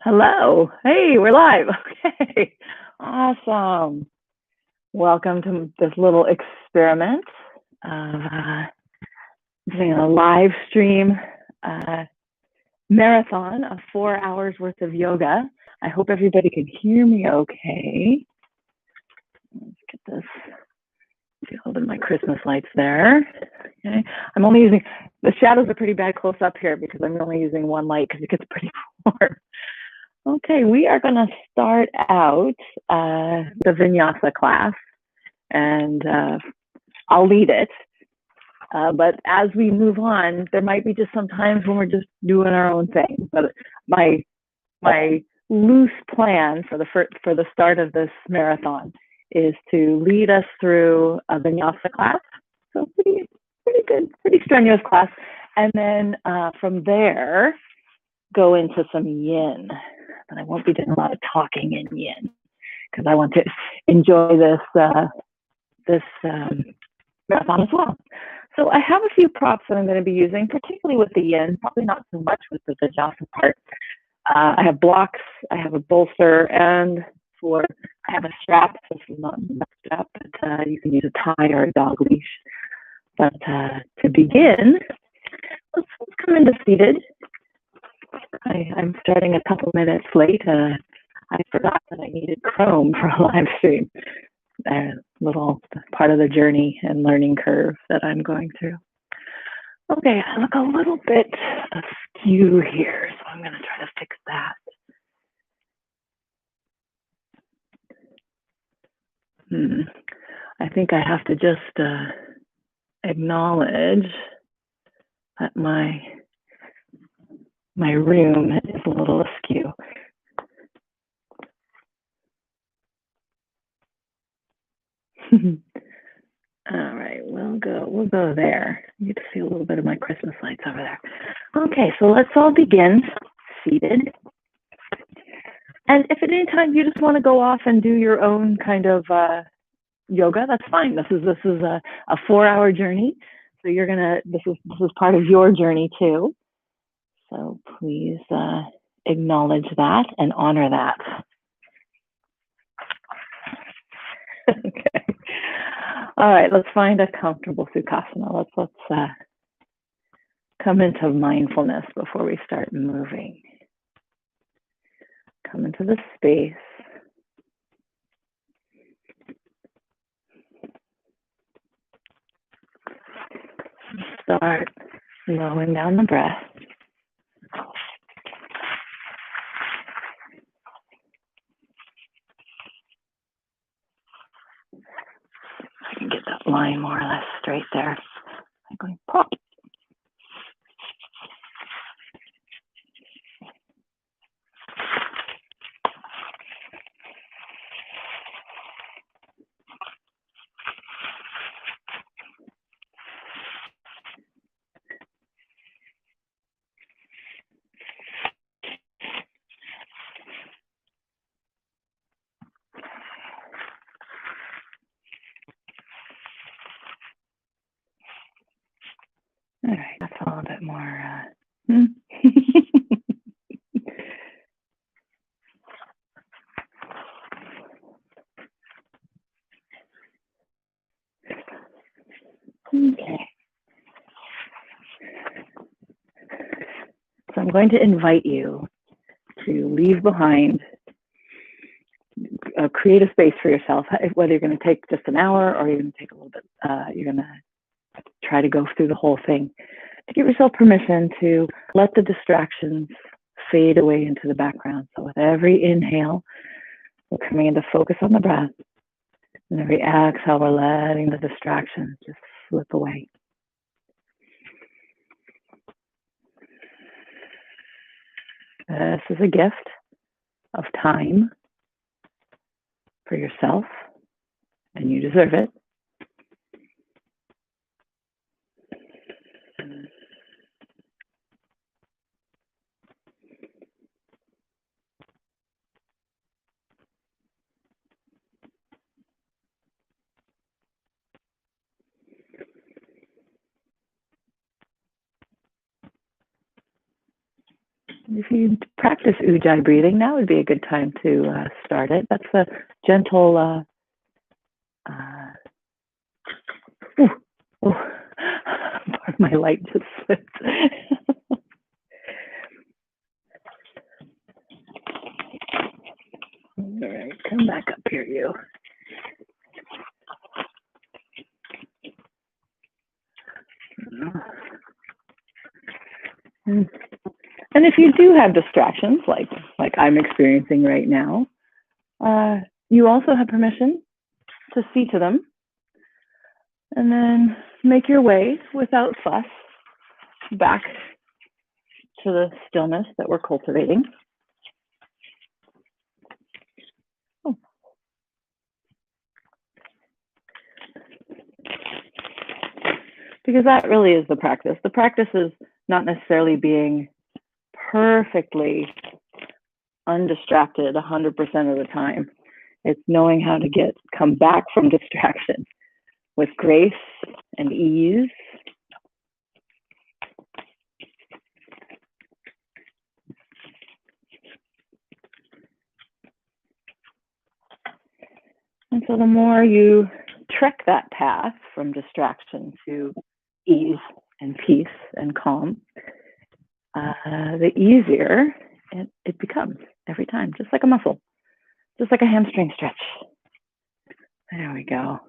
Hello. Hey, we're live. Okay. Awesome. Welcome to this little experiment of doing a live stream marathon of 4 hours worth of yoga. I hope everybody can hear me okay. Let's get this. Holding my Christmas lights there. Okay. I'm only using, the shadows are pretty bad close up here because I'm only using one light because it gets pretty warm. Okay, we are going to start out the Vinyasa class, and I'll lead it. But as we move on, there might be just some times when we're just doing our own thing. But my loose plan for the start of this marathon is to lead us through a Vinyasa class. So pretty good, pretty strenuous class, and then from there go into some yin. And I won't be doing a lot of talking in yin because I want to enjoy this marathon as well. So I have a few props that I'm going to be using, particularly with the yin, probably not so much with the Vinyasa part. I have blocks, I have a bolster, and I have a strap. This is not a strap, but you can use a tie or a dog leash. But to begin, let's come into seated. I'm starting a couple minutes late. I forgot that I needed Chrome for a live stream. A little part of the journey and learning curve that I'm going through. Okay, I look a little bit askew here, so I'm going to try to fix that. I think I have to just acknowledge that my room is a little askew. All right, we'll go there. You get to see a little bit of my Christmas lights over there. Okay, so let's all begin seated. And if at any time you just want to go off and do your own kind of yoga, that's fine. This is a 4-hour journey, so this is part of your journey too. So please acknowledge that and honor that. Okay. All right, let's find a comfortable Sukhasana. Let's come into mindfulness before we start moving. Come into the space. Start slowing down the breath. I can get that line more or less straight there. I'm going pop. All right, that's a little bit more. Okay. So I'm going to invite you to leave behind, create a space for yourself, whether you're going to take just an hour or you're going to take a little bit, you're going to try to go through the whole thing, to give yourself permission to let the distractions fade away into the background. So with every inhale, we're coming into focus on the breath. And every exhale, we're letting the distractions just slip away. This is a gift of time for yourself, and you deserve it. If you practice ujjayi breathing, now would be a good time to start it. That's a gentle, my light just slipped. All right, come back up here, you. And if you do have distractions, like I'm experiencing right now, you also have permission to see to them and then make your way without fuss back to the stillness that we're cultivating. Oh. Because that really is the practice. The practice is not necessarily being perfectly undistracted 100% of the time. It's knowing how to come back from distraction with grace and ease. And so the more you trek that path from distraction to ease and peace and calm, the easier it becomes every time, just like a muscle, just like a hamstring stretch. There we go.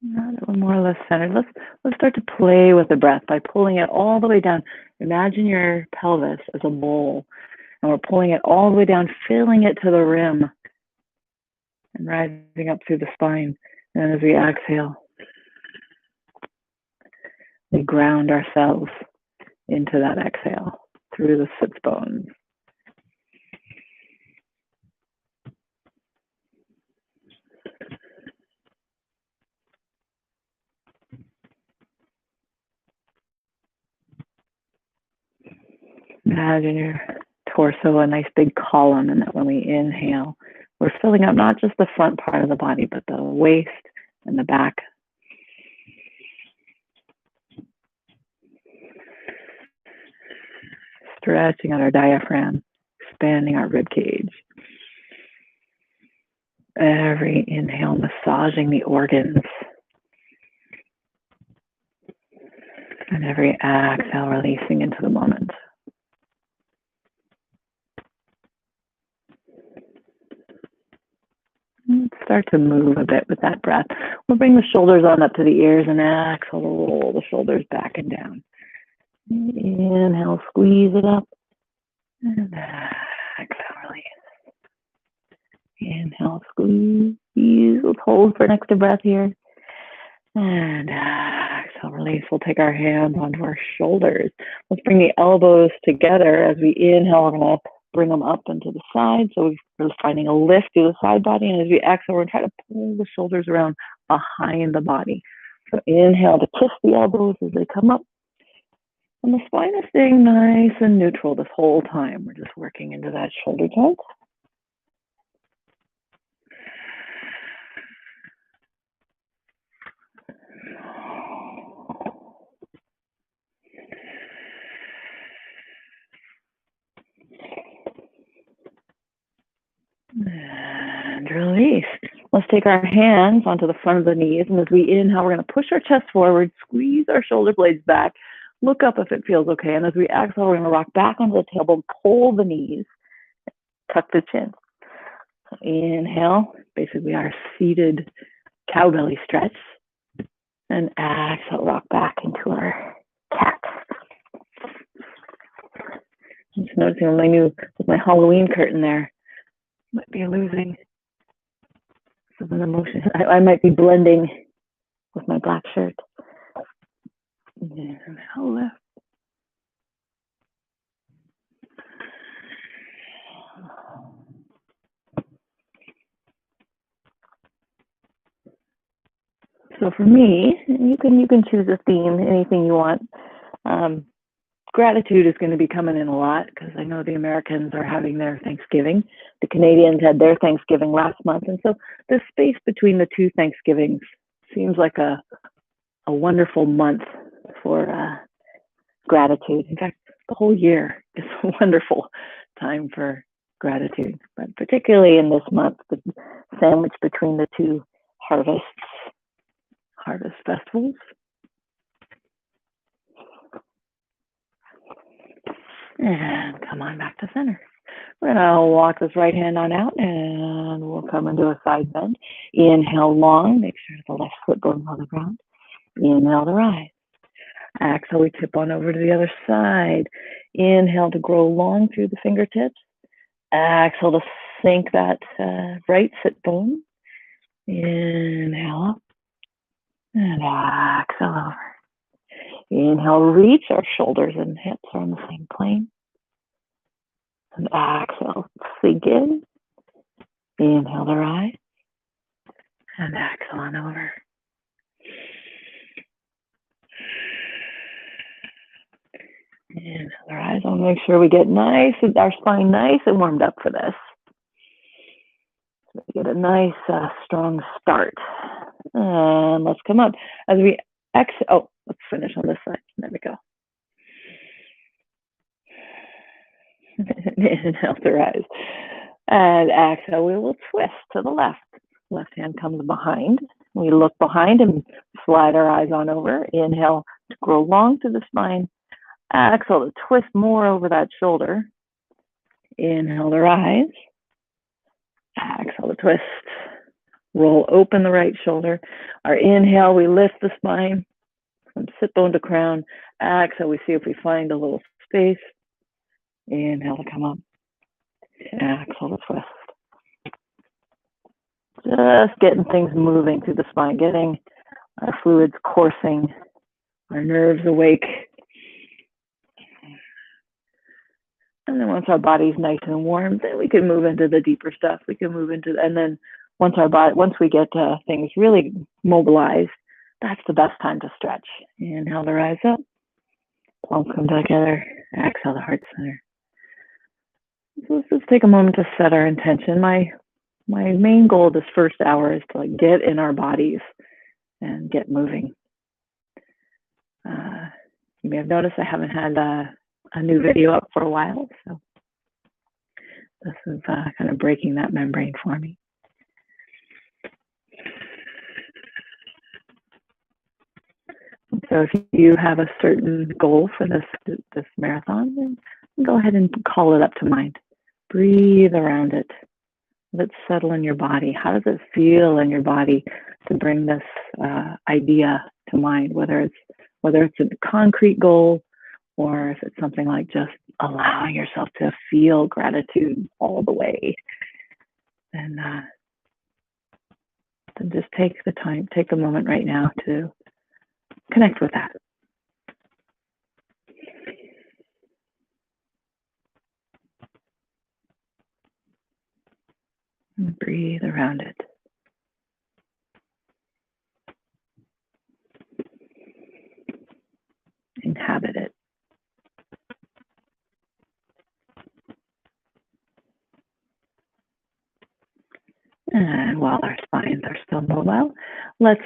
Now that we're more or less centered, let's start to play with the breath by pulling it all the way down. Imagine your pelvis as a bowl, and we're pulling it all the way down, filling it to the rim, and rising up through the spine. And as we exhale, we ground ourselves into that exhale through the sits bones. Imagine your torso a nice big column, and that when we inhale, we're filling up not just the front part of the body, but the waist and the back. Stretching out our diaphragm, expanding our rib cage. Every inhale, massaging the organs. And every exhale, releasing into the moment. Start to move a bit with that breath. We'll bring the shoulders on up to the ears and exhale, roll the shoulders back and down. Inhale, squeeze it up. And exhale, release. Inhale, squeeze. Let's hold for an extra breath here. And exhale, release. We'll take our hands onto our shoulders. Let's bring the elbows together. As we inhale, we're going to bring them up and to the side. So we're finding a lift through the side body. And as we exhale, we're trying to pull the shoulders around behind the body. So inhale to kiss the elbows as they come up. And the spine is staying nice and neutral this whole time. We're just working into that shoulder tilt. And release. Let's take our hands onto the front of the knees. And as we inhale, we're going to push our chest forward, squeeze our shoulder blades back, look up if it feels okay. And as we exhale, we're going to rock back onto the tailbone, pull the knees, tuck the chin. So inhale, basically our seated cow belly stretch. And exhale, rock back into our cat. I'm just noticing with my Halloween curtain there, might be losing some of the motion. I might be blending with my black shirt. Inhale, lift. So for me, you can choose a theme, anything you want. Gratitude is going to be coming in a lot because I know the Americans are having their Thanksgiving. The Canadians had their Thanksgiving last month. And so the space between the two Thanksgivings seems like a wonderful month for gratitude. In fact, the whole year is a wonderful time for gratitude, but particularly in this month, the sandwich between the two harvest festivals. And come on back to center. We're gonna walk this right hand on out and we'll come into a side bend. Inhale long, make sure the left foot goes on the ground. Inhale to rise. Exhale, we tip on over to the other side. Inhale to grow long through the fingertips. Exhale to sink that right sit bone. Inhale up. And exhale over. Inhale, reach. Our shoulders and hips are on the same plane. And exhale, sink in. Inhale to rise. And exhale on over. Inhale to rise. I want to make sure we get our spine nice and warmed up for this. So we get a nice, strong start. And let's come up. As we exhale, oh, let's finish on this side. There we go. Inhale to rise. And exhale, we will twist to the left. Left hand comes behind. We look behind and slide our eyes on over. Inhale to grow long to the spine. Exhale to twist more over that shoulder. Inhale to rise. Exhale to twist. Roll open the right shoulder. Our inhale, we lift the spine from sit bone to crown. Exhale, we see if we find a little space. Inhale to come up. Exhale to twist. Just getting things moving through the spine, getting our fluids coursing, our nerves awake. And then once our body's nice and warm, then we can move into the deeper stuff. We can move into, and then once we get things really mobilized, that's the best time to stretch. Inhale to rise up. Palms come together. Exhale to heart center. So let's just take a moment to set our intention. My main goal this first hour is to get in our bodies and get moving. You may have noticed I haven't had a new video up for a while, so this is kind of breaking that membrane for me. So if you have a certain goal for this marathon, then go ahead and call it up to mind. Breathe around it. Let it settle in your body. How does it feel in your body to bring this idea to mind, whether it's a concrete goal or if it's something like just allowing yourself to feel gratitude all the way. And then just take the moment right now to connect with that. And breathe around it. Inhabit it. And while our spines are still mobile, let's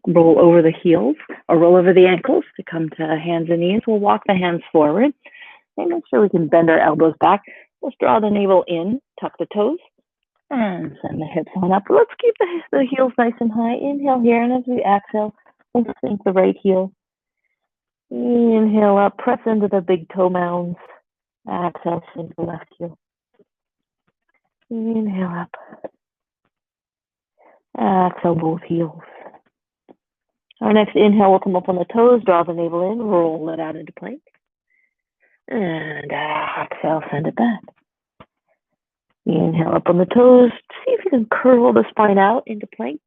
roll over the heels or roll over the ankles to come to hands and knees. We'll walk the hands forward and make sure we can bend our elbows back. Let's draw the navel in, tuck the toes, and send the hips on up. Let's keep the heels nice and high. Inhale here, and as we exhale, we'll sink the right heel. Inhale up, press into the big toe mounds. Exhale, sink the left heel. Inhale up. Exhale, both heels. Our next inhale will come up on the toes, draw the navel in, roll it out into plank. And exhale, send it back. Inhale up on the toes. See if you can curl the spine out into plank.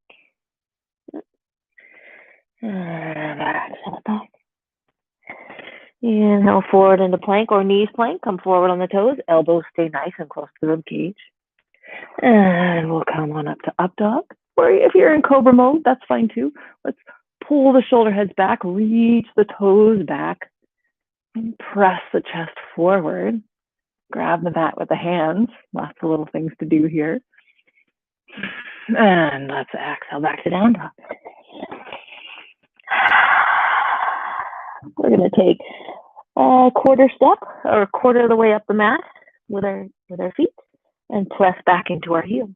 And exhale it back. Inhale forward into plank or knees plank. Come forward on the toes. Elbows stay nice and close to the rib cage. And we'll come on up to up dog. Or if you're in cobra mode, that's fine too. Let's pull the shoulder heads back, reach the toes back, and press the chest forward. Grab the mat with the hands. Lots of little things to do here. And let's exhale back to down dog. We're going to take a quarter step or a quarter of the way up the mat with our feet and press back into our heels.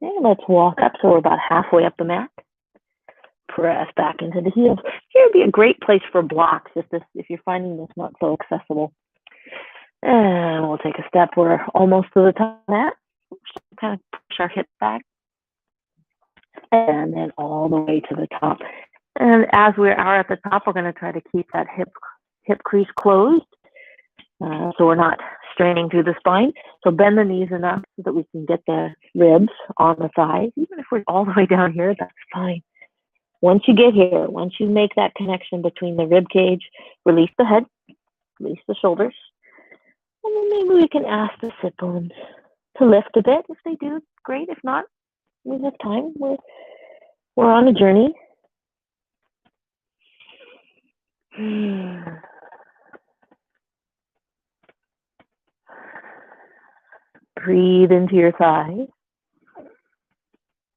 And let's walk up so we're about halfway up the mat. Press back into the heels. Here would be a great place for blocks if you're finding this not so accessible. And we'll take a step. We're almost to the top of the mat. Kind of push our hips back. And then all the way to the top. And as we are at the top, we're going to try to keep that hip crease closed. So we're not straining through the spine. So bend the knees enough so that we can get the ribs on the thighs. Even if we're all the way down here, that's fine. Once you get here, once you make that connection between the rib cage, release the head, release the shoulders. And then maybe we can ask the sit bones to lift a bit. If they do, great. If not, we have time. We're on a journey. Breathe into your thighs.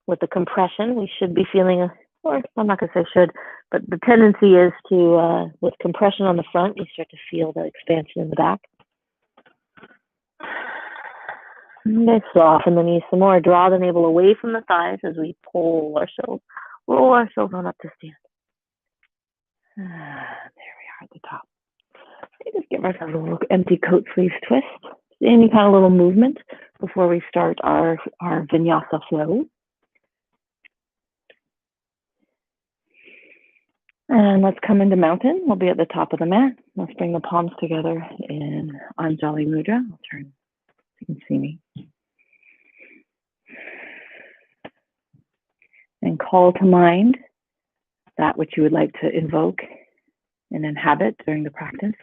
With the compression, we should be feeling or I'm not going to say should, but the tendency is to, with compression on the front, you start to feel the expansion in the back. Let's soften the knees some more. Draw the navel away from the thighs as we roll ourselves on up to stand. There we are at the top. Just give ourselves a little empty coat sleeves twist. Any kind of little movement before we start our Vinyasa flow. And let's come into mountain. We'll be at the top of the mat. Let's bring the palms together in Anjali Mudra. I'll turn so you can see me. And call to mind that which you would like to invoke and inhabit during the practice.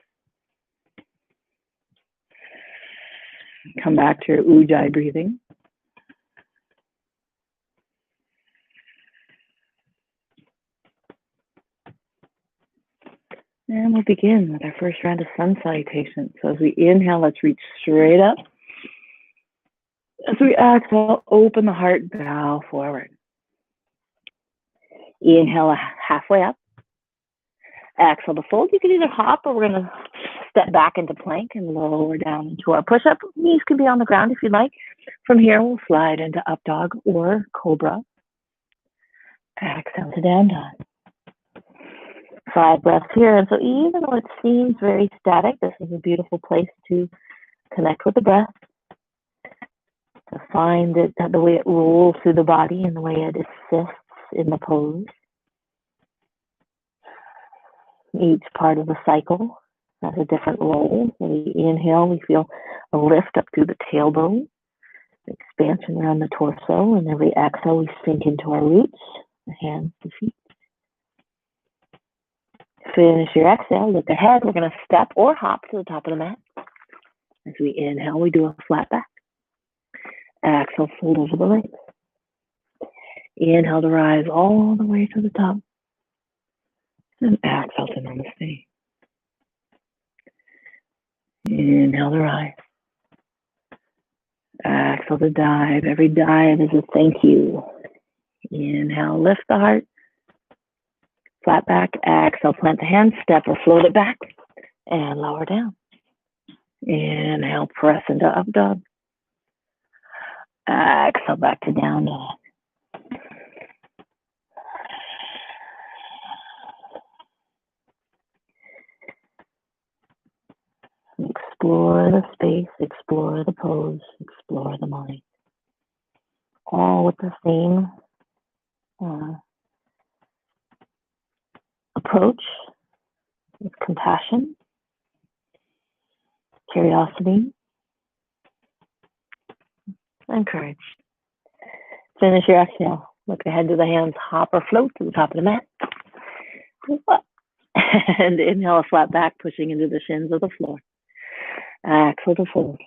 Come back to your Ujjayi breathing. And we'll begin with our first round of sun salutation. So as we inhale, let's reach straight up. As we exhale, open the heart, bow forward. Inhale halfway up. Exhale to fold. You can either hop or we're going to step back into plank and lower down into our push-up. Knees can be on the ground if you'd like. From here, we'll slide into up dog or cobra. Exhale to down dog. 5 breaths here. And so even though it seems very static, this is a beautiful place to connect with the breath, to find it, the way it rolls through the body and the way it assists in the pose. Each part of the cycle has a different role. When we inhale, we feel a lift up through the tailbone, expansion around the torso, and every exhale, we sink into our roots, the hands, the feet. Finish your exhale, look ahead. We're going to step or hop to the top of the mat. As we inhale, we do a flat back. Exhale, fold over the legs. Inhale to rise all the way to the top. And exhale to namaste. Inhale to rise. Exhale to dive. Every dive is a thank you. Inhale, lift the heart. Flat back. Exhale, plant the hands, step or float it back. And lower down. Inhale, press into up dog. Exhale, back to down dog. Explore the space, explore the pose, explore the mind. All with the same approach, with compassion, curiosity, and courage. Finish your exhale. Look ahead to the hands, hop or float to the top of the mat. And inhale a flat back, pushing into the shins of the floor. Exhale to fold.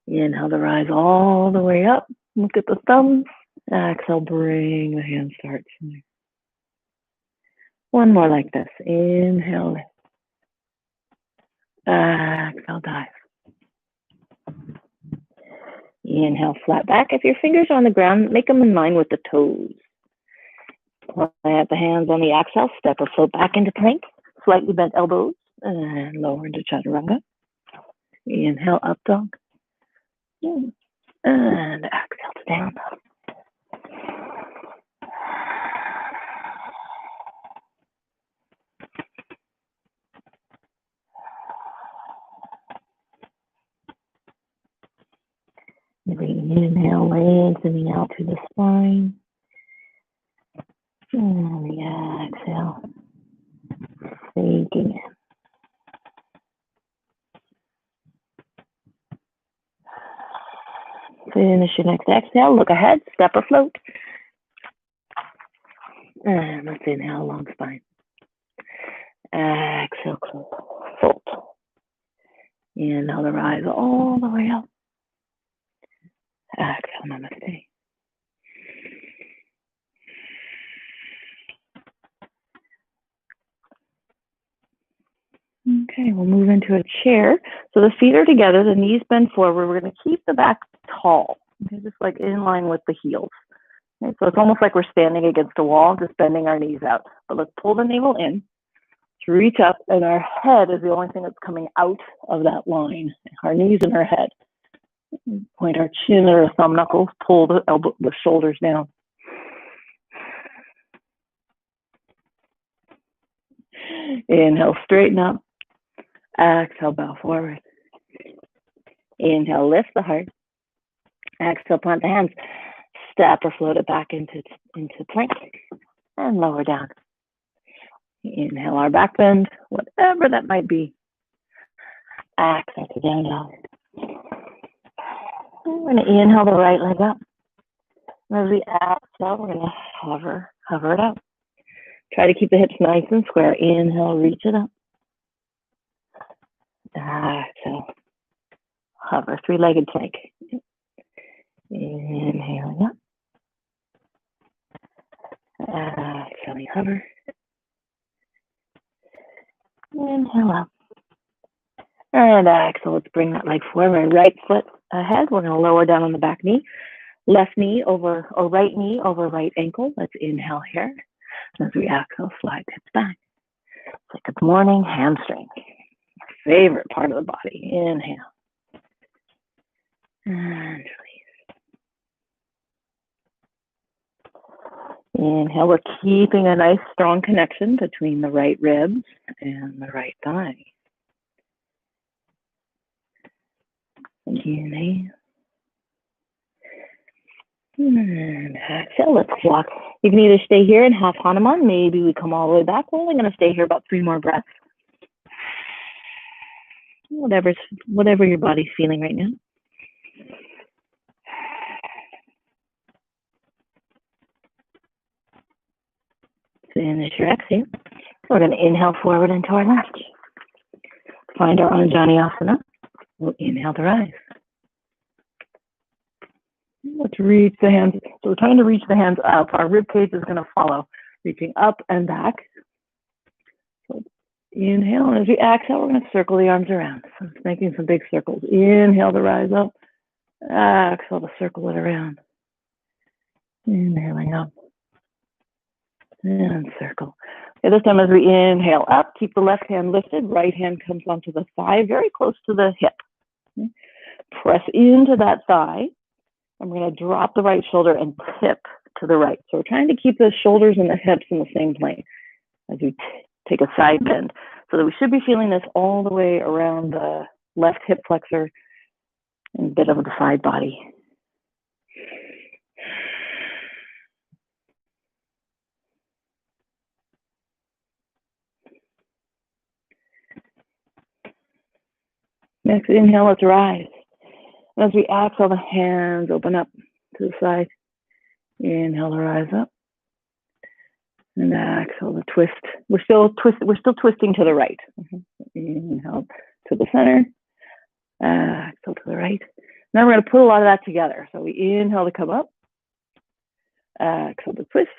Inhale to rise all the way up. Look at the thumbs. Exhale, bring the hands to heart center. One more like this. Inhale. Exhale, dive. Inhale, flat back. If your fingers are on the ground, make them in line with the toes. Plant the hands on the exhale. Step or float back into plank. Slightly bent elbows. And lower into chaturanga. Inhale, up dog. And exhale to down dog. Every inhale, lengthening out through the spine. And the exhale, sinking in. Finish your next exhale. Look ahead, step or float. And let's inhale, long spine. Exhale, close, fold. Inhale to rise all the way up. Exhale, namaste. Okay, we'll move into a chair. So the feet are together, the knees bend forward. We're going to keep the back tall, okay, just like in line with the heels. Okay, so it's almost like we're standing against a wall, just bending our knees out. But let's pull the navel in, to reach up, and our head is the only thing that's coming out of that line. Our knees and our head. Point our chin or our thumb knuckles, pull the shoulders down. Inhale, straighten up. Exhale, bow forward. Inhale, lift the heart. Exhale, plant the hands. Step or float it back into plank. And lower down. Inhale, our back bend, whatever that might be. Exhale to down dog. We're going to inhale the right leg up. And as we exhale, we're going to hover it up. Try to keep the hips nice and square. Inhale, reach it up. Exhale, hover, three-legged plank. Inhaling up. Exhaling, hover. Inhale up. And exhale, let's bring that leg forward. Right foot ahead. We're going to lower down on the back knee. Left knee over, or right knee over right ankle. Let's inhale here. As we exhale, slide hips back. Say good morning, hamstring. Favorite part of the body. Inhale. And release. Inhale, we're keeping a nice strong connection between the right ribs and the right thigh. Inhale. And exhale, let's walk. You can either stay here in half Hanuman. Maybe we come all the way back. We're only going to stay here about 3 more breaths. Whatever your body's feeling right now. Finish your exhale. We're going to inhale forward into our lunge. Find our Anjaneyasana. We'll inhale to rise. Let's reach the hands. So we're trying to reach the hands up. Our rib cage is going to follow, reaching up and back. So inhale, and as we exhale, we're going to circle the arms around. So it's making some big circles. Inhale to rise up. Exhale to circle it around. Inhaling up. And circle. Okay, this time as we inhale up, keep the left hand lifted. Right hand comes onto the thigh, very close to the hip. Okay. Press into that thigh. I'm going to drop the right shoulder and tip to the right. So we're trying to keep the shoulders and the hips in the same plane as we take a side bend. So that we should be feeling this all the way around the left hip flexor and a bit of the side body. Next inhale, let's rise. And as we exhale, the hands open up to the side. Inhale to rise up. And exhale to twist. We're still twisting to the right. Inhale to the center. Exhale to the right. Now we're going to put a lot of that together. So we inhale to come up, exhale to twist,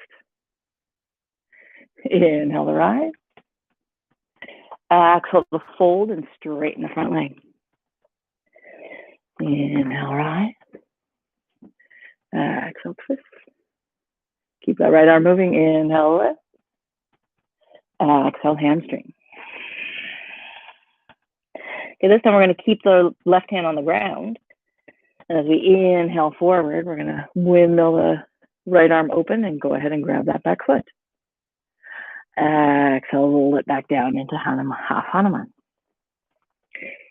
inhale to rise, exhale to fold and straighten the front leg. Inhale, rise, exhale, twist. Keep that right arm moving. Inhale, lift, exhale, hamstring. Okay, this time we're going to keep the left hand on the ground. And as we inhale forward, we're going to windmill the right arm open and go ahead and grab that back foot. Exhale, roll it back down into half Hanuman.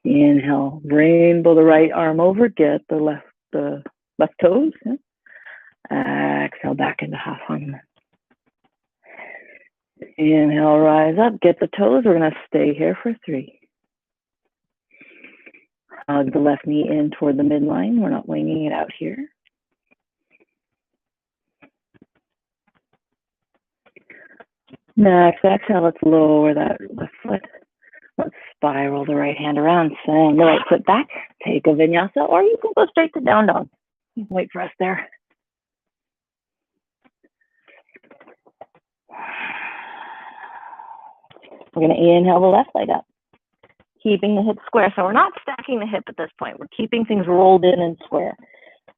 Inhale, rainbow the right arm over, get the left toes. Yeah. Exhale, back into half Hanuman. Inhale, rise up, get the toes. We're going to stay here for 3. Hug the left knee in toward the midline. We're not winging it out here. Next exhale, let's lower that left foot. Let's spiral the right hand around, send the right foot back, take a vinyasa, or you can go straight to down dog. Wait for us there. We're going to inhale the left leg up, keeping the hip square. So we're not stacking the hip at this point. We're keeping things rolled in and square.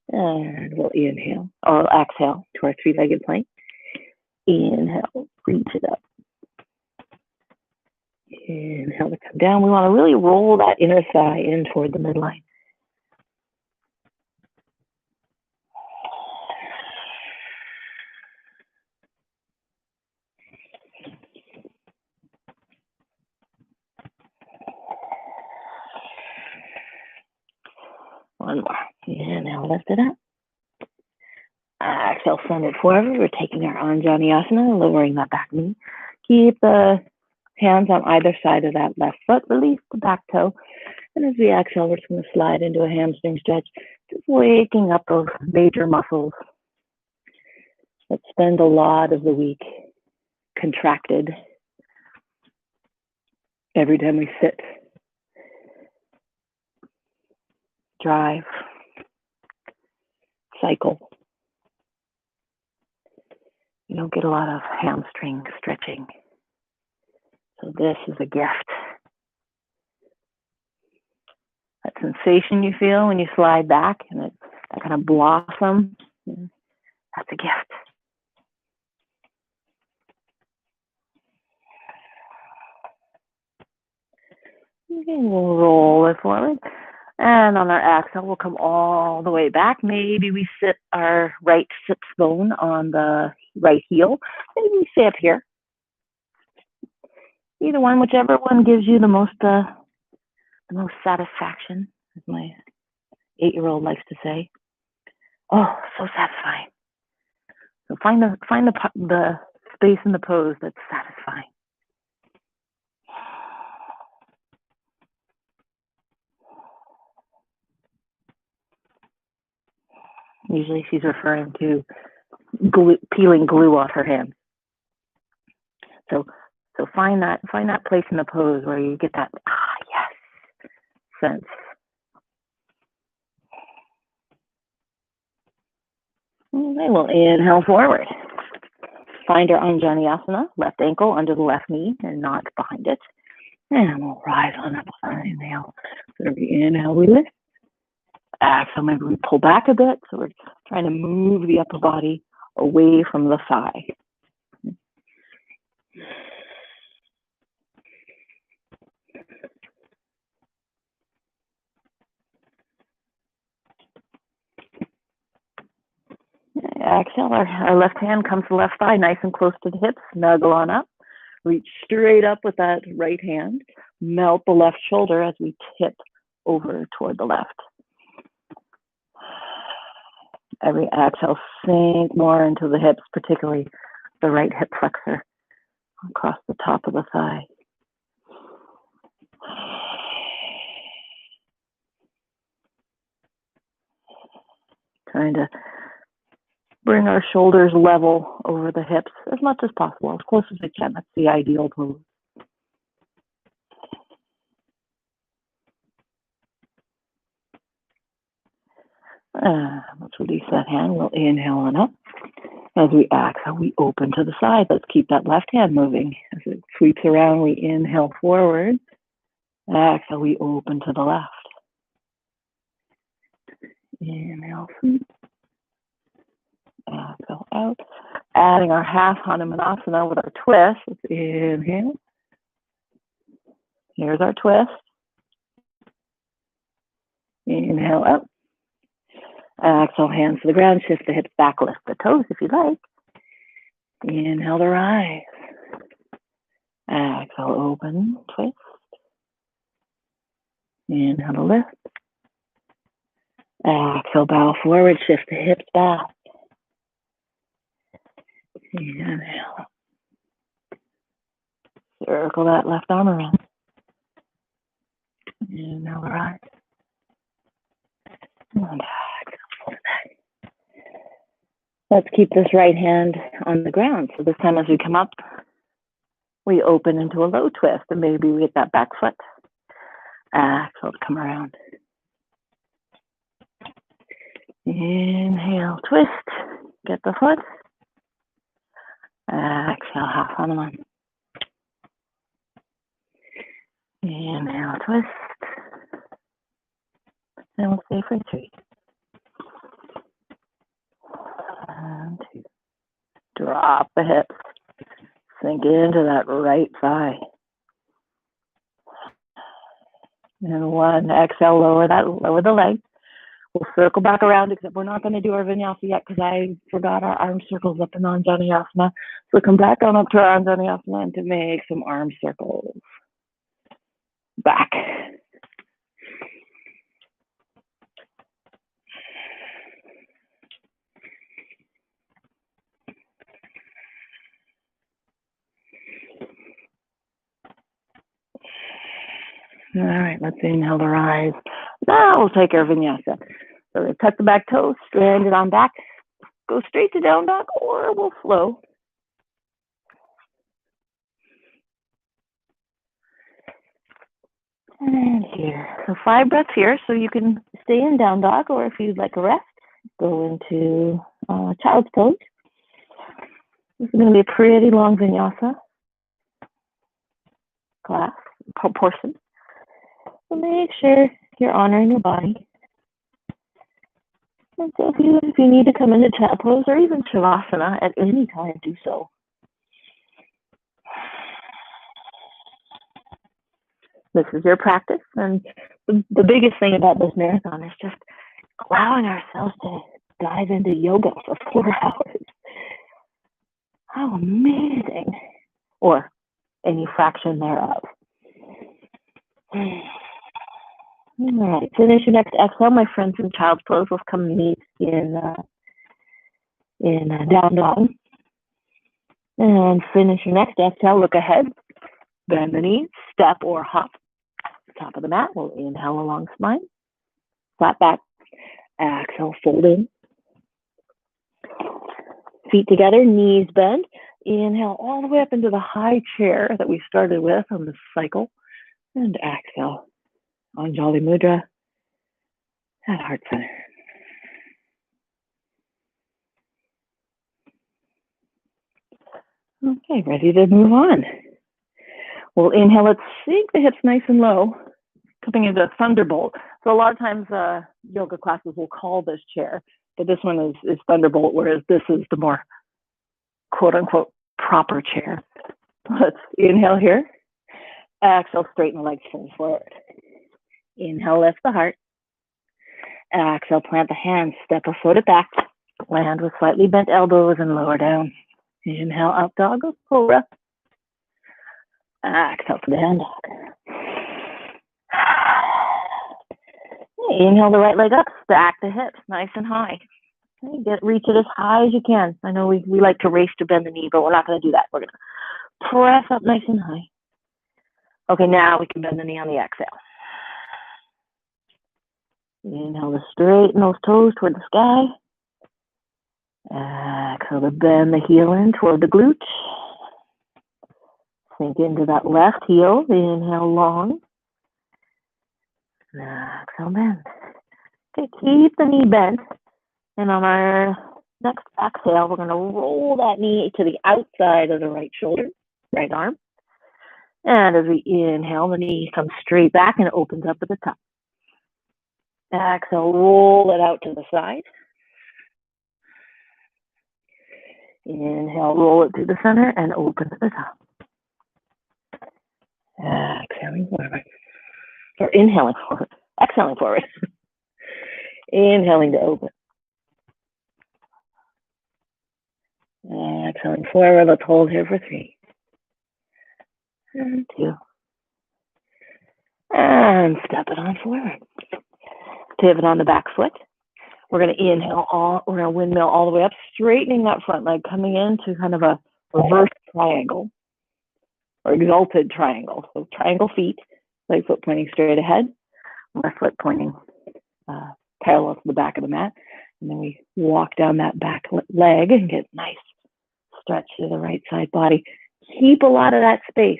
And we'll inhale, or exhale to our 3-legged plank. Inhale, reach it up. Inhale to come down. We want to really roll that inner thigh in toward the midline. One more. Inhale, lift it up. Exhale, send it forward. We're taking our Anjaneyasana, lowering that back knee. Keep the hands on either side of that left foot. Release the back toe. And as we exhale, we're just going to slide into a hamstring stretch, just waking up those major muscles that spend a lot of the week contracted every time we sit, drive, cycle. You don't get a lot of hamstring stretching. So this is a gift. That sensation you feel when you slide back and that kind of blossom, that's a gift. Okay, we'll roll it forward. And on our exhale, we'll come all the way back. Maybe we sit our right sits bone on the right heel. Maybe we stay up here. Either one, whichever one gives you the most satisfaction, as my 8-year-old likes to say. Oh, so satisfying. So find the space in the pose that's satisfying. Usually she's referring to peeling glue off her hands. So find that place in the pose where you get that yes sense. Okay, we'll inhale forward. Find our Anjaneyasana, left ankle under the left knee and not behind it. And we'll rise on up. Inhale. So every inhale we lift. Exhale, maybe we pull back a bit. So we're trying to move the upper body away from the thigh. Exhale, our left hand comes to the left thigh, nice and close to the hips. Snuggle on up. Reach straight up with that right hand. Melt the left shoulder as we tip over toward the left. Every exhale, sink more into the hips, particularly the right hip flexor across the top of the thigh. Trying to bring our shoulders level over the hips as much as possible, as close as we can. That's the ideal pose. Let's release that hand. We'll inhale on up. As we exhale, we open to the side. Let's keep that left hand moving. As it sweeps around, we inhale forward. Exhale, we open to the left. Inhale, sweep. Exhale out. Adding our half Hanumanasana with our twist. Let's inhale. Here's our twist. Inhale up. Exhale, hands to the ground. Shift the hips back. Lift the toes if you like. Inhale to rise. Exhale, open, twist. Inhale to lift. Exhale, bow forward. Shift the hips back. Inhale. Circle that left arm around. Inhale to rise. And exhale back. Let's keep this right hand on the ground. So this time as we come up, we open into a low twist, and maybe we get that back foot. Exhale to come around. Inhale, twist. Get the foot. Exhale, half Hanuman. Inhale, twist. And we'll stay for 3. And 2. Drop the hips. Sink into that right thigh. And 1. Exhale, lower the leg. We'll circle back around, except we're not going to do our vinyasa yet because I forgot our arm circles up in Anjaneyasana. So come back on up to our Anjaneyasana and to make some arm circles. Back. All right, let's inhale to rise. Now we'll take our vinyasa. So tuck the back toes, strand it on back, go straight to down dog, or we'll flow. And here. So 5 breaths here, so you can stay in down dog, or if you'd like a rest, go into child's pose. This is going to be a pretty long vinyasa class, portion. So make sure you're honoring your body. And so if you need to come into child pose or even shavasana at any time, do so. This is your practice, and the biggest thing about this marathon is just allowing ourselves to dive into yoga for 4 hours. How amazing! Or any fraction thereof. All right, finish your next exhale. My friends in child's pose will come meet in down dog. And finish your next exhale. Look ahead. Bend the knees. Step or hop. Top of the mat. We'll inhale along spine. Flat back. Exhale, fold in. Feet together. Knees bend. Inhale all the way up into the high chair that we started with on this cycle. And exhale. Anjali Mudra at heart center. Okay, ready to move on. We'll inhale, let's sink the hips nice and low, coming into a thunderbolt. So a lot of times yoga classes will call this chair, but this one is thunderbolt, whereas this is the more quote unquote proper chair. Let's inhale here. Exhale, straighten the legs, fold forward. Inhale, lift the heart. Exhale, plant the hands, step or float it back. Land with slightly bent elbows and lower down. Inhale, up dog or cobra. Exhale to the down dog. Inhale the right leg up, stack the hips nice and high. Okay, reach it as high as you can. I know we like to race to bend the knee, but we're not going to do that. We're going to press up nice and high. Okay, now we can bend the knee on the exhale. Inhale to straighten those toes toward the sky. Exhale to bend the heel in toward the glute. Sink into that left heel. Inhale long. Exhale bend. Okay, keep the knee bent. And on our next exhale, we're going to roll that knee to the outside of the right shoulder, right arm. And as we inhale, the knee comes straight back and opens up at the top. Exhale, roll it out to the side. Inhale, roll it to the center and open to the top. Exhaling forward. Or inhaling forward. Exhaling forward. Inhaling to open. Exhaling forward. Let's hold here for 3. And 2. And step it on forward. Pivot on the back foot. We're going to inhale, we're going to windmill all the way up, straightening that front leg, coming into kind of a reverse triangle or exalted triangle. So triangle feet, right foot pointing straight ahead, left foot pointing parallel to the back of the mat. And then we walk down that back leg and get nice stretch to the right side body. Keep a lot of that space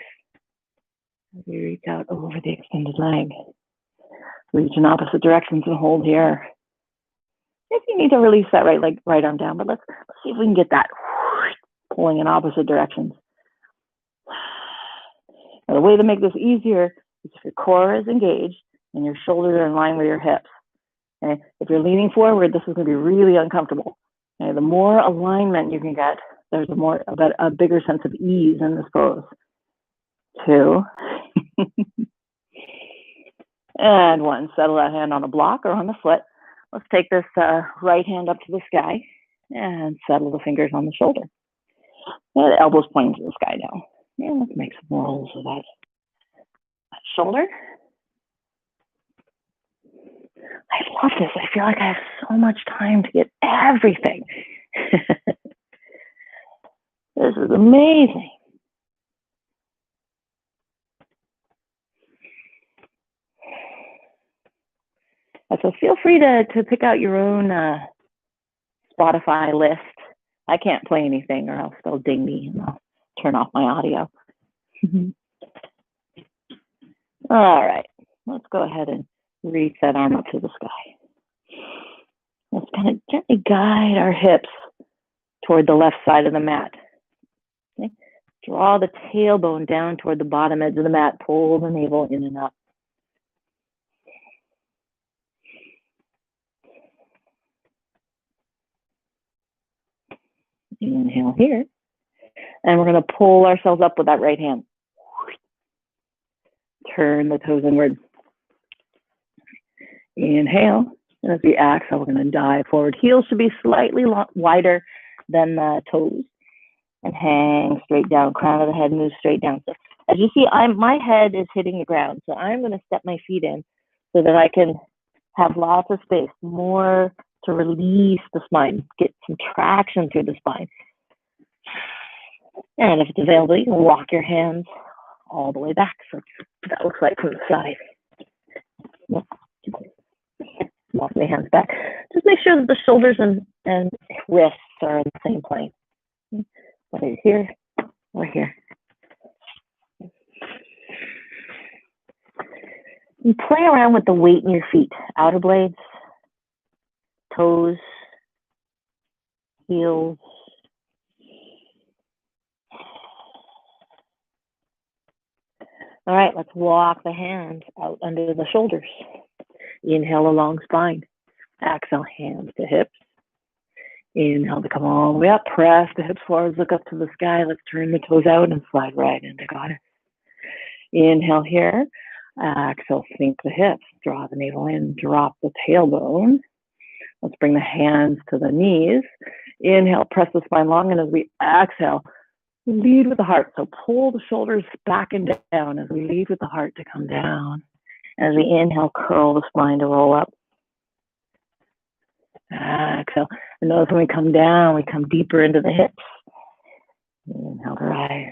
as we reach out over the extended leg. Reach in opposite directions and hold here. If you need to release that right leg, right arm down, but let's see if we can get that pulling in opposite directions. Now, the way to make this easier is if your core is engaged and your shoulders are in line with your hips. Okay? If you're leaning forward, this is going to be really uncomfortable. Okay? The more alignment you can get, there's a bigger sense of ease in this pose. 2. And 1. Settle that hand on a block or on the foot. Let's take this right hand up to the sky and settle the fingers on the shoulder. And the elbows pointing to the sky now. And let's make some rolls of that shoulder. I love this. I feel like I have so much time to get everything. This is amazing. So feel free to pick out your own Spotify list. I can't play anything or else they'll ding me and I'll turn off my audio. All right, let's go ahead and reach that arm up to the sky. Let's kind of gently guide our hips toward the left side of the mat. Okay? Draw the tailbone down toward the bottom edge of the mat. Pull the navel in and up. Inhale here. And we're going to pull ourselves up with that right hand. Turn the toes inward. Inhale. And as we exhale, we're going to dive forward. Heels should be slightly wider than the toes. And hang straight down. Crown of the head moves straight down. So as you see, my head is hitting the ground. So I'm going to step my feet in so that I can have lots of space, more to release the spine, get some traction through the spine. And if it's available, you can walk your hands all the way back. So that looks like from the side. Walk my hands back. Just make sure that the shoulders and wrists are in the same plane. Whether here or here. You play around with the weight in your feet, outer blades, toes, heels. All right, let's walk the hands out under the shoulders. Inhale, a long spine. Exhale, hands to hips. Inhale to come all the way up. Press the hips forward, look up to the sky. Let's turn the toes out and slide right into goddess. Inhale here. Exhale, sink the hips. Draw the navel in. Drop the tailbone. Let's bring the hands to the knees. Inhale, press the spine long. And as we exhale, lead with the heart. So pull the shoulders back and down as we lead with the heart to come down. As we inhale, curl the spine to roll up. Exhale. And notice when we come down, we come deeper into the hips. Inhale to rise.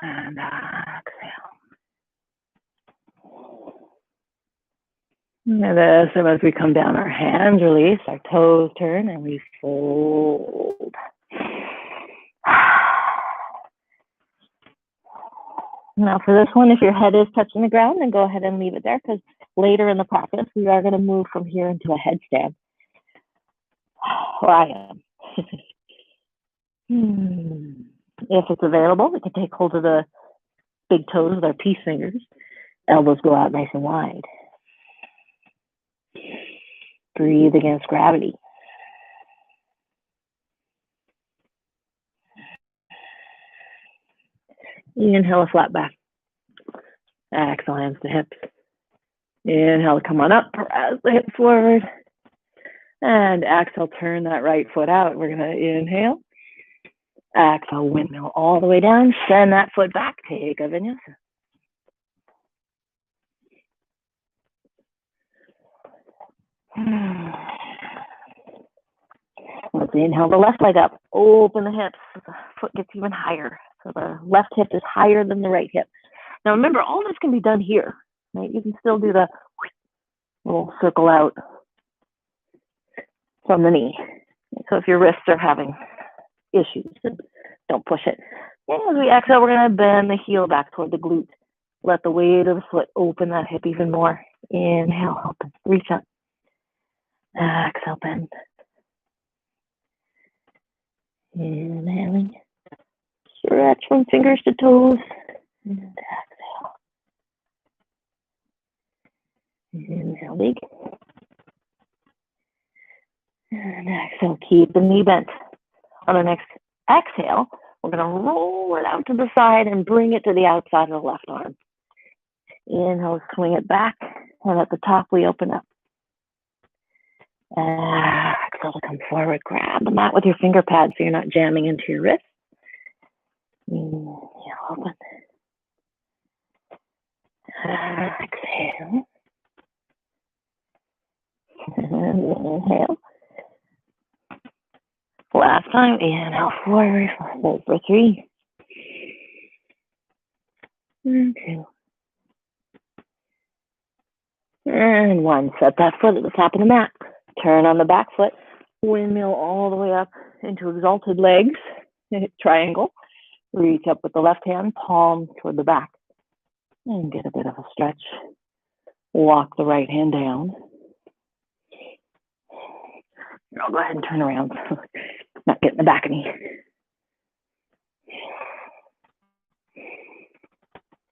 And exhale. And so as we come down, our hands release, our toes turn, and we fold. Now for this one, if your head is touching the ground, then go ahead and leave it there, because later in the practice, we are going to move from here into a headstand. Or I am. If it's available, we can take hold of the big toes with our peace fingers. Elbows go out nice and wide. Breathe against gravity. Inhale, flat back. Exhale, hands to hips. Inhale, come on up, press the hips forward. And exhale, turn that right foot out. We're gonna inhale. Exhale, windmill all the way down. Send that foot back, take a vinyasa. Let's inhale the left leg up. Open the hips. The foot gets even higher. So the left hip is higher than the right hip. Now remember, all this can be done here. Right? You can still do the little circle out from the knee. So if your wrists are having issues, don't push it. And as we exhale, we're going to bend the heel back toward the glute. Let the weight of the foot open that hip even more. Inhale, open, reach up. Exhale, bend. Inhaling. Stretch from fingers to toes. And exhale. Inhale, big. And exhale, keep the knee bent. On the next exhale, we're going to roll it out to the side and bring it to the outside of the left arm. Inhale, swing it back. And at the top, we open up. Exhale to come forward. Grab the mat with your finger pads so you're not jamming into your wrist. Inhale, open. Exhale. Inhale. Last time, inhale forward, hold for 3, and 2, and 1. Set that foot at the top of the mat. Turn on the back foot, windmill all the way up into exalted legs, triangle. Reach up with the left hand, palm toward the back, and get a bit of a stretch. Walk the right hand down. I'll go ahead and turn around. Not getting the back of me.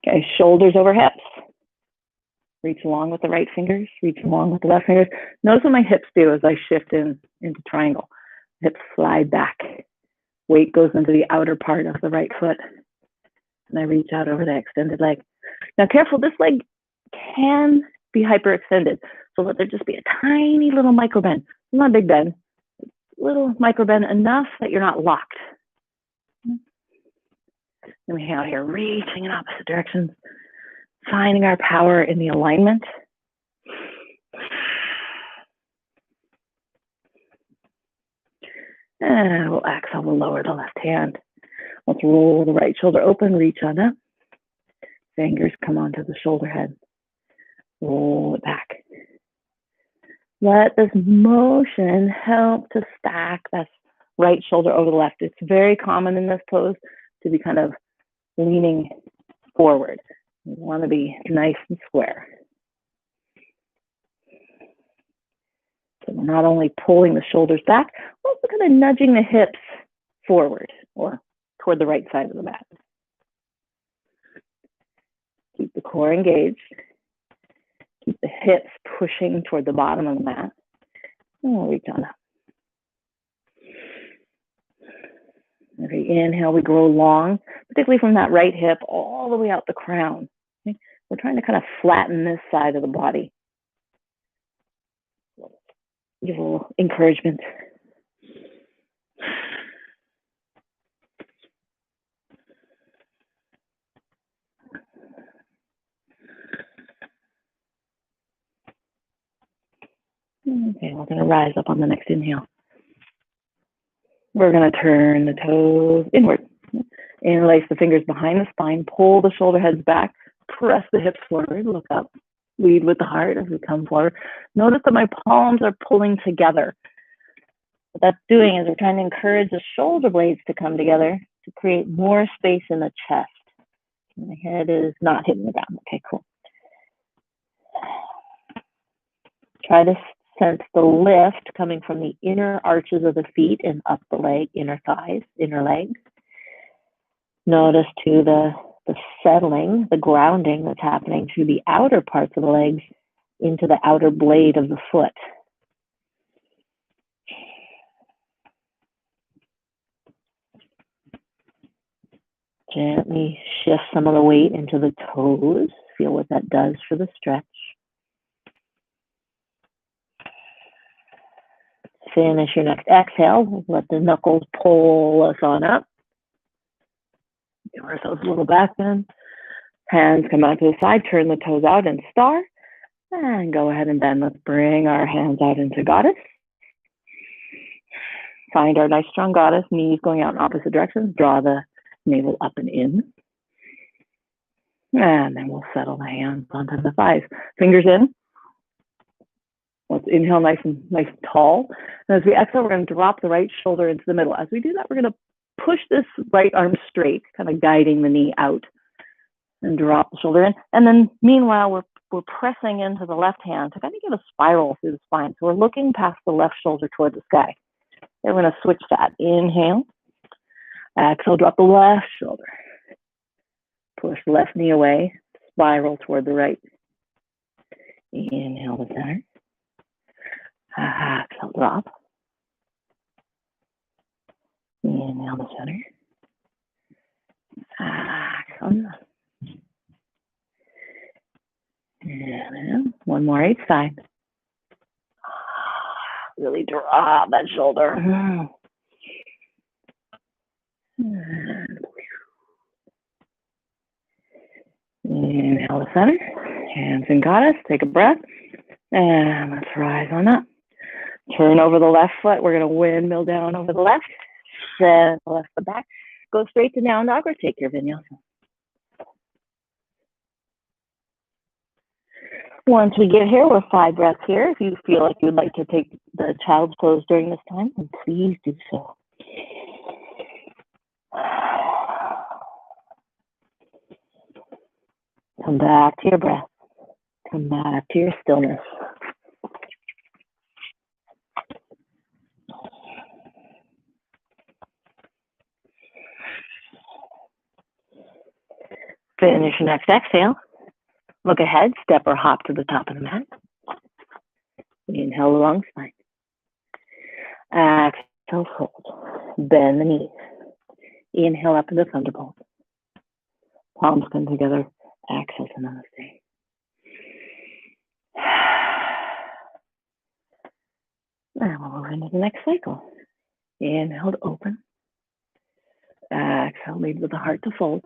Okay, shoulders over hips. Reach along with the right fingers, reach along with the left fingers. Notice what my hips do as I shift into triangle. Hips slide back. Weight goes into the outer part of the right foot. And I reach out over the extended leg. Now careful, this leg can be hyperextended. So let there just be a tiny little micro bend. Not a big bend. Little micro bend, enough that you're not locked. Inhale here, reaching in opposite directions, finding our power in the alignment. And we'll exhale, we'll lower the left hand. Let's roll the right shoulder open, reach on up. Fingers come onto the shoulder head. Roll it back. Let this motion help to stack that right shoulder over the left. It's very common in this pose to be kind of leaning forward. You want to be nice and square. So we're not only pulling the shoulders back, we're also kind of nudging the hips forward or toward the right side of the mat. Keep the core engaged. Keep the hips pushing toward the bottom of the mat. And we'll reach on up. Every inhale, we grow long, particularly from that right hip all the way out the crown. Okay? We're trying to kind of flatten this side of the body. Give a little encouragement. Okay, we're going to rise up on the next inhale. We're going to turn the toes inward. Interlace the fingers behind the spine. Pull the shoulder heads back. Press the hips forward. Look up. Lead with the heart as we come forward. Notice that my palms are pulling together. What that's doing is we're trying to encourage the shoulder blades to come together to create more space in the chest. My head is not hitting the ground. Okay, cool. Try to sense the lift coming from the inner arches of the feet and up the leg, inner thighs, inner legs. Notice too the settling, the grounding that's happening through the outer parts of the legs into the outer blade of the foot. Gently shift some of the weight into the toes. Feel what that does for the stretch. Finish your next exhale. Let the knuckles pull us on up. Give ourselves a little back bend. Hands come out to the side. Turn the toes out and star. And go ahead and bend. Let's bring our hands out into goddess. Find our nice strong goddess. Knees going out in opposite directions. Draw the navel up and in. And then we'll settle the hands onto the thighs. Fingers in. Let's inhale nice and tall. And as we exhale, we're going to drop the right shoulder into the middle. As we do that, we're going to push this right arm straight, kind of guiding the knee out. And drop the shoulder in. And then meanwhile, we're pressing into the left hand to kind of give a spiral through the spine. So we're looking past the left shoulder toward the sky. Then we're going to switch that. Inhale. Exhale, drop the left shoulder. Push the left knee away. Spiral toward the right. Inhale to center. Exhale, drop. Inhale to center. Exhale. And one more each side. Really drop that shoulder. Inhale to center. Hands in goddess. Take a breath. And let's rise on up. Turn over the left foot. We're going to windmill down over the left. Send the left foot back. Go straight to down dog or take your vinyasa. Once we get here, we're 5 breaths here. If you feel like you'd like to take the child's pose during this time, then please do so. Come back to your breath. Come back to your stillness. Finish your next exhale. Look ahead, step or hop to the top of the mat. Inhale the long spine. Exhale, fold. Bend the knees. Inhale up into thunderbolt. Palms come together. Exhale to namaste. And we'll move into the next cycle. Inhale to open. Exhale, lead with the heart to fold.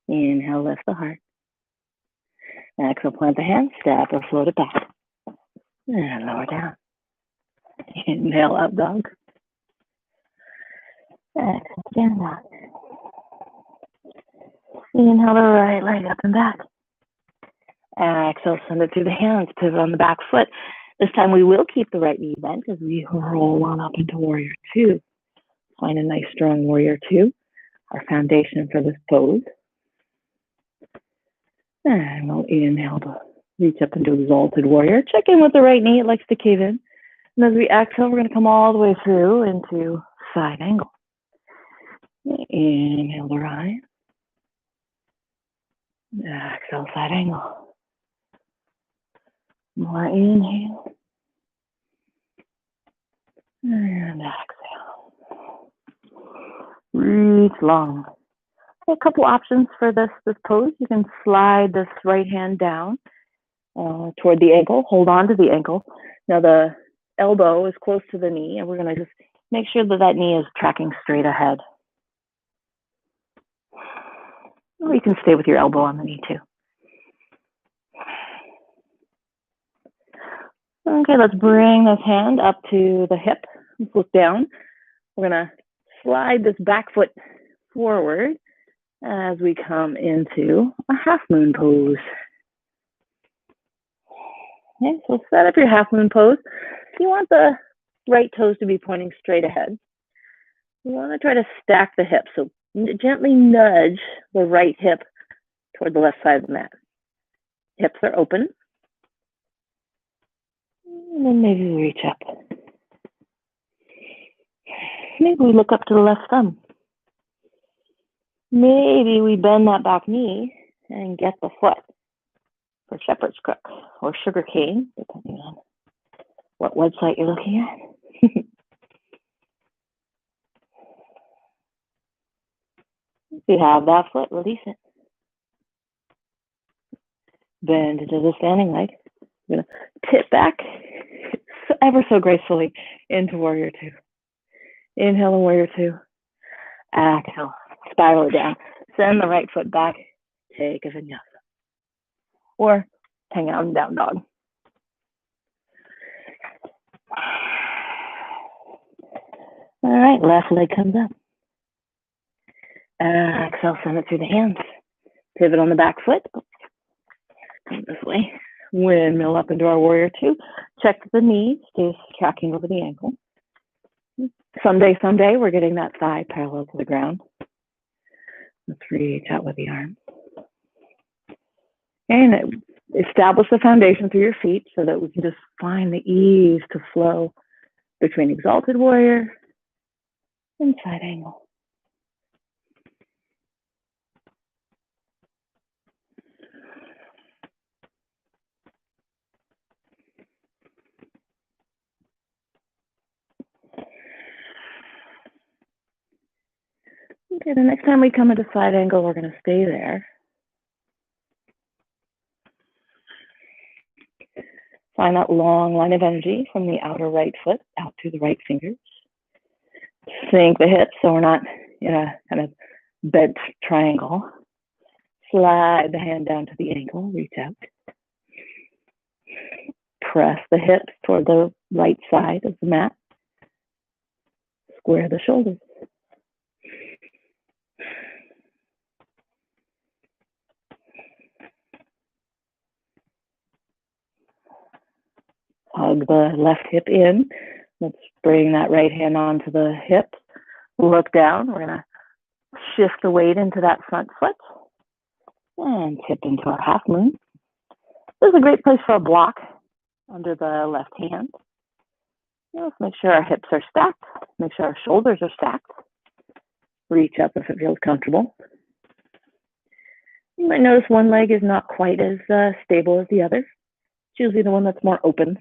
Inhale, lift the heart. Exhale, plant the hand, step or float it back. And lower down. Inhale, up dog. Exhale, stand up. Inhale the right leg up and back. Exhale, send it through the hands, pivot on the back foot. This time we will keep the right knee bent as we roll on up into warrior two. Find a nice strong warrior two, our foundation for this pose. And we'll inhale to reach up into exalted warrior. Check in with the right knee, it likes to cave in. And as we exhale, we're going to come all the way through into side angle. Inhale to rise. Exhale, side angle. More inhale. And exhale. Reach long. A couple options for this pose. You can slide this right hand down toward the ankle. Hold on to the ankle. Now the elbow is close to the knee, and we're going to just make sure that that knee is tracking straight ahead. Or you can stay with your elbow on the knee too. Okay, let's bring this hand up to the hip. Let's look down. We're going to slide this back foot forward as we come into a half moon pose. Okay, so set up your half moon pose. You want the right toes to be pointing straight ahead. You want to try to stack the hips. So Gently nudge the right hip toward the left side of the mat. Hips are open. And then maybe we reach up. Maybe we look up to the left thumb. Maybe we bend that back knee and get the foot for shepherd's crook or sugar cane, depending on what website you're looking at. If you have that foot, release it. Bend into the standing leg. I'm going to tip back ever so gracefully into warrior two. Inhale in warrior two. Exhale. Spiral it down. Send the right foot back. Take a vinyasa. Or hang out in down dog. All right, left leg comes up. Exhale, send it through the hands. Pivot on the back foot. Come this way. Windmill up into our warrior two. Check that the knee stays tracking over the ankle. Someday, we're getting that thigh parallel to the ground. Let's reach out with the arm. And establish the foundation through your feet so that we can just find the ease to flow between exalted warrior and side angle. Okay, the next time we come into side angle, we're going to stay there. Find that long line of energy from the outer right foot out to the right fingers. Sink the hips so we're not in a kind of bent triangle. Slide the hand down to the ankle, reach out. Press the hips toward the right side of the mat. Square the shoulders. Hug the left hip in. Let's bring that right hand onto the hip. Look down. We're going to shift the weight into that front foot and tip into our half moon. This is a great place for a block under the left hand. Let's make sure our hips are stacked. Make sure our shoulders are stacked. Reach up if it feels comfortable. You might notice one leg is not quite as stable as the other. It's usually the one that's more open.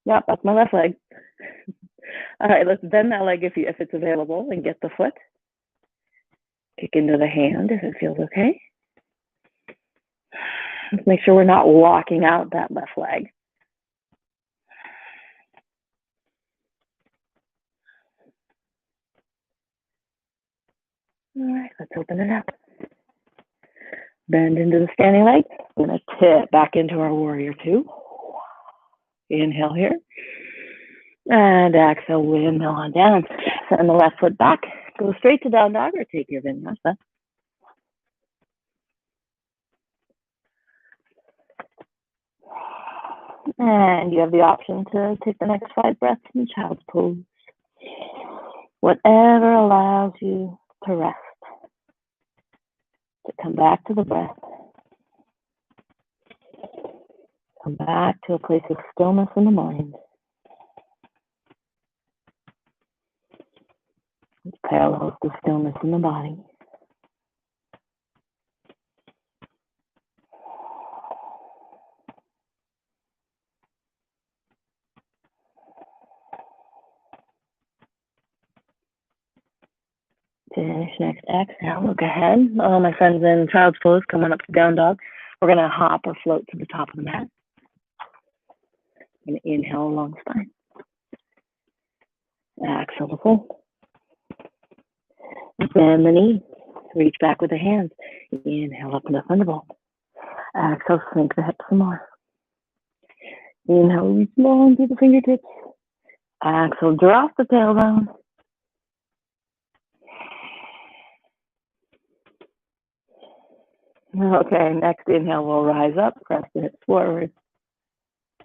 Yep, that's my left leg. All right, let's bend that leg if it's available and get the foot. Kick into the hand if it feels okay. Let's make sure we're not locking out that left leg. All right, let's open it up. Bend into the standing leg. We're going to tip back into our warrior two. Inhale here. And exhale, windmill on down. Send the left foot back. Go straight to down dog or take your vinyasa. And you have the option to take the next 5 breaths in child's pose. Whatever allows you to rest. To come back to the breath. Come back to a place of stillness in the mind. It parallels the stillness in the body. Finish next exhale. Look ahead. All my friends in child's pose coming up to down dog. We're going to hop or float to the top of the mat. I'm going to inhale along the spine. Exhale to fold. Bend the knee. Reach back with the hands. Inhale up into thunderbolt. Exhale, sink the hips some more. Inhale, reach long through the fingertips. Exhale, drop the tailbone. Okay, next inhale, we'll rise up, press the hips forward.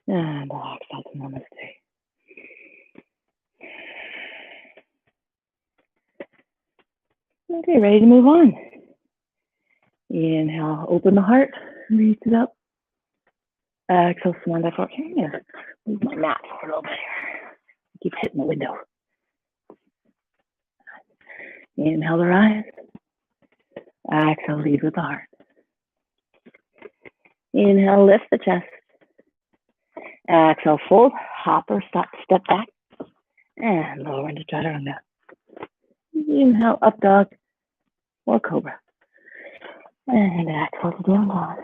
And exhale to namaste. Okay, ready to move on. Inhale, open the heart, reach it up. Exhale, swan dive forward. Okay, I'm gonna move my mat for a little bit here. Keep hitting the window. Inhale the rise. Exhale, lead with the heart. Inhale, lift the chest. Exhale, fold, hop or stop, step back, and lower into chaturanga. Inhale, up dog or cobra. And exhale to down dog.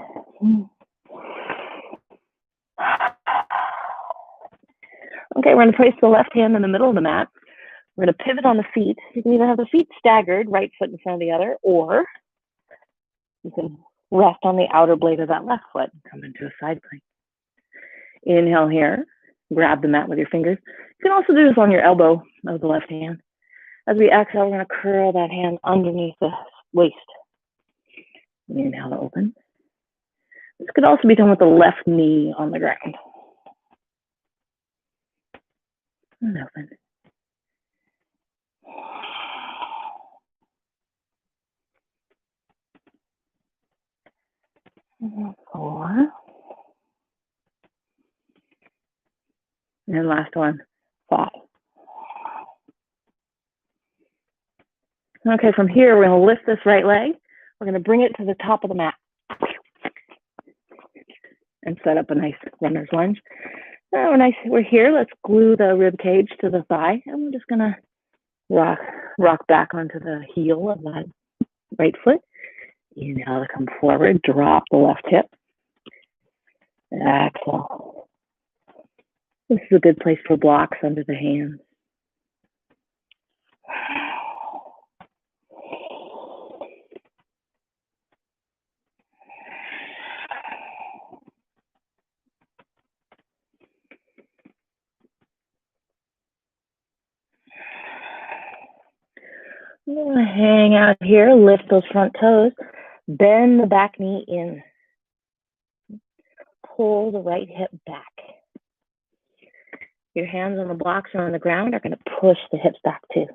Okay, we're going to place the left hand in the middle of the mat. We're going to pivot on the feet. You can either have the feet staggered, right foot in front of the other, or you can rest on the outer blade of that left foot and come into a side plank. Inhale here. Grab the mat with your fingers. You can also do this on your elbow of the left hand. As we exhale, we're going to curl that hand underneath the waist. Inhale to open. This could also be done with the left knee on the ground. And open. And 4. And last one, 5. Okay, from here, we're going to lift this right leg. We're going to bring it to the top of the mat and set up a nice runner's lunge. Now we're here. Let's glue the rib cage to the thigh, and we're just going to rock back onto the heel of that right foot. Inhale to come forward, drop the left hip. Exhale. This is a good place for blocks under the hands. I'm going to hang out here, lift those front toes, bend the back knee in. Pull the right hip back. Your hands on the blocks or on the ground are going to push the hips back too.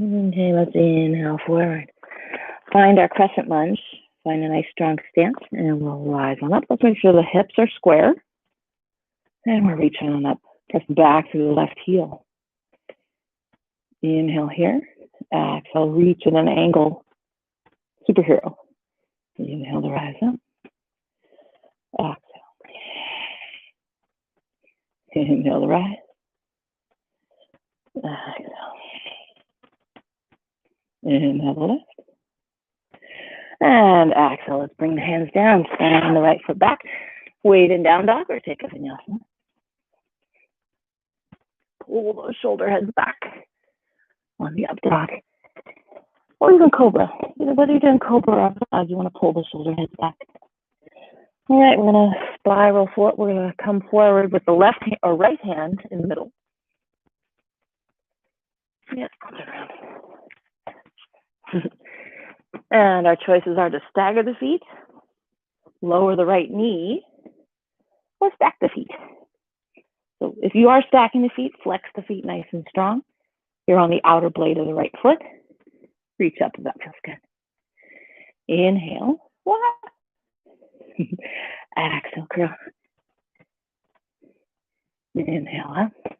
Okay, let's inhale forward. Find our crescent lunge. Find a nice strong stance, and we'll rise on up. Let's make sure the hips are square. And we're reaching on up. Press back through the left heel. Inhale here. Exhale, reach at an angle. Superhero. Inhale to rise up. Exhale. Inhale to rise. Exhale. Inhale to lift. And exhale. Let's bring the hands down. Stand on the right foot back. Weight in down dog or take a vinyasa. Pull those shoulder heads back on the up dog. Or even cobra. Either whether you're doing cobra or up dog, you want to pull the shoulder heads back. All right, we're going to spiral forward. We're going to come forward with the left hand or right hand in the middle. Yeah, turn around. And our choices are to stagger the feet, lower the right knee, or stack the feet. So if you are stacking the feet, flex the feet nice and strong. You're on the outer blade of the right foot. Reach up if that feels good. Inhale. Exhale, curl. Inhale up. Exhale.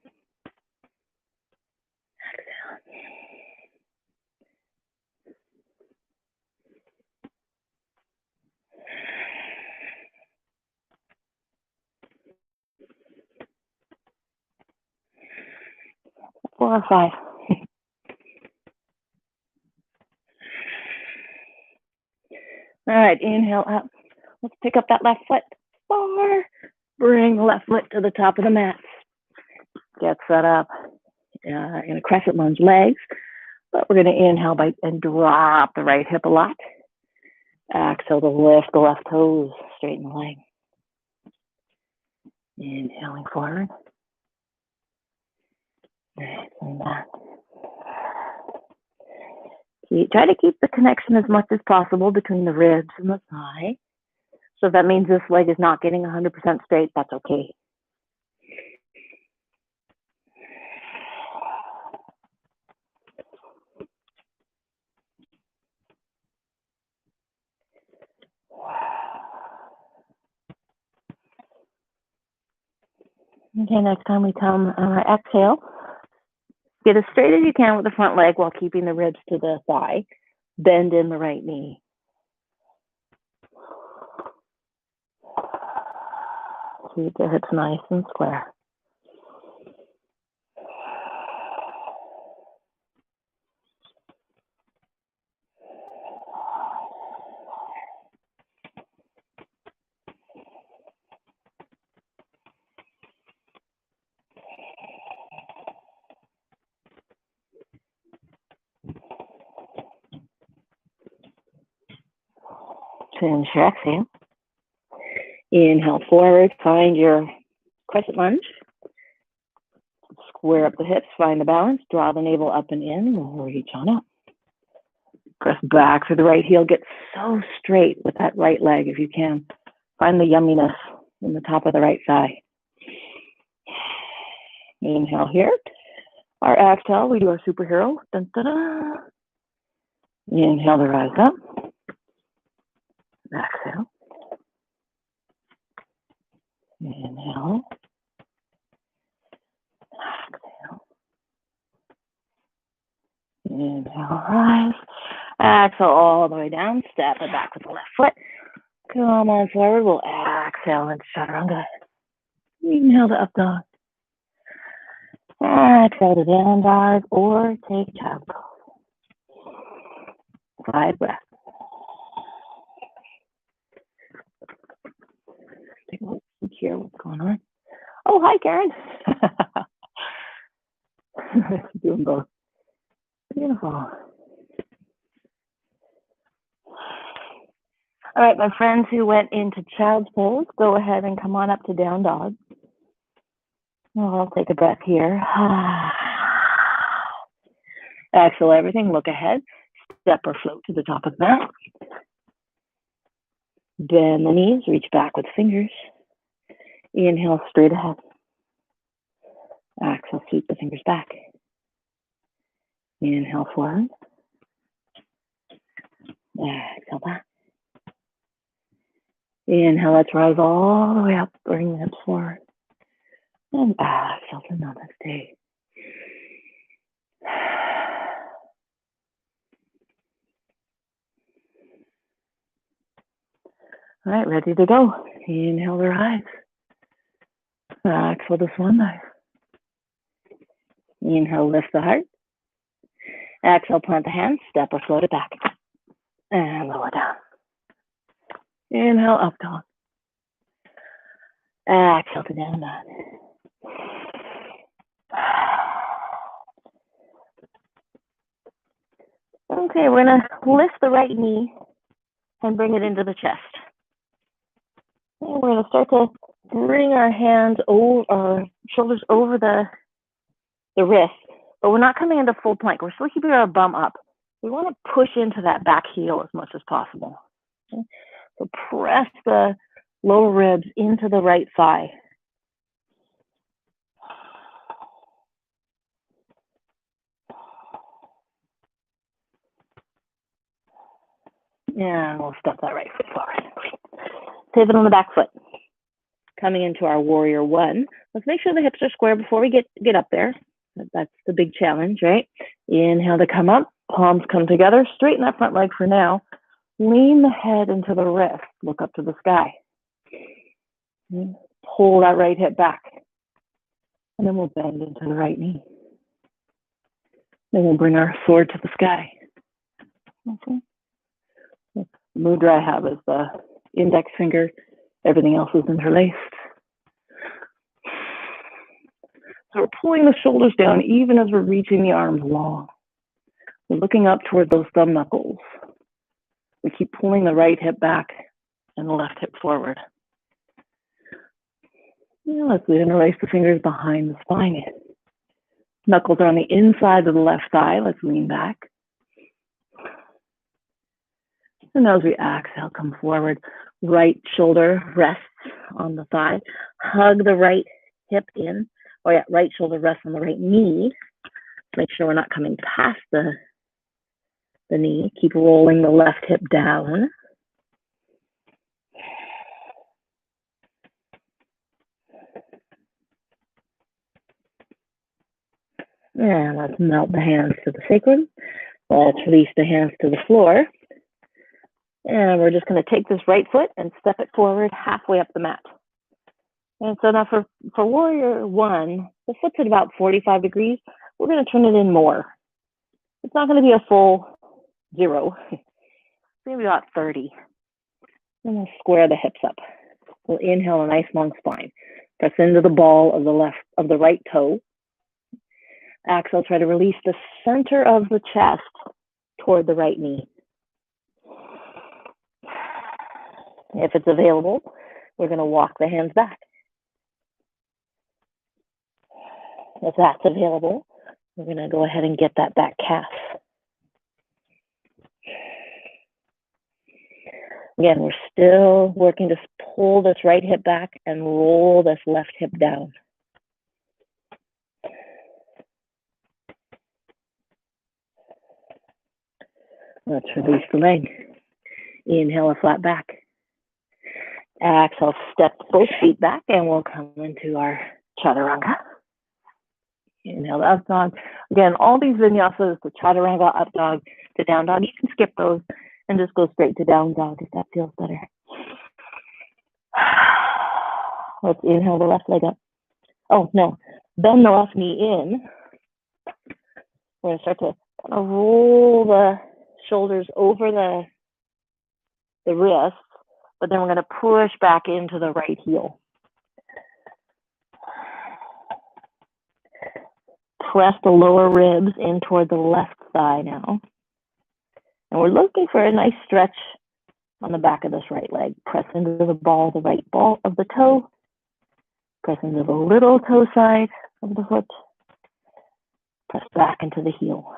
4 or 5. All right, inhale up. Let's pick up that left foot. 4. Bring the left foot to the top of the mat. Get set up. In a crescent lunge legs, but we're going to inhale and drop the right hip a lot. Exhale to lift the left toes, straighten the leg. Inhaling forward. Exhaling back. Try to keep the connection as much as possible between the ribs and the thigh. So if that means this leg is not getting 100% straight, that's okay. Okay, next time we come, exhale. Get as straight as you can with the front leg while keeping the ribs to the thigh. Bend in the right knee. Keep the hips nice and square. Finish your exhale. Inhale forward, find your crescent lunge. Square up the hips, find the balance, draw the navel up and in, we'll reach on up. Press back through the right heel, get so straight with that right leg if you can. Find the yumminess in the top of the right thigh. Inhale here. Our exhale, we do our superhero. Dun, dun, dun. Inhale to rise up. Exhale. Inhale. Exhale. Inhale, rise. Exhale all the way down. Step it back with the left foot. Come on forward. We'll exhale and chaturanga. Inhale to up dog. Exhale to down dog or take child's pose. 5 breaths. Take a look here. What's going on? Oh, hi, Karen. Doing both. Beautiful. All right, my friends who went into child's pose, go ahead and come on up to down dog. I'll take a breath here. Exhale everything, look ahead. Step or float to the top of the mat. Bend the knees, reach back with fingers. Inhale straight ahead. Exhale, sweep the fingers back. Inhale forward. Exhale back. Inhale, let's rise all the way up, bring the hips forward. And exhale to namaste. All right, ready to go. Inhale to rise. Exhale to swan dive. Inhale, lift the heart. Exhale, plant the hands, step or float it back. And lower down. Inhale, up dog. Exhale to down dog. Okay, we're gonna lift the right knee and bring it into the chest. And we're gonna start to bring our hands over, our shoulders over the wrist, but we're not coming into full plank. We're still keeping our bum up. We want to push into that back heel as much as possible. Okay? So press the lower ribs into the right thigh. And we'll step that right foot forward. Pivot on the back foot. Coming into our warrior one. Let's make sure the hips are square before we get up there. That's the big challenge, right? Inhale to come up. Palms come together. Straighten that front leg for now. Lean the head into the wrist. Look up to the sky. Pull that right hip back. And then we'll bend into the right knee. Then we'll bring our sword to the sky. Okay. The mudra I have is the index finger. Everything else is interlaced. So we're pulling the shoulders down even as we're reaching the arms long. We're looking up toward those thumb knuckles. We keep pulling the right hip back and the left hip forward. Yeah, let's interlace the fingers behind the spine. Knuckles are on the inside of the left thigh. Let's lean back. And as we exhale, come forward. Right shoulder rests on the thigh. Hug the right hip in. Oh yeah, right shoulder rests on the right knee. Make sure we're not coming past the knee. Keep rolling the left hip down. And let's melt the hands to the sacrum. Let's release the hands to the floor. And we're just going to take this right foot and step it forward halfway up the mat. And so now for warrior one, the foot's at about 45 degrees. We're going to turn it in more. It's not going to be a full 0. It's going to be about 30. And we'll square the hips up. We'll inhale a nice long spine. Press into the ball of the right toe. Exhale, try to release the center of the chest toward the right knee. If it's available, we're going to walk the hands back. If that's available, we're going to go ahead and get that back calf. Again, we're still working to pull this right hip back and roll this left hip down. Let's release the leg. Inhale a flat back. Exhale, step both feet back and we'll come into our chaturanga. Inhale the up dog. Again, all these vinyasas, the chaturanga, up dog, to down dog, you can skip those and just go straight to down dog if that feels better. Let's inhale the left leg up. Oh, no. Bend the left knee in. We're going to start to kind of roll the shoulders over the wrists, but then we're going to push back into the right heel. Press the lower ribs in toward the left thigh now. And we're looking for a nice stretch on the back of this right leg. Press into the right ball of the toe. Press into the little toe side of the foot. Press back into the heel.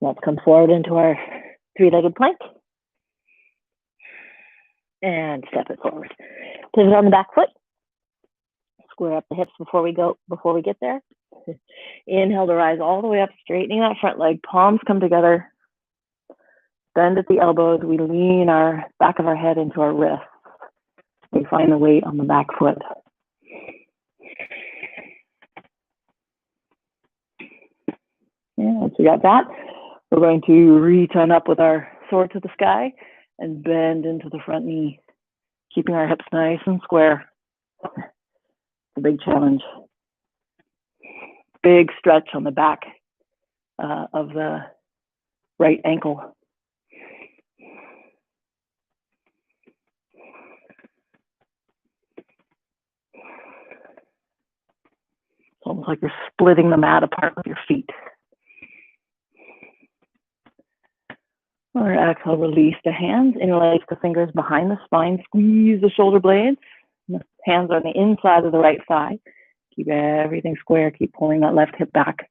Let's come forward into our three-legged plank. And step it forward. Pivot on the back foot. Square up the hips before we get there. Inhale to rise all the way up, straightening that front leg. Palms come together. Bend at the elbows. We lean our back of our head into our wrists. We find the weight on the back foot. Yeah, once we got that, we're going to reach on up with our sword to the sky and bend into the front knee, keeping our hips nice and square. It's a big challenge. Big stretch on the back of the right ankle. It's almost like you're splitting the mat apart with your feet. Or exhale, release the hands, interlace the fingers behind the spine, squeeze the shoulder blades. The hands are on the inside of the right thigh. Keep everything square, keep pulling that left hip back.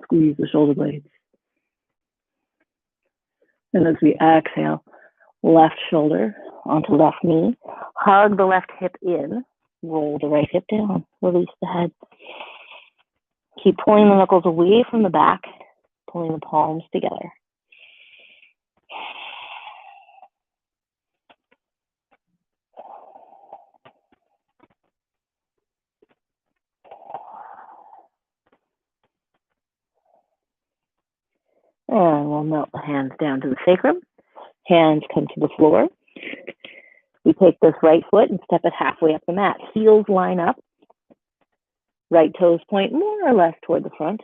Squeeze the shoulder blades. And as we exhale, left shoulder onto left knee. Hug the left hip in, roll the right hip down, release the head. Keep pulling the knuckles away from the back, pulling the palms together. And we'll melt the hands down to the sacrum. Hands come to the floor. We take this right foot and step it halfway up the mat. Heels line up. Right toes point more or less toward the front.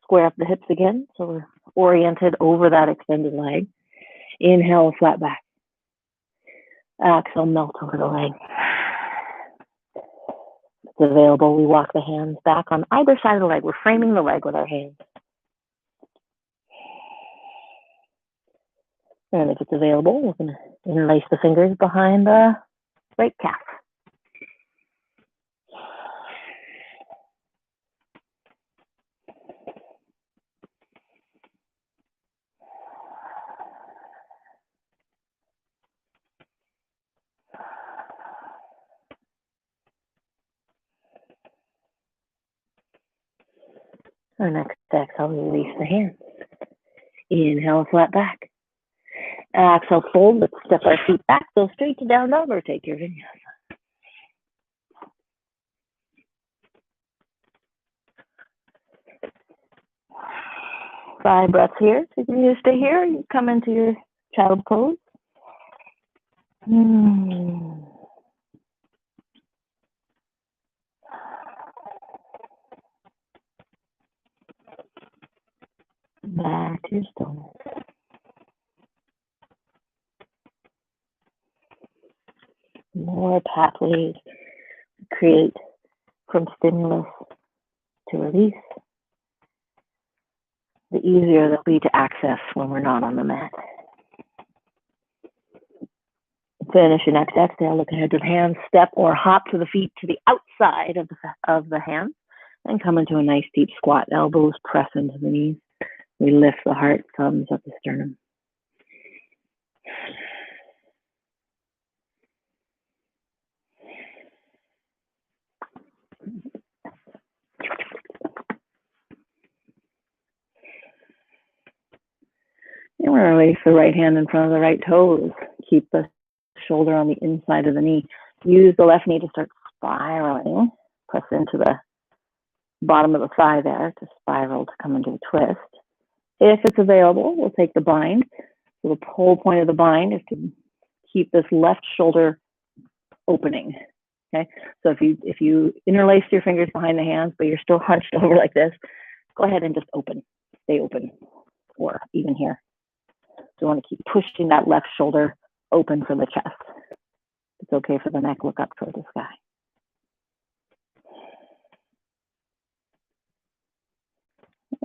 Square up the hips again, so we're oriented over that extended leg. Inhale, flat back. Exhale, melt over the leg. If it's available, we walk the hands back on either side of the leg. We're framing the leg with our hands. And if it's available, we're going to interlace the fingers behind the right calf. Our next exhale, release the hands. Inhale, flat back. Exhale, fold. Let's step our feet back. Go straight to down dog or take your vinyasa. 5 breaths here. So you can either stay here or you come into your child pose. Back to your stillness. The more pathways create from stimulus to release, the easier they'll be to access when we're not on the mat. Finish your next exhale. Look ahead to the hands. Step or hop to the feet to the outside of the hands and come into a nice deep squat. Elbows press into the knees. We lift the heart, thumbs up the sternum. And we're going to release the right hand in front of the right toes. Keep the shoulder on the inside of the knee. Use the left knee to start spiraling. Press into the bottom of the thigh there to spiral to come into a twist. If it's available, we'll take the bind. So the whole point of the bind is to keep this left shoulder opening. Okay, so if you interlace your fingers behind the hands, but you're still hunched over like this, go ahead and just open, stay open, or even here. So you want to keep pushing that left shoulder open for the chest. It's okay for the neck, look up toward the sky.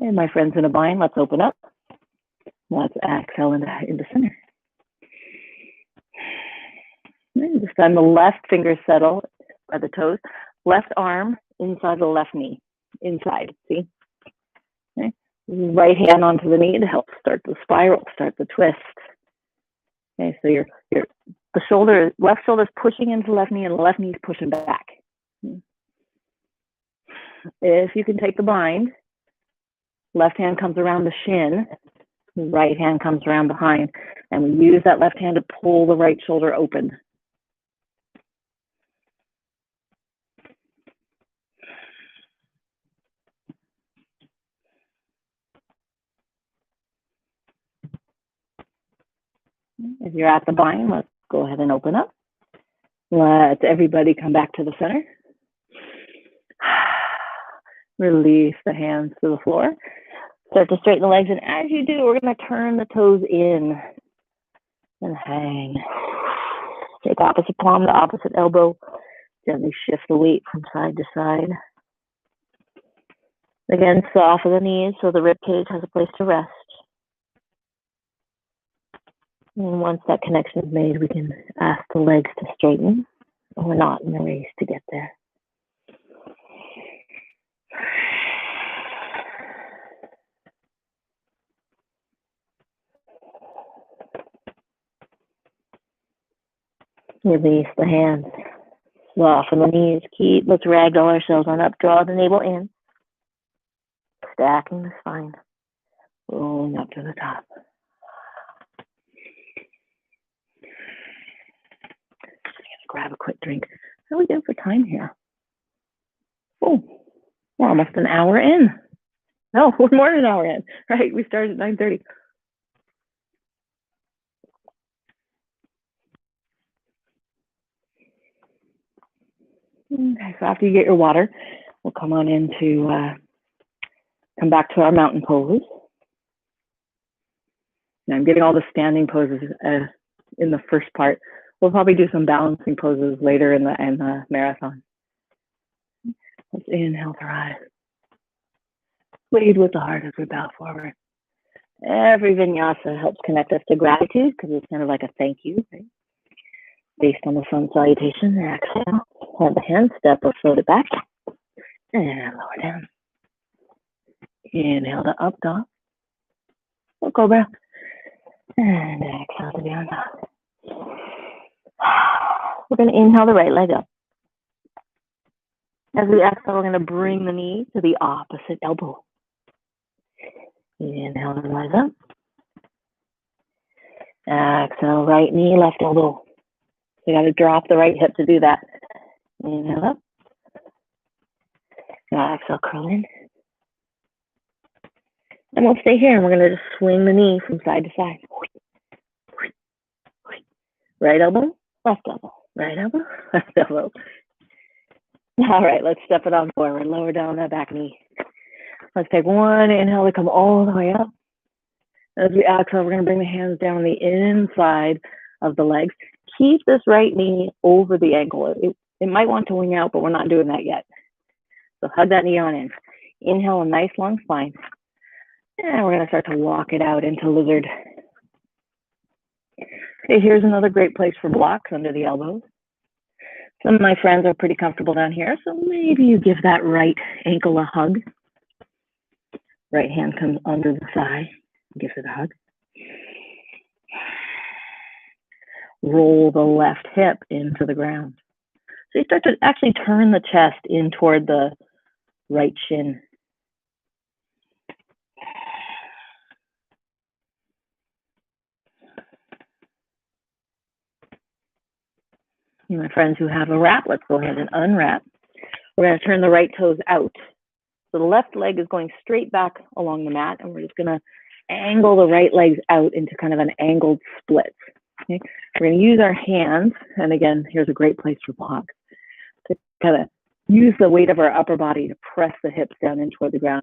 And my friends in a bind, let's open up. Let's exhale into center. And this time the left fingers settle by the toes. Left arm inside the left knee. Inside, see? Okay. Right hand onto the knee to help start the spiral, start the twist. Okay, so the left shoulder is pushing into the left knee and the left knee is pushing back. If you can take the bind, left hand comes around the shin, right hand comes around behind, and we use that left hand to pull the right shoulder open. If you're at the bind, let's go ahead and open up. Let everybody come back to the center. Release the hands to the floor. Start to straighten the legs, and as you do, we're going to turn the toes in and hang. Take opposite palm to opposite elbow. Gently shift the weight from side to side. Again, soften the knees so the rib cage has a place to rest. And once that connection is made, we can ask the legs to straighten. We're not in a race to get there. Release the hands. Soften the knees. Let's ragdoll ourselves on up. Draw the navel in. Stacking the spine. Rolling up to the top. Grab a quick drink. How are we doing for time here? Oh, we're almost an hour in. No, we're more than an hour in. Right, we started at 9:30. Okay, so after you get your water, we'll come on come back to our mountain pose. Now I'm getting all the standing poses in the first part. We'll probably do some balancing poses later in the marathon. Let's inhale to rise. Lead with the heart as we bow forward. Every vinyasa helps connect us to gratitude because it's kind of like a thank you, right? Based on the sun salutation. Exhale. Hold the hand, step or float it back. And lower down. Inhale to up dog. Or cobra. And exhale to down dog. We're going to inhale the right leg up. As we exhale, we're going to bring the knee to the opposite elbow. Inhale and rise up. Exhale, right knee, left elbow. You got to drop the right hip to do that. Inhale up. Exhale, curl in. And we'll stay here and we're going to just swing the knee from side to side. Right elbow, left elbow. Right elbow, left elbow. All right, let's step it on forward. Lower down that back knee. Let's take one inhale to come all the way up. As we exhale, we're going to bring the hands down the inside of the legs. Keep this right knee over the ankle. It might want to wing out, but we're not doing that yet. So hug that knee on in. Inhale, a nice long spine. And we're going to start to walk it out into lizard. Okay, here's another great place for blocks under the elbows. Some of my friends are pretty comfortable down here, so maybe you give that right ankle a hug. Right hand comes under the thigh, gives it a hug. Roll the left hip into the ground. So you start to actually turn the chest in toward the right shin. And my friends who have a wrap, let's go ahead and unwrap. We're going to turn the right toes out. So the left leg is going straight back along the mat, and we're just going to angle the right legs out into kind of an angled split. Okay? We're going to use our hands, and again, here's a great place for block, to kind of use the weight of our upper body to press the hips down in toward the ground.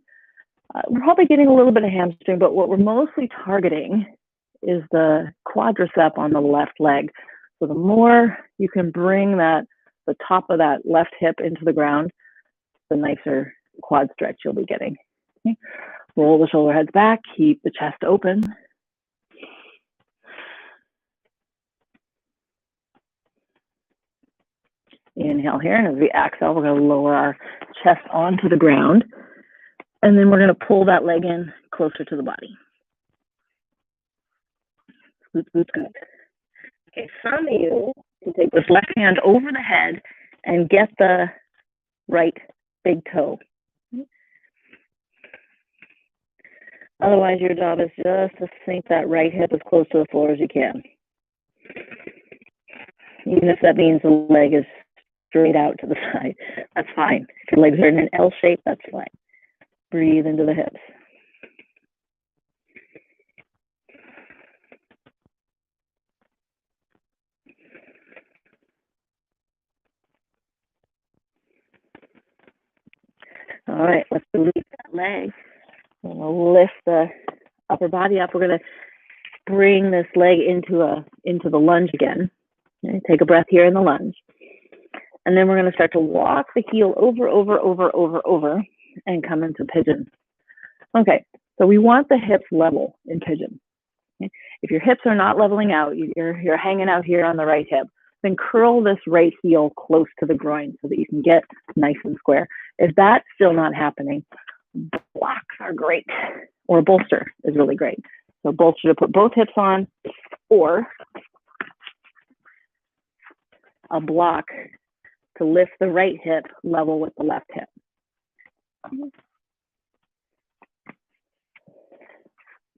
We're probably getting a little bit of hamstring, but what we're mostly targeting is the quadricep on the left leg. So the more you can bring the top of that left hip into the ground, the nicer quad stretch you'll be getting. Okay. Roll the shoulder heads back, keep the chest open. Inhale here, and as we exhale, we're going to lower our chest onto the ground, and then we're going to pull that leg in closer to the body. Good. Okay, some of you can take this left hand over the head and get the right big toe. Otherwise, your job is just to sink that right hip as close to the floor as you can. Even if that means the leg is straight out to the side, that's fine. If your legs are in an L shape, that's fine. Breathe into the hips. All right, let's release that leg. We'll lift the upper body up. We're going to bring this leg into the lunge again. Okay, take a breath here in the lunge. And then we're going to start to walk the heel over, and come into pigeon. Okay, so we want the hips level in pigeon. Okay? If your hips are not leveling out, you're hanging out here on the right hip, then curl this right heel close to the groin so that you can get nice and square. If that's still not happening, blocks are great, or a bolster is really great. So bolster to put both hips on, or a block to lift the right hip level with the left hip. And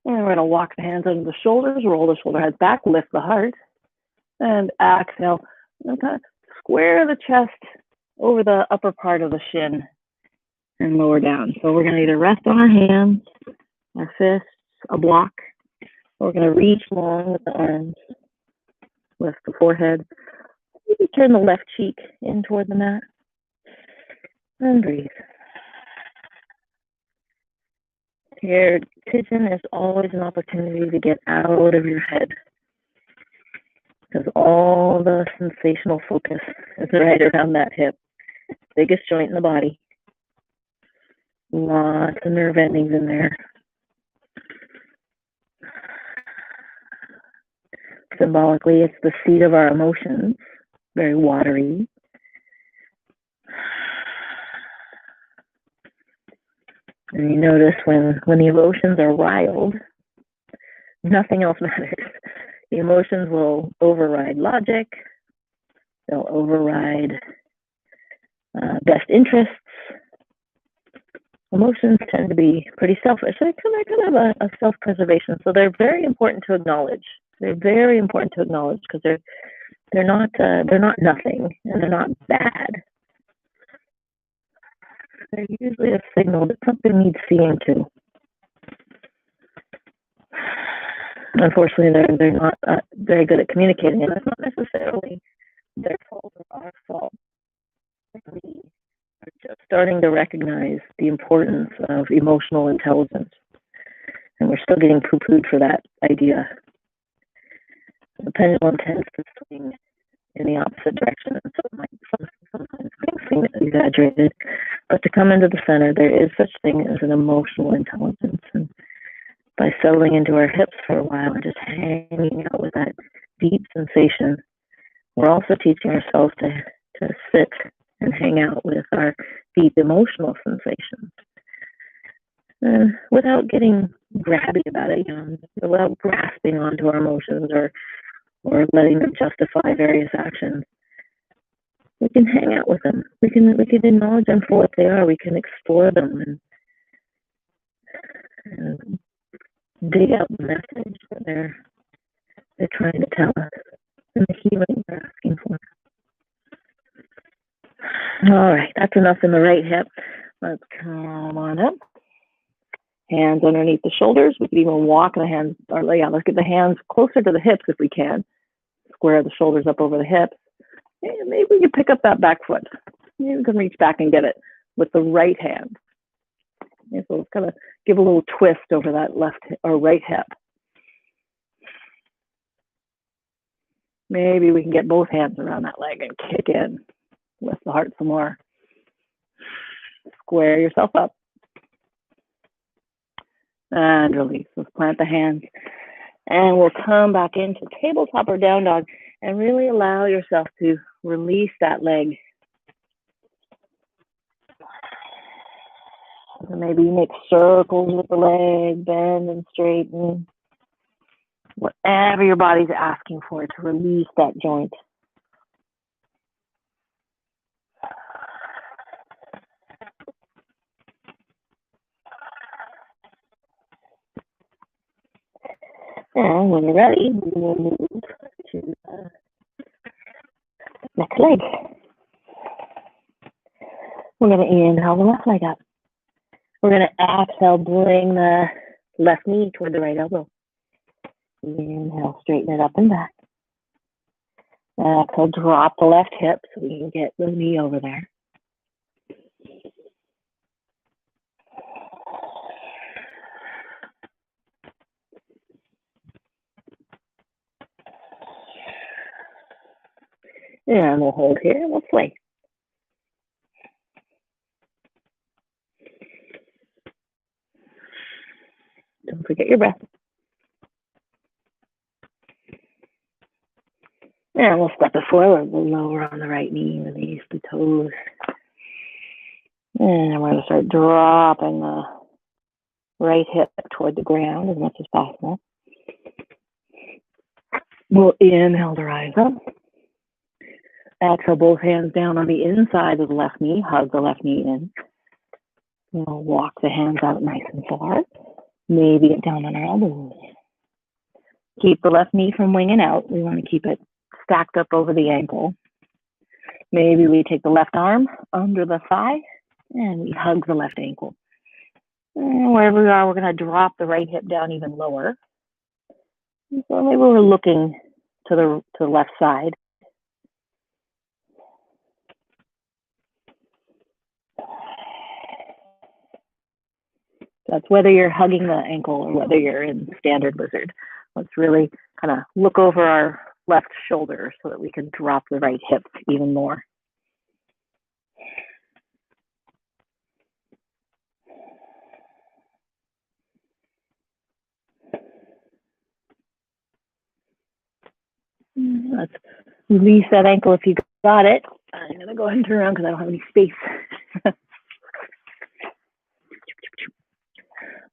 we're going to walk the hands under the shoulders, roll the shoulder heads back, lift the heart, and exhale. And kind of square the chest over the upper part of the shin and lower down. So we're going to either rest on our hands, our fists, a block, or we're going to reach long with the arms, lift the forehead. Maybe turn the left cheek in toward the mat, and breathe. Here, pigeon is always an opportunity to get out of your head, because all the sensational focus is right around that hip, biggest joint in the body. Lots of nerve endings in there. Symbolically, it's the seat of our emotions, very watery. And you notice when the emotions are riled, nothing else matters. The emotions will override logic. They'll override best interests. Emotions tend to be pretty selfish. They're kind of a self-preservation. So they're very important to acknowledge. They're very important to acknowledge because they're not nothing and they're not bad. They're usually a signal that something needs seeing to. Unfortunately, they're not very good at communicating, and it's not necessarily their fault or our fault. We are just starting to recognize the importance of emotional intelligence, and we're still getting poo-pooed for that idea. The pendulum tends to swing in the opposite direction, and so it might sometimes seem exaggerated, but to come into the center, there is such thing as an emotional intelligence, and by settling into our hips for a while and just hanging out with that deep sensation, we're also teaching ourselves to sit and hang out with our deep emotional sensations without getting grabby about it, without grasping onto our emotions or letting them justify various actions. We can hang out with them. We can acknowledge them for what they are. We can explore them and dig out the message that they're trying to tell us and the healing they're asking for. All right, that's enough in the right hip. Let's come on up. Hands underneath the shoulders. We could even walk the hands, let's get the hands closer to the hips if we can. Square the shoulders up over the hips. And maybe we can pick up that back foot. Maybe we can reach back and get it with the right hand. And so let's kind of give a little twist over that left or right hip. Maybe we can get both hands around that leg and kick in. Lift the heart some more. Square yourself up. And release. Let's plant the hands. And we'll come back into tabletop or down dog and really allow yourself to release that leg. So maybe you make circles with the leg, bend and straighten. Whatever your body's asking for to release that joint. And when you're ready, we will move to the next leg. We're going to inhale the left leg up. We're going to exhale, bring the left knee toward the right elbow. Inhale, straighten it up and back. Exhale, drop the left hip so we can get the knee over there. And we'll hold here and we'll sway. Don't forget your breath. And we'll step it forward. We'll lower on the right knee, release the toes. And we're going to start dropping the right hip toward the ground as much as possible. We'll inhale to rise up. Exhale, both hands down on the inside of the left knee. Hug the left knee in. We'll walk the hands out nice and far. Maybe get down on our elbows. Keep the left knee from winging out. We want to keep it stacked up over the ankle. Maybe we take the left arm under the thigh and we hug the left ankle. And wherever we are, we're going to drop the right hip down even lower. So maybe we're looking to the left side. That's whether you're hugging the ankle or whether you're in standard lizard. Let's really kind of look over our left shoulder so that we can drop the right hip even more. Let's release that ankle if you got it. I'm going to go ahead and turn around because I don't have any space.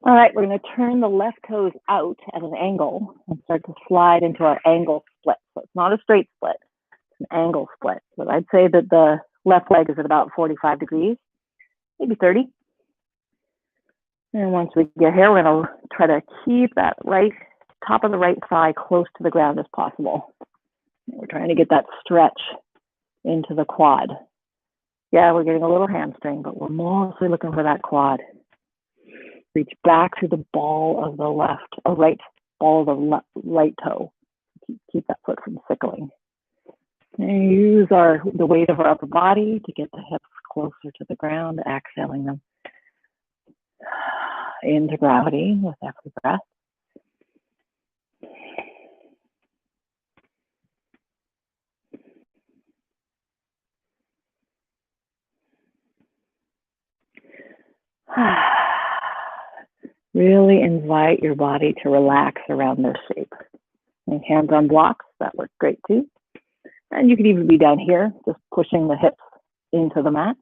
All right, we're going to turn the left toes out at an angle and start to slide into our angle split. So it's not a straight split, it's an angle split. So I'd say that the left leg is at about 45 degrees, maybe 30. And once we get here, we're going to try to keep that right top of the right thigh close to the ground as possible. We're trying to get that stretch into the quad. Yeah, we're getting a little hamstring, but we're mostly looking for that quad. Reach back to the ball of the right ball of the right toe. Keep that foot from sickling. And use the weight of our upper body to get the hips closer to the ground, exhaling them into gravity with every breath. Really invite your body to relax around this shape. And hands on blocks, that works great too. And you could even be down here, just pushing the hips into the mat.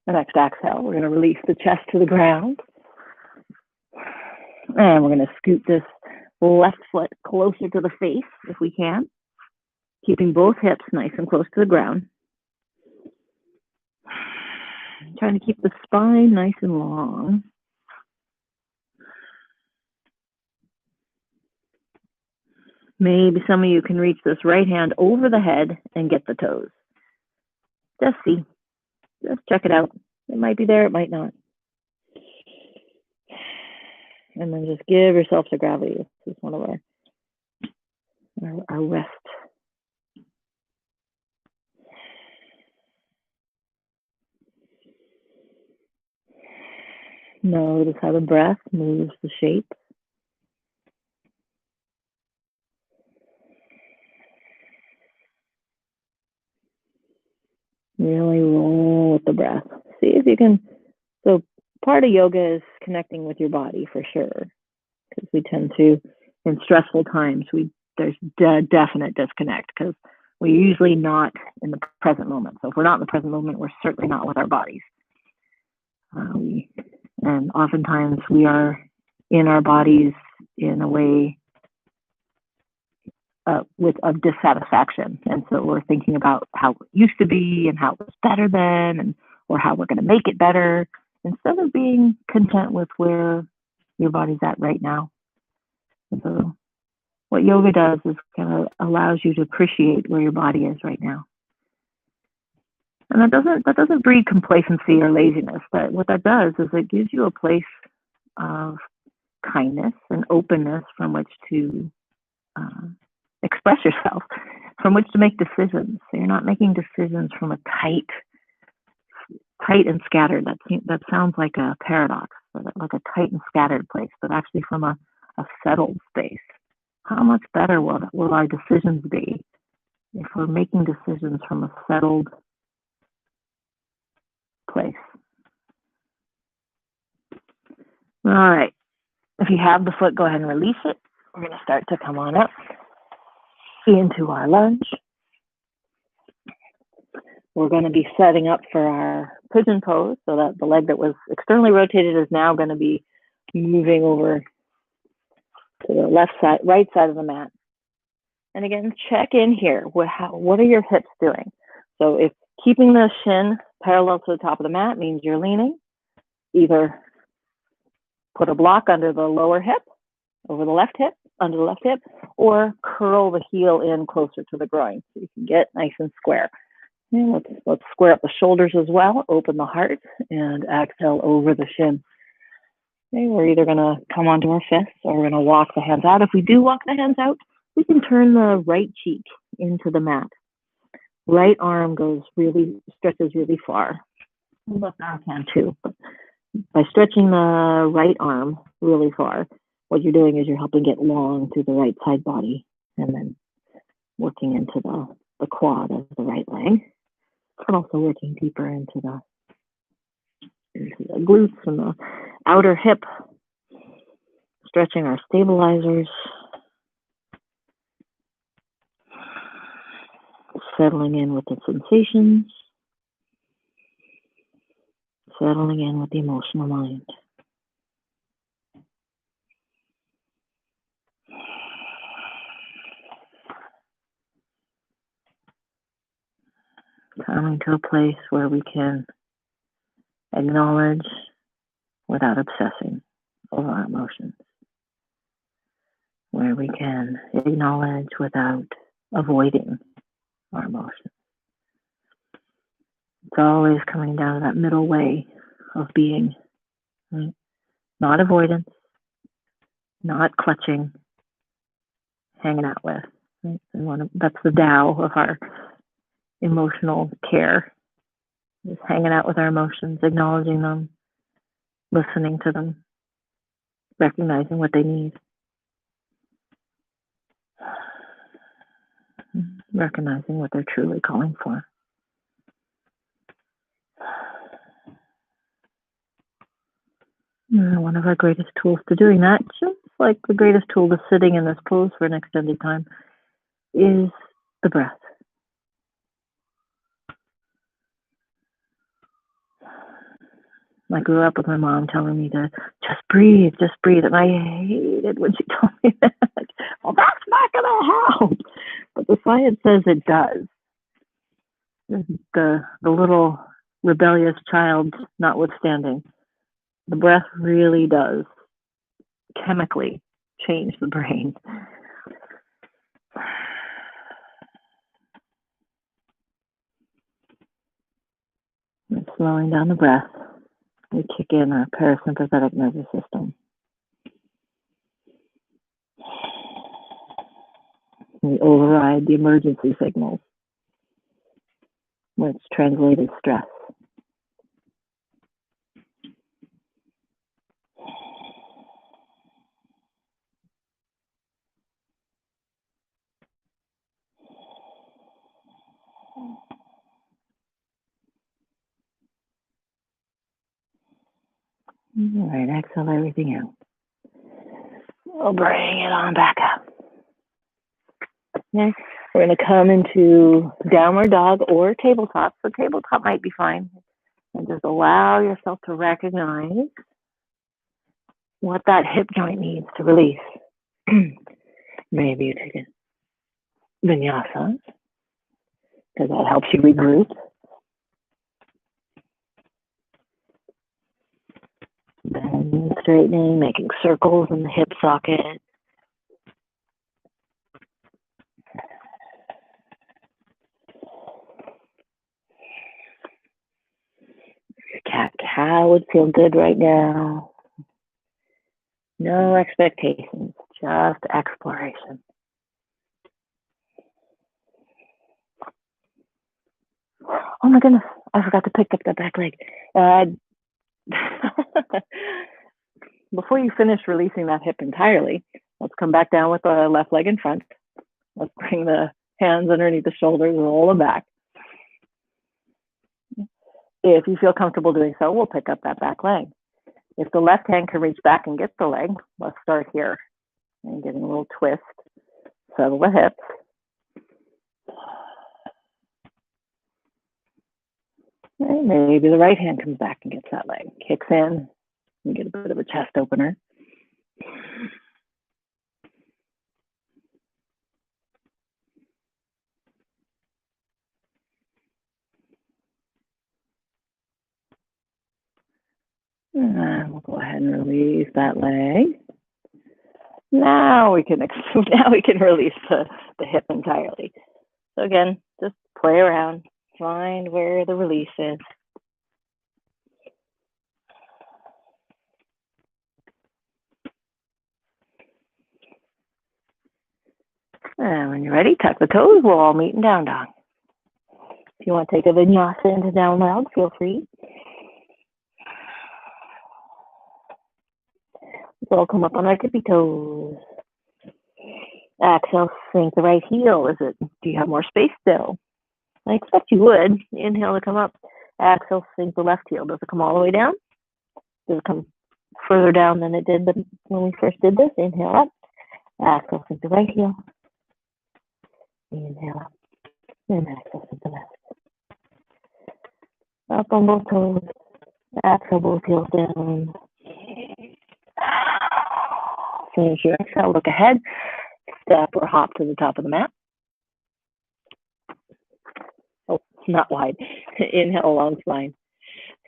The next exhale, we're going to release the chest to the ground. And we're going to scoot this left foot closer to the face if we can, keeping both hips nice and close to the ground. Trying to keep the spine nice and long. Maybe some of you can reach this right hand over the head and get the toes. Just see. Just check it out. It might be there, it might not. And then just give yourself to gravity. This is one of our rest. Notice how the breath moves the shape. Really roll with the breath. See if you can. So part of yoga is connecting with your body for sure. Because we tend to, in stressful times, there's definite disconnect because we're usually not in the present moment. So if we're not in the present moment, we're certainly not with our bodies. And oftentimes we are in our bodies in a way of dissatisfaction. And so we're thinking about how it used to be and how it was better then, or how we're going to make it better, instead of being content with where your body's at right now. So what yoga does is kind of allows you to appreciate where your body is right now. And that doesn't breed complacency or laziness, but what that does is it gives you a place of kindness and openness from which to express yourself, from which to make decisions. So you're not making decisions from a tight and scattered. That sounds like a paradox, like a tight and scattered place, but actually from a settled space. How much better will our decisions be if we're making decisions from a settled place? All right. If you have the foot, go ahead and release it. We're going to start to come on up into our lunge. We're going to be setting up for our pigeon pose so that the leg that was externally rotated is now going to be moving over to the right side of the mat. And again, check in here. What are your hips doing? So if keeping the shin parallel to the top of the mat means you're leaning, either put a block under the lower hip, over the left hip, under the left hip, or curl the heel in closer to the groin so you can get nice and square. And let's square up the shoulders as well, open the heart, and exhale over the shin. Okay, we're either going to come onto our fists or we're going to walk the hands out. If we do walk the hands out, we can turn the right cheek into the mat. Right arm stretches really far. Left arm can too. But by stretching the right arm really far, what you're doing is you're helping get long through the right side body and then working into the quad of the right leg, and also working deeper into the glutes and the outer hip, stretching our stabilizers, settling in with the sensations, settling in with the emotional mind. coming to a place where we can acknowledge without obsessing over our emotions, where we can acknowledge without avoiding our emotions. It's always coming down to that middle way of being, right? Not avoidance, not clutching, hanging out with. Right? And that's the Tao of our emotional care, is hanging out with our emotions, acknowledging them, listening to them, recognizing what they need, recognizing what they're truly calling for. One of our greatest tools to doing that, just like the greatest tool to sitting in this pose for an extended time, is the breath. I grew up with my mom telling me to just breathe, and I hated when she told me that. Well, that's not going to help. But the science says it does. The little rebellious child notwithstanding, the breath really does chemically change the brain. And slowing down the breath, we kick in our parasympathetic nervous system. We override the emergency signals, which translate as stress. All right, exhale everything out. We'll bring it on back up. Okay, we're going to come into downward dog or tabletop. So tabletop might be fine. And just allow yourself to recognize what that hip joint needs to release. Maybe you take a Vinyasa, because that helps you regroup. Then straightening, making circles in the hip socket. Your cat-cow would feel good right now. No expectations, just exploration. Oh my goodness, I forgot to pick up that back leg. Before you finish releasing that hip entirely, let's come back down with the left leg in front. Let's bring the hands underneath the shoulders, roll them back. If you feel comfortable doing so, we'll pick up that back leg. If the left hand can reach back and get the leg, let's start here. And getting a little twist, settle the hips. And maybe the right hand comes back and gets that leg, kicks in, and get a bit of a chest opener. And we'll go ahead and release that leg. Now we can release the hip entirely. So again, just play around, find where the release is. And when you're ready, tuck the toes. We'll all meet in down dog. If you want to take a Vinyasa into down dog, feel free. We'll come up on our tippy toes. Exhale, sink the right heel. Do you have more space still? I expect you would. Inhale to come up. Exhale, sink the left heel. Does it come all the way down? Does it come further down than it did when we first did this? Inhale up. Exhale, sink the right heel. Inhale up. And exhale, sink the left. Up on both toes. Exhale, both heels down. Finish your exhale. Look ahead. Step or hop to the top of the mat. Oh, not wide. Inhale, long spine.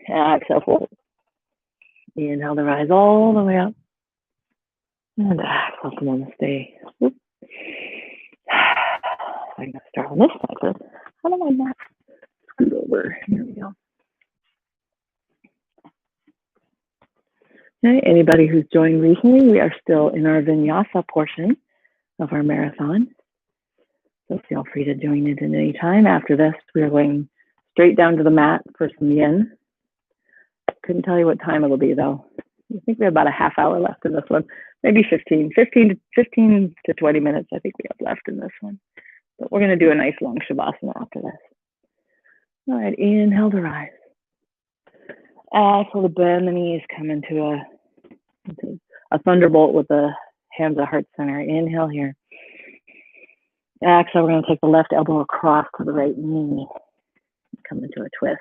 Exhale, fold. Inhale to rise all the way up. And exhale, come on, stay. Whoop. I'm going to start on this side first. How do I not scoot over? Here we go. Okay, anybody who's joined recently, we are still in our Vinyasa portion of our marathon. So feel free to join it at any time. After this, we are going straight down to the mat for some yin. Couldn't tell you what time it'll be though. I think we have about a half hour left in this one. Maybe 15 to 20 minutes I think we have left in this one. But we're going to do a nice long shavasana after this. All right, inhale to rise. Exhale to bend the knees, come into a thunderbolt with the hands at heart center. Inhale here. Exhale, we're going to take the left elbow across to the right knee. Come into a twist.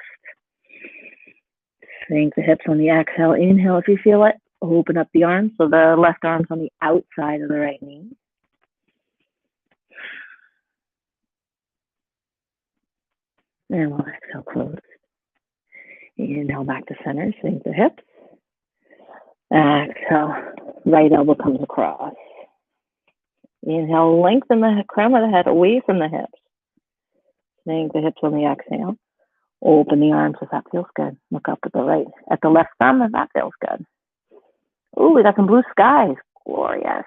Sink the hips on the exhale. Inhale if you feel it. Open up the arms. So the left arm's on the outside of the right knee. And we'll exhale, close. Inhale back to center. Sink the hips. Exhale. Right elbow comes across. Inhale, lengthen the crown of the head away from the hips. Sink the hips on the exhale. Open the arms if that feels good. Look up at the left thumb if that feels good. Ooh, we got some blue skies. Glorious.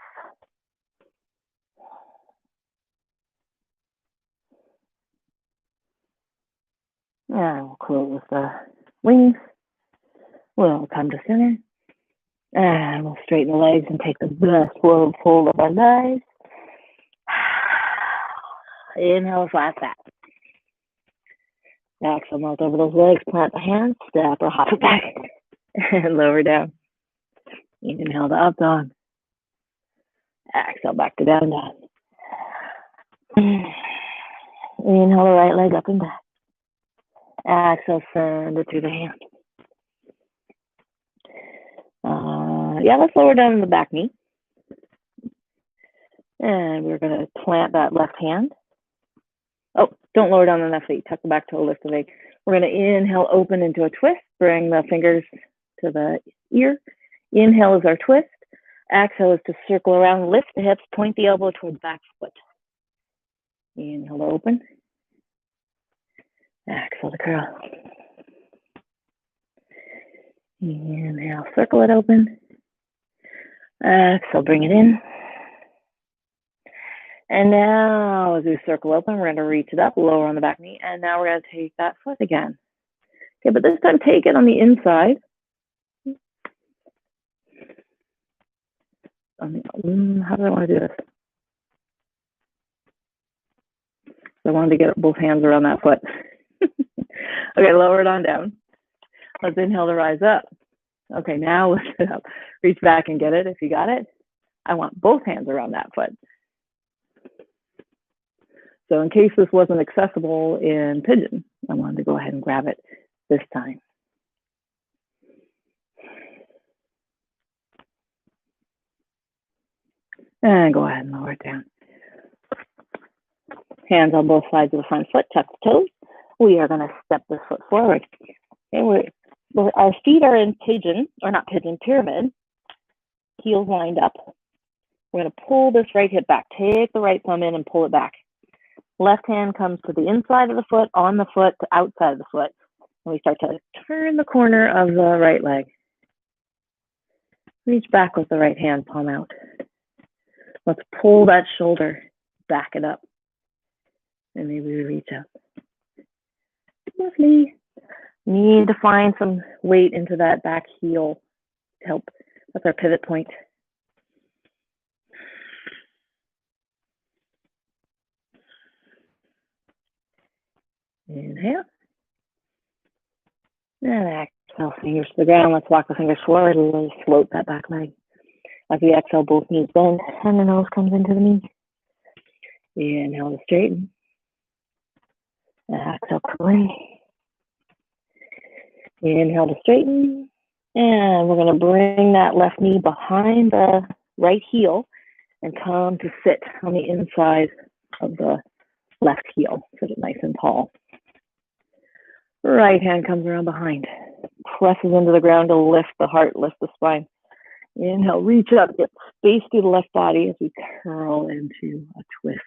And we'll close the wings. We'll come to center. And we'll straighten the legs and take the best forward fold of our legs. Inhale, flat back. Exhale, melt over those legs, plant the hands, step or hop it back, and lower down. Inhale to up dog. Exhale, back to down dog. Inhale, the right leg up and back. Exhale, send it through the hands. Let's lower down the back knee. And we're going to plant that left hand. Oh, don't lower down the left feet. Tuck the back toe, lift the leg. We're going to inhale, open into a twist. Bring the fingers to the ear. Inhale is our twist. Exhale is to circle around, lift the hips, point the elbow towards back foot. Inhale to open. Exhale to curl. Inhale, circle it open. Exhale, bring it in. And now as we circle open, we're going to reach it up, lower on the back knee. And now we're going to take that foot again. Okay, but this time take it on the inside. How do I want to do this? So I wanted to get both hands around that foot. Okay, lower it on down. Let's inhale to rise up. Okay, now lift it up. Reach back and get it if you got it. I want both hands around that foot. So in case this wasn't accessible in pigeon, I wanted to go ahead and grab it this time. And go ahead and lower it down. Hands on both sides of the front foot, tuck the toes. We are going to step this foot forward. Okay, our feet are in pigeon, or not pigeon, pyramid. Heels lined up. We're going to pull this right hip back. Take the right thumb in and pull it back. Left hand comes to the inside of the foot, on the foot, to outside of the foot. And we start to turn the corner of the right leg. Reach back with the right hand, palm out. Let's pull that shoulder, back it up. And maybe we reach up. Lovely. Need to find some weight into that back heel to help. That's our pivot point. Inhale. And exhale, fingers to the ground. Let's walk the fingers forward and really float that back leg. As we exhale, both knees bend and the nose comes into the knee. Inhale to straighten. Exhale, away. Inhale to straighten. And we're going to bring that left knee behind the right heel and come to sit on the inside of the left heel. Sit it nice and tall. Right hand comes around behind. Presses into the ground to lift the heart, lift the spine. Inhale, reach up, get space through the left body as we curl into a twist.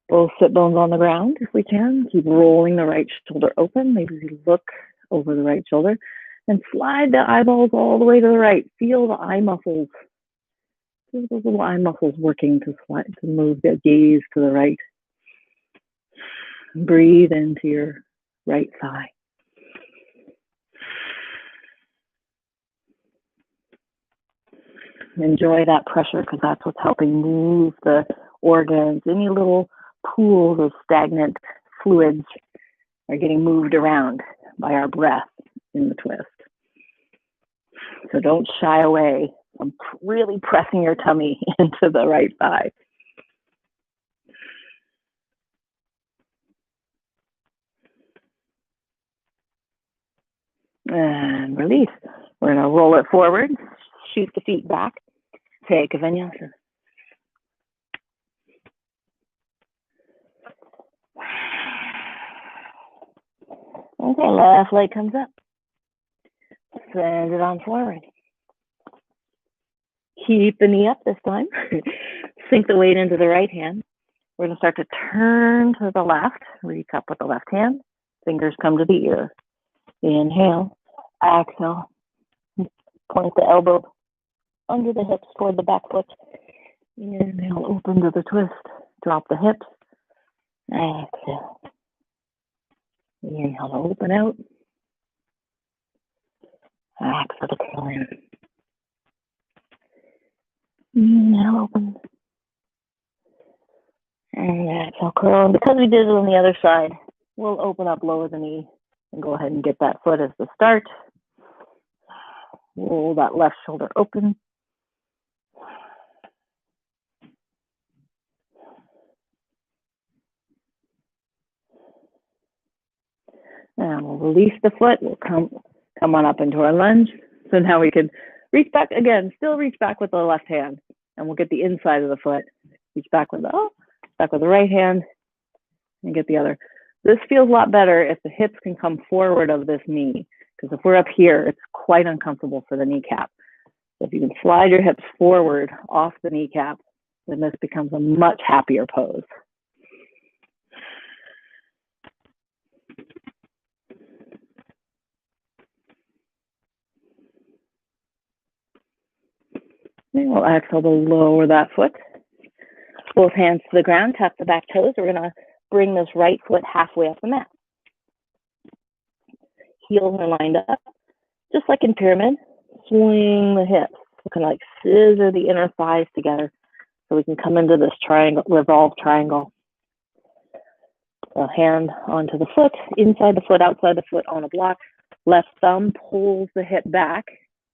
Both sit bones on the ground if we can. Keep rolling the right shoulder open. Maybe we look over the right shoulder and slide the eyeballs all the way to the right. Feel the eye muscles. Feel those little eye muscles working to move the gaze to the right. Breathe into your right thigh. Enjoy that pressure because that's what's helping move the organs. Any little pools of stagnant fluids are getting moved around by our breath in the twist. So don't shy away from really pressing your tummy into the right thigh. And release. We're going to roll it forward, shoot the feet back, take a vinyasa. Okay, left leg comes up. Send it on forward. Keep the knee up this time. Sink the weight into the right hand. We're going to start to turn to the left. Reach up with the left hand. Fingers come to the ear. Inhale. Exhale. Point the elbow under the hips toward the back foot. Inhale, open to the twist. Drop the hips. Exhale. Inhale, open out. Exhale to curl in. Inhale, open. And exhale, curl. And because we did it on the other side, we'll open up, lower the knee, and go ahead and get that foot as the start. Roll that left shoulder open. And we'll release the foot. We'll come on up into our lunge. So now we can reach back again, still reach back with the left hand. And we'll get the inside of the foot. Reach back with the right hand and get the other. This feels a lot better if the hips can come forward of this knee. Because if we're up here, it's quite uncomfortable for the kneecap. So if you can slide your hips forward off the kneecap, then this becomes a much happier pose. And we'll exhale to lower that foot. Both hands to the ground, tap the back toes. We're going to bring this right foot halfway up the mat. Heels are lined up, just like in pyramid. Swing the hips. We can like scissor the inner thighs together so we can come into this triangle, revolved triangle. So hand onto the foot, inside the foot, outside the foot on a block. Left thumb pulls the hip back.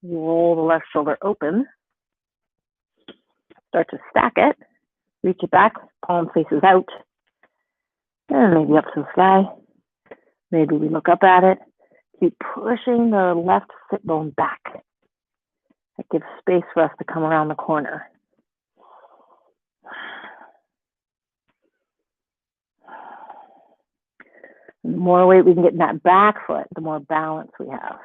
Roll the left shoulder open. Start to stack it. Reach it back, palm faces out. And maybe up to the sky. Maybe we look up at it. Keep pushing the left sit bone back. That gives space for us to come around the corner. And the more weight we can get in that back foot, the more balance we have.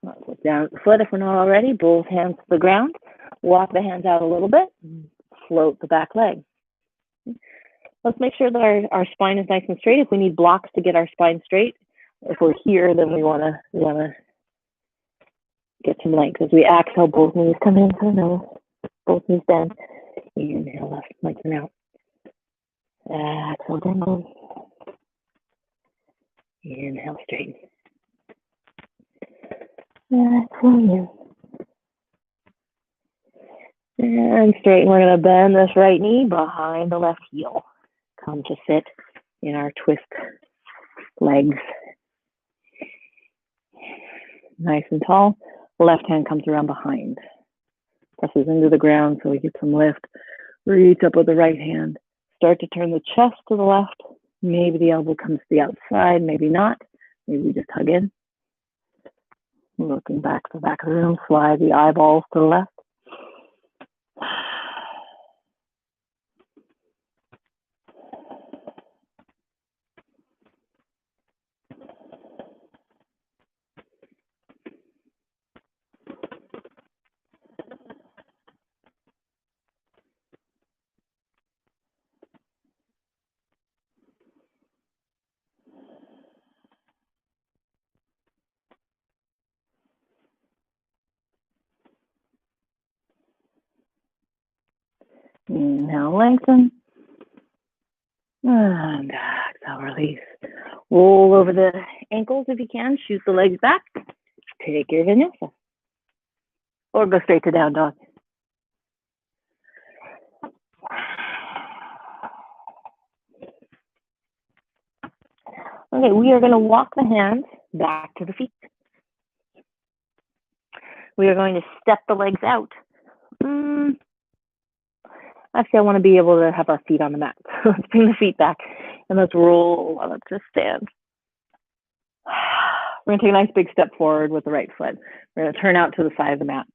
Let's look down at the foot if we're not already. Both hands to the ground. Walk the hands out a little bit. Float the back leg. Let's make sure that our spine is nice and straight. If we need blocks to get our spine straight, if we're here, then we want to get some length. As we exhale, both knees come in to the nose. Both knees bend. Inhale, left, lengthen out. Exhale, down. Inhale, straighten. Exhale, and straighten. We're going to bend this right knee behind the left heel. Come to sit in our twist legs. Nice and tall. Left hand comes around behind. Presses into the ground so we get some lift. Reach up with the right hand. Start to turn the chest to the left. Maybe the elbow comes to the outside, maybe not. Maybe we just hug in. Looking back to the back of the room, slide the eyeballs to the left. Inhale, lengthen. And exhale, release. Roll over the ankles if you can. Shoot the legs back. Take your vinyasa. Or go straight to down dog. Okay, we are going to walk the hands back to the feet. We are going to step the legs out. Actually, I want to be able to have our feet on the mat. So let's bring the feet back and let's roll up to stand. We're going to take a nice big step forward with the right foot. We're going to turn out to the side of the mat.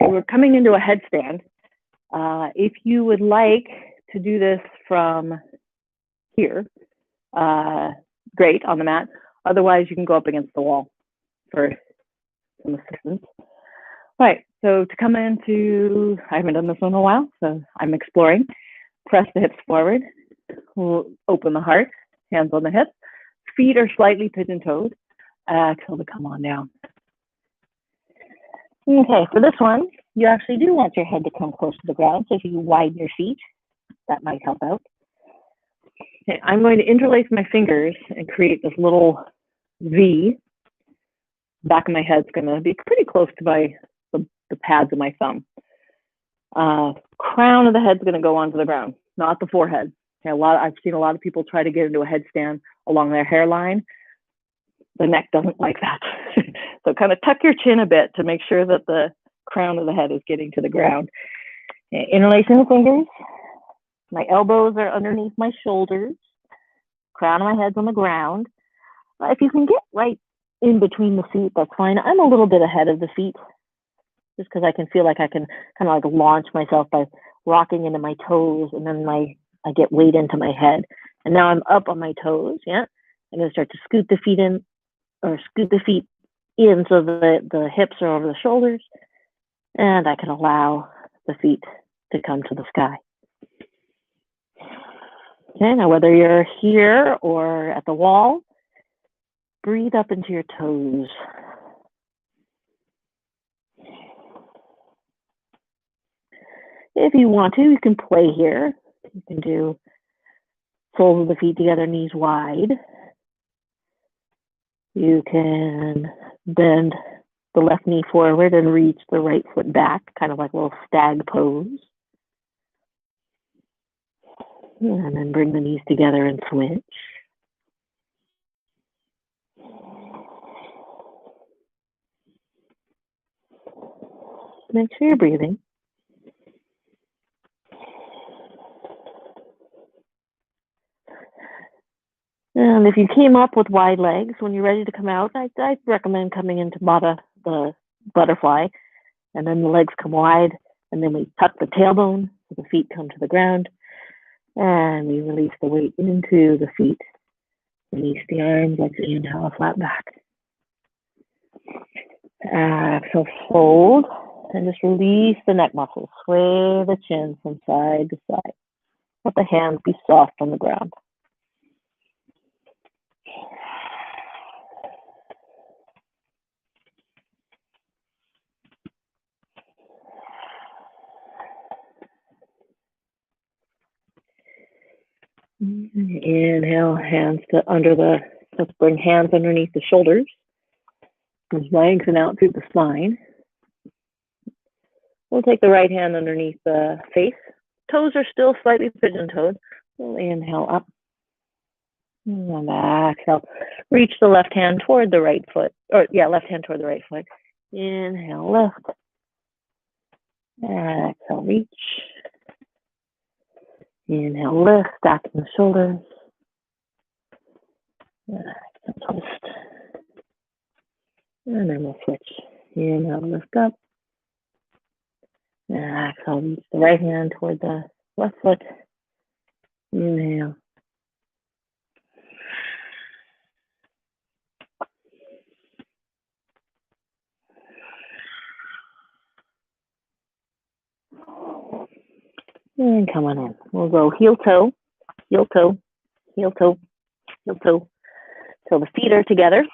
We're coming into a headstand. If you would like to do this from here, great, on the mat. Otherwise, you can go up against the wall for some assistance. All right, so to come into, I haven't done this in a while, so I'm exploring. Press the hips forward. We'll open the heart, hands on the hips. Feet are slightly pigeon-toed. Exhale to come on down. Okay, for this one, you actually do want your head to come close to the ground. So if you widen your feet, that might help out. Okay, I'm going to interlace my fingers and create this little V. Back of my head's going to be pretty close to the pads of my thumb. Crown of the head's going to go onto the ground, not the forehead. Okay, I've seen a lot of people try to get into a headstand along their hairline. The neck doesn't like that. So kind of tuck your chin a bit to make sure that the crown of the head is getting to the ground. Okay, interlacing the fingers. My elbows are underneath my shoulders. Crown of my head's on the ground. If you can get right in between the feet, that's fine. I'm a little bit ahead of the feet, just because I can feel like I can kind of like launch myself by rocking into my toes, and then I get weight into my head. And now I'm up on my toes, yeah? I'm gonna start to scoot the feet in, or scoot the feet in so the hips are over the shoulders, and I can allow the feet to come to the sky. Okay, now whether you're here or at the wall, breathe up into your toes. If you want to, you can play here. You can do soles of the feet together, knees wide. You can bend the left knee forward and reach the right foot back, kind of like a little stag pose. And then bring the knees together and switch. Make sure you're breathing. And if you came up with wide legs, when you're ready to come out, I recommend coming into the butterfly, and then the legs come wide, and then we tuck the tailbone so the feet come to the ground, and we release the weight into the feet. Release the arms, let's inhale, flat back. Exhale, fold, and just release the neck muscles. Sway the chin from side to side. Let the hands be soft on the ground. Inhale, let's bring hands underneath the shoulders. Just lengthen out through the spine. We'll take the right hand underneath the face. Toes are still slightly pigeon-toed. We'll inhale up. And exhale. Reach the left hand toward the right foot. Left hand toward the right foot. Inhale, lift. Exhale, reach. Inhale, lift, stacking the shoulders. Exhale, twist. And then we'll switch. Inhale, lift up. And exhale, reach the right hand toward the left foot. Inhale. And come on in. We'll go heel toe, heel toe, heel toe, heel toe. So the feet are together.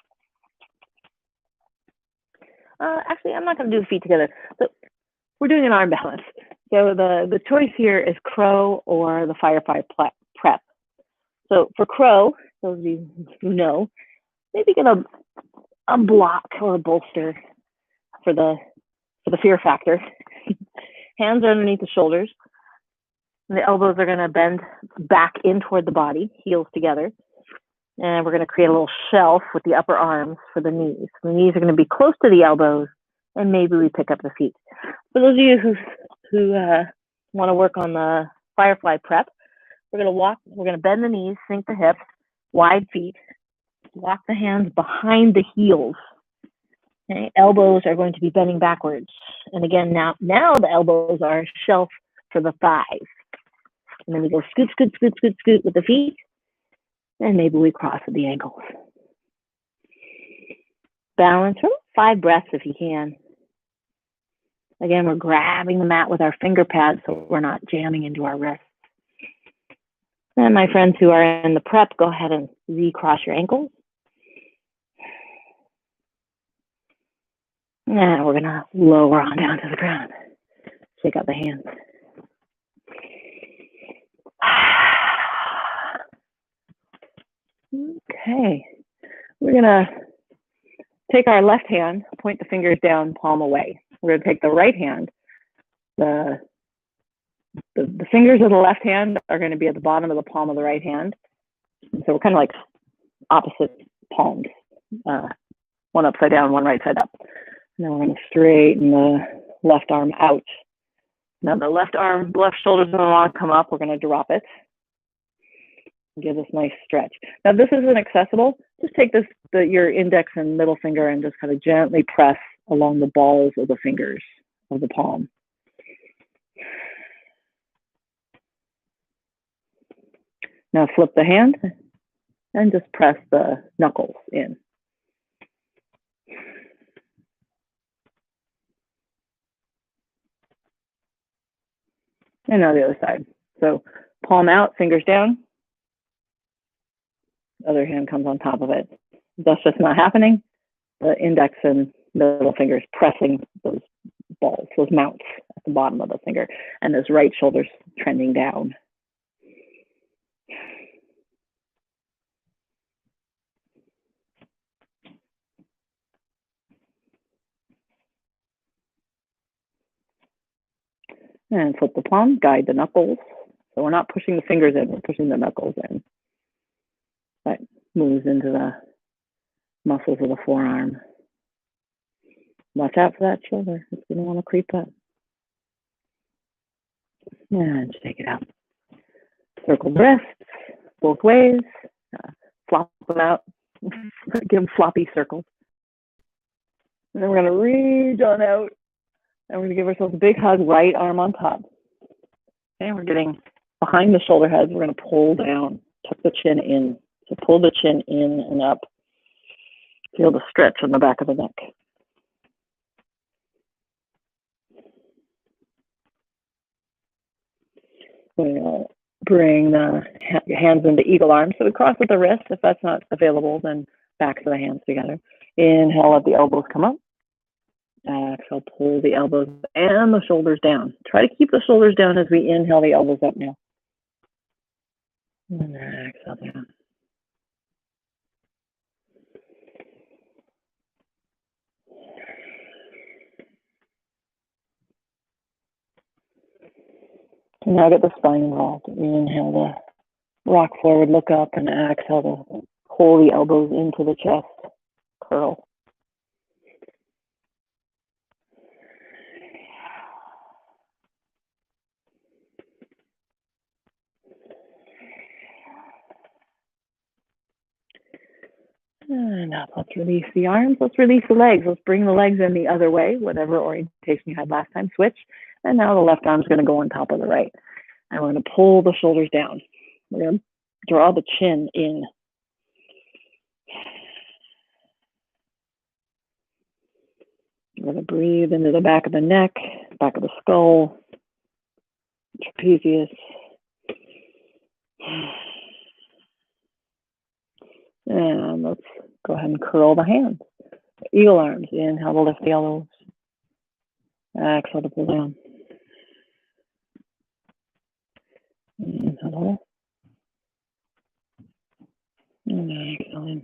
Actually, I'm not going to do the feet together. So we're doing an arm balance. So the choice here is crow or the firefly prep. So for crow, those of you who know, maybe get a block or a bolster for the fear factor. Hands are underneath the shoulders. And the elbows are going to bend back in toward the body, heels together. And we're going to create a little shelf with the upper arms for the knees. The knees are going to be close to the elbows, and maybe we pick up the feet. For those of you who want to work on the firefly prep, we're going to bend the knees, sink the hips, wide feet, walk the hands behind the heels. Okay? Elbows are going to be bending backwards. And again, now the elbows are a shelf for the thighs. And then we go scoot, scoot, scoot, scoot, scoot with the feet. And maybe we cross at the ankles. Balance for 5 breaths if you can. Again, we're grabbing the mat with our finger pads so we're not jamming into our wrists. And my friends who are in the prep, go ahead and recross your ankles. And we're going to lower on down to the ground. Shake out the hands. Okay. We're going to take our left hand, point the fingers down, palm away. We're going to take the right hand. The fingers of the left hand are going to be at the bottom of the palm of the right hand. So we're kind of like opposite palms. One upside down, one right side up. And then we're going to straighten the left arm out. Now the left shoulder's going to want to come up. We're going to drop it. Give this nice stretch. Now this isn't accessible. Just take your index and middle finger and just kind of gently press along the balls of the fingers of the palm. Now flip the hand and just press the knuckles in. And now the other side. So palm out, fingers down. Other hand comes on top of it. That's just not happening. The index and middle fingers pressing those balls, those mounts at the bottom of the finger, and this right shoulder's trending down. And flip the palm, guide the knuckles. So we're not pushing the fingers in, we're pushing the knuckles in. That moves into the muscles of the forearm. Watch out for that shoulder. It's going to want to creep up. And take it out. Circle the wrists both ways. Flop them out. Give them floppy circles. And then we're going to reach on out. And we're going to give ourselves a big hug, right arm on top. Okay, we're getting behind the shoulder heads. We're going to pull down, tuck the chin in. So pull the chin in and up. Feel the stretch on the back of the neck. We're going to bring the hands into eagle arms. So we cross at the wrist. If that's not available, then back to the hands together. Inhale, let the elbows come up. Exhale, pull the elbows and the shoulders down. Try to keep the shoulders down as we inhale the elbows up now. And exhale down. And now get the spine involved. Inhale the rock forward, look up, and exhale to pull the elbows into the chest, curl. And up. Let's release the arms. Let's release the legs. Let's bring the legs in the other way, whatever orientation you had last time. Switch. And now the left arm's going to go on top of the right. And we're going to pull the shoulders down. We're going to draw the chin in. We're going to breathe into the back of the neck, back of the skull, trapezius. And let's go ahead and curl the hands. Eagle arms. Inhale to lift the elbows. Exhale to pull down. Inhale to lift. And exhale in.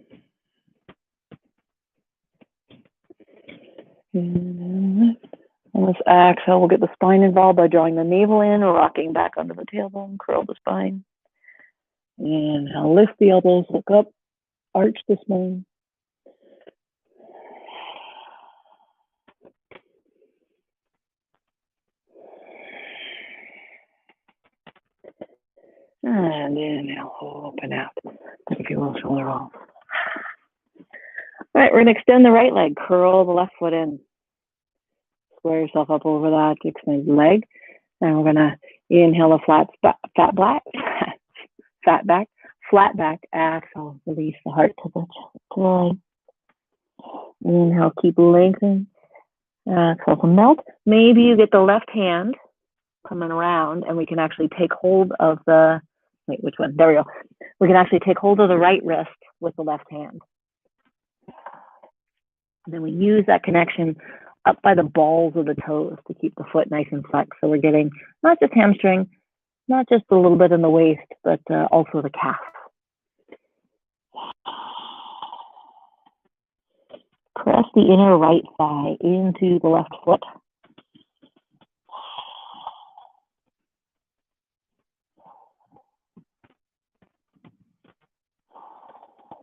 And lift. And let's exhale. We'll get the spine involved by drawing the navel in, rocking back under the tailbone, curl the spine. Inhale, lift the elbows, look up, arch the spine. And inhale, open out. If you will, shoulder roll. All right, we're going to extend the right leg, curl the left foot in. Square yourself up over that to extend the leg. And we're going to inhale a flat back, exhale, release the heart to the leg. Inhale, keep lengthening. Exhale to melt. Maybe you get the left hand coming around and we can actually take hold of the, wait, which one? There we go. We can actually take hold of the right wrist with the left hand. And then we use that connection up by the balls of the toes to keep the foot nice and flexed. So we're getting not just hamstring, not just a little bit in the waist, but also the calf. Press the inner right thigh into the left foot.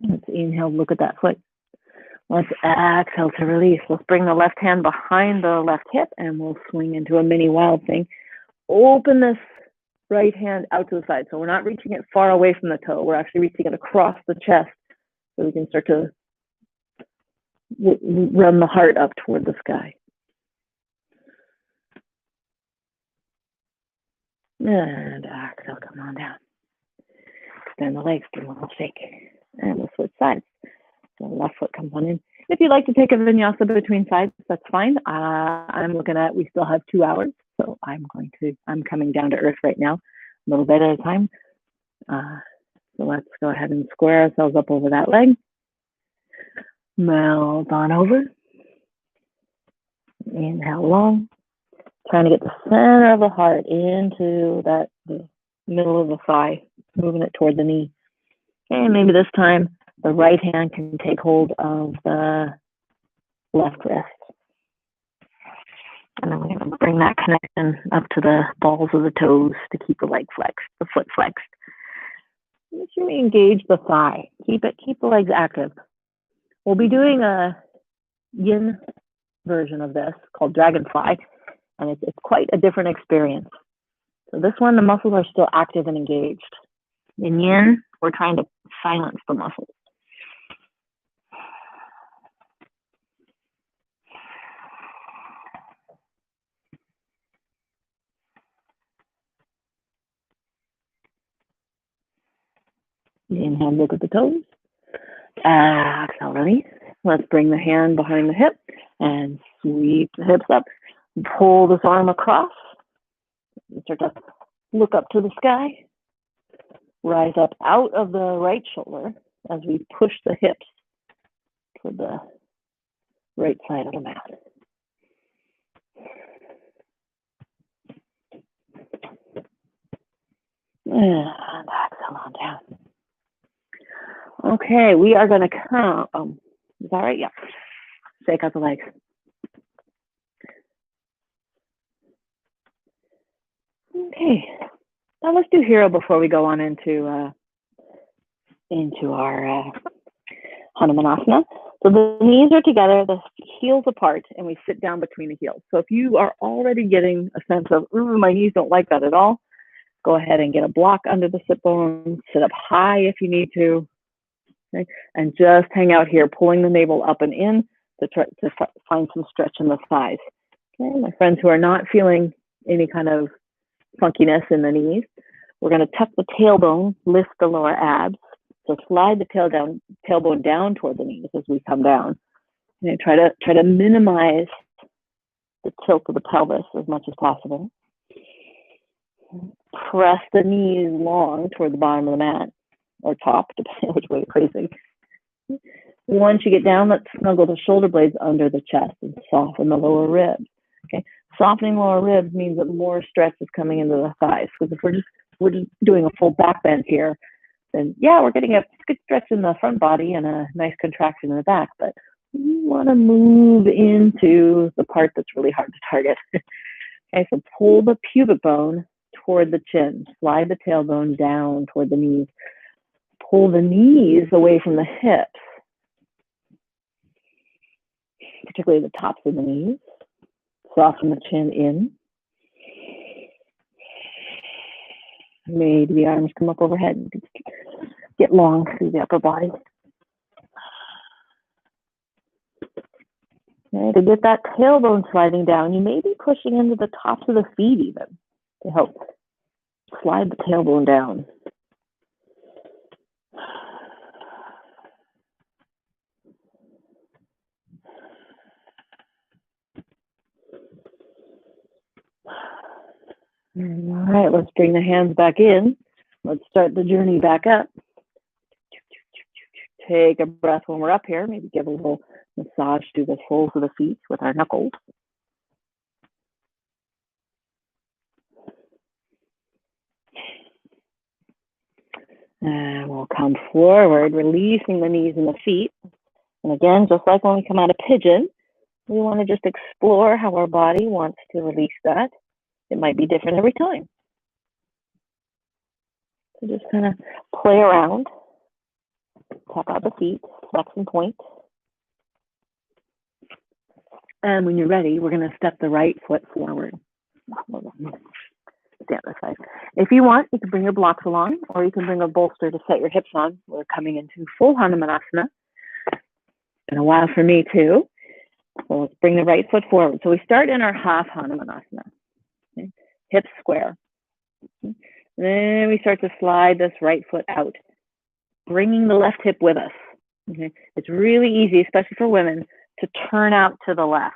Let's inhale, look at that foot. Let's exhale to release. Let's bring the left hand behind the left hip and we'll swing into a mini wild thing. Open this right hand out to the side. So we're not reaching it far away from the toe. We're actually reaching it across the chest so we can start to run the heart up toward the sky. And exhale, come on down. Extend the legs, do a little shake. And we'll switch sides. So the left foot comes on in. If you'd like to take a vinyasa between sides, that's fine. I'm looking at, we still have 2 hours. So I'm coming down to earth right now, a little bit at a time. So let's go ahead and square ourselves up over that leg. Melt on over. Inhale long. Trying to get the center of the heart into the middle of the thigh, moving it toward the knee. And maybe this time the right hand can take hold of the left wrist. And then we're going to bring that connection up to the balls of the toes to keep the leg flexed, the foot flexed. Make sure we engage the thigh. Keep the legs active. We'll be doing a yin version of this called dragonfly, and it's quite a different experience. So this one, the muscles are still active and engaged. In yin, we're trying to silence the muscles. Inhale, look at the toes. Exhale, release. Let's bring the hand behind the hip and sweep the hips up. Pull this arm across. Start to look up to the sky. Rise up out of the right shoulder as we push the hips toward the right side of the mat. And exhale on down. Okay, we are going to come. Is that right? Yeah. Shake out the legs. Okay. Now let's do hero before we go on into our Hanumanasana. So the knees are together, the heels apart, and we sit down between the heels. So if you are already getting a sense of, ooh, my knees don't like that at all, go ahead and get a block under the sit bone, sit up high if you need to. Okay? And just hang out here, pulling the navel up and in to try to find some stretch in the thighs. Okay, my friends who are not feeling any kind of funkiness in the knees, we're going to tuck the tailbone, lift the lower abs. So slide the tailbone down toward the knees as we come down. And try to minimize the tilt of the pelvis as much as possible. Press the knees long toward the bottom of the mat, or top, depending on which way you're facing. Once you get down, let's snuggle the shoulder blades under the chest and soften the lower ribs. Okay, softening lower ribs means that more stretch is coming into the thighs. Because if we're just doing a full back bend here, then yeah, we're getting a good stretch in the front body and a nice contraction in the back. But we want to move into the part that's really hard to target. Okay, so pull the pubic bone toward the chin. Slide the tailbone down toward the knees. Pull the knees away from the hips, particularly the tops of the knees. Soften the chin in. Maybe the arms come up overhead and get long through the upper body. Okay, to get that tailbone sliding down, you may be pushing into the tops of the feet even to help slide the tailbone down. All right, let's bring the hands back in. Let's start the journey back up. Take a breath when we're up here. Maybe give a little massage to the soles of the feet with our knuckles. And we'll come forward, releasing the knees and the feet. And again, just like when we come out of pigeon, we want to just explore how our body wants to release that. It might be different every time. So just kind of play around. Tap out the feet, flex and point. And when you're ready, we're going to step the right foot forward. Stand this side. If you want, you can bring your blocks along, or you can bring a bolster to set your hips on. We're coming into full Hanumanasana. Been a while for me too. So let's bring the right foot forward. So we start in our half Hanumanasana. Okay. Hips square. Okay. Then we start to slide this right foot out, bringing the left hip with us. Okay. It's really easy, especially for women, to turn out to the left.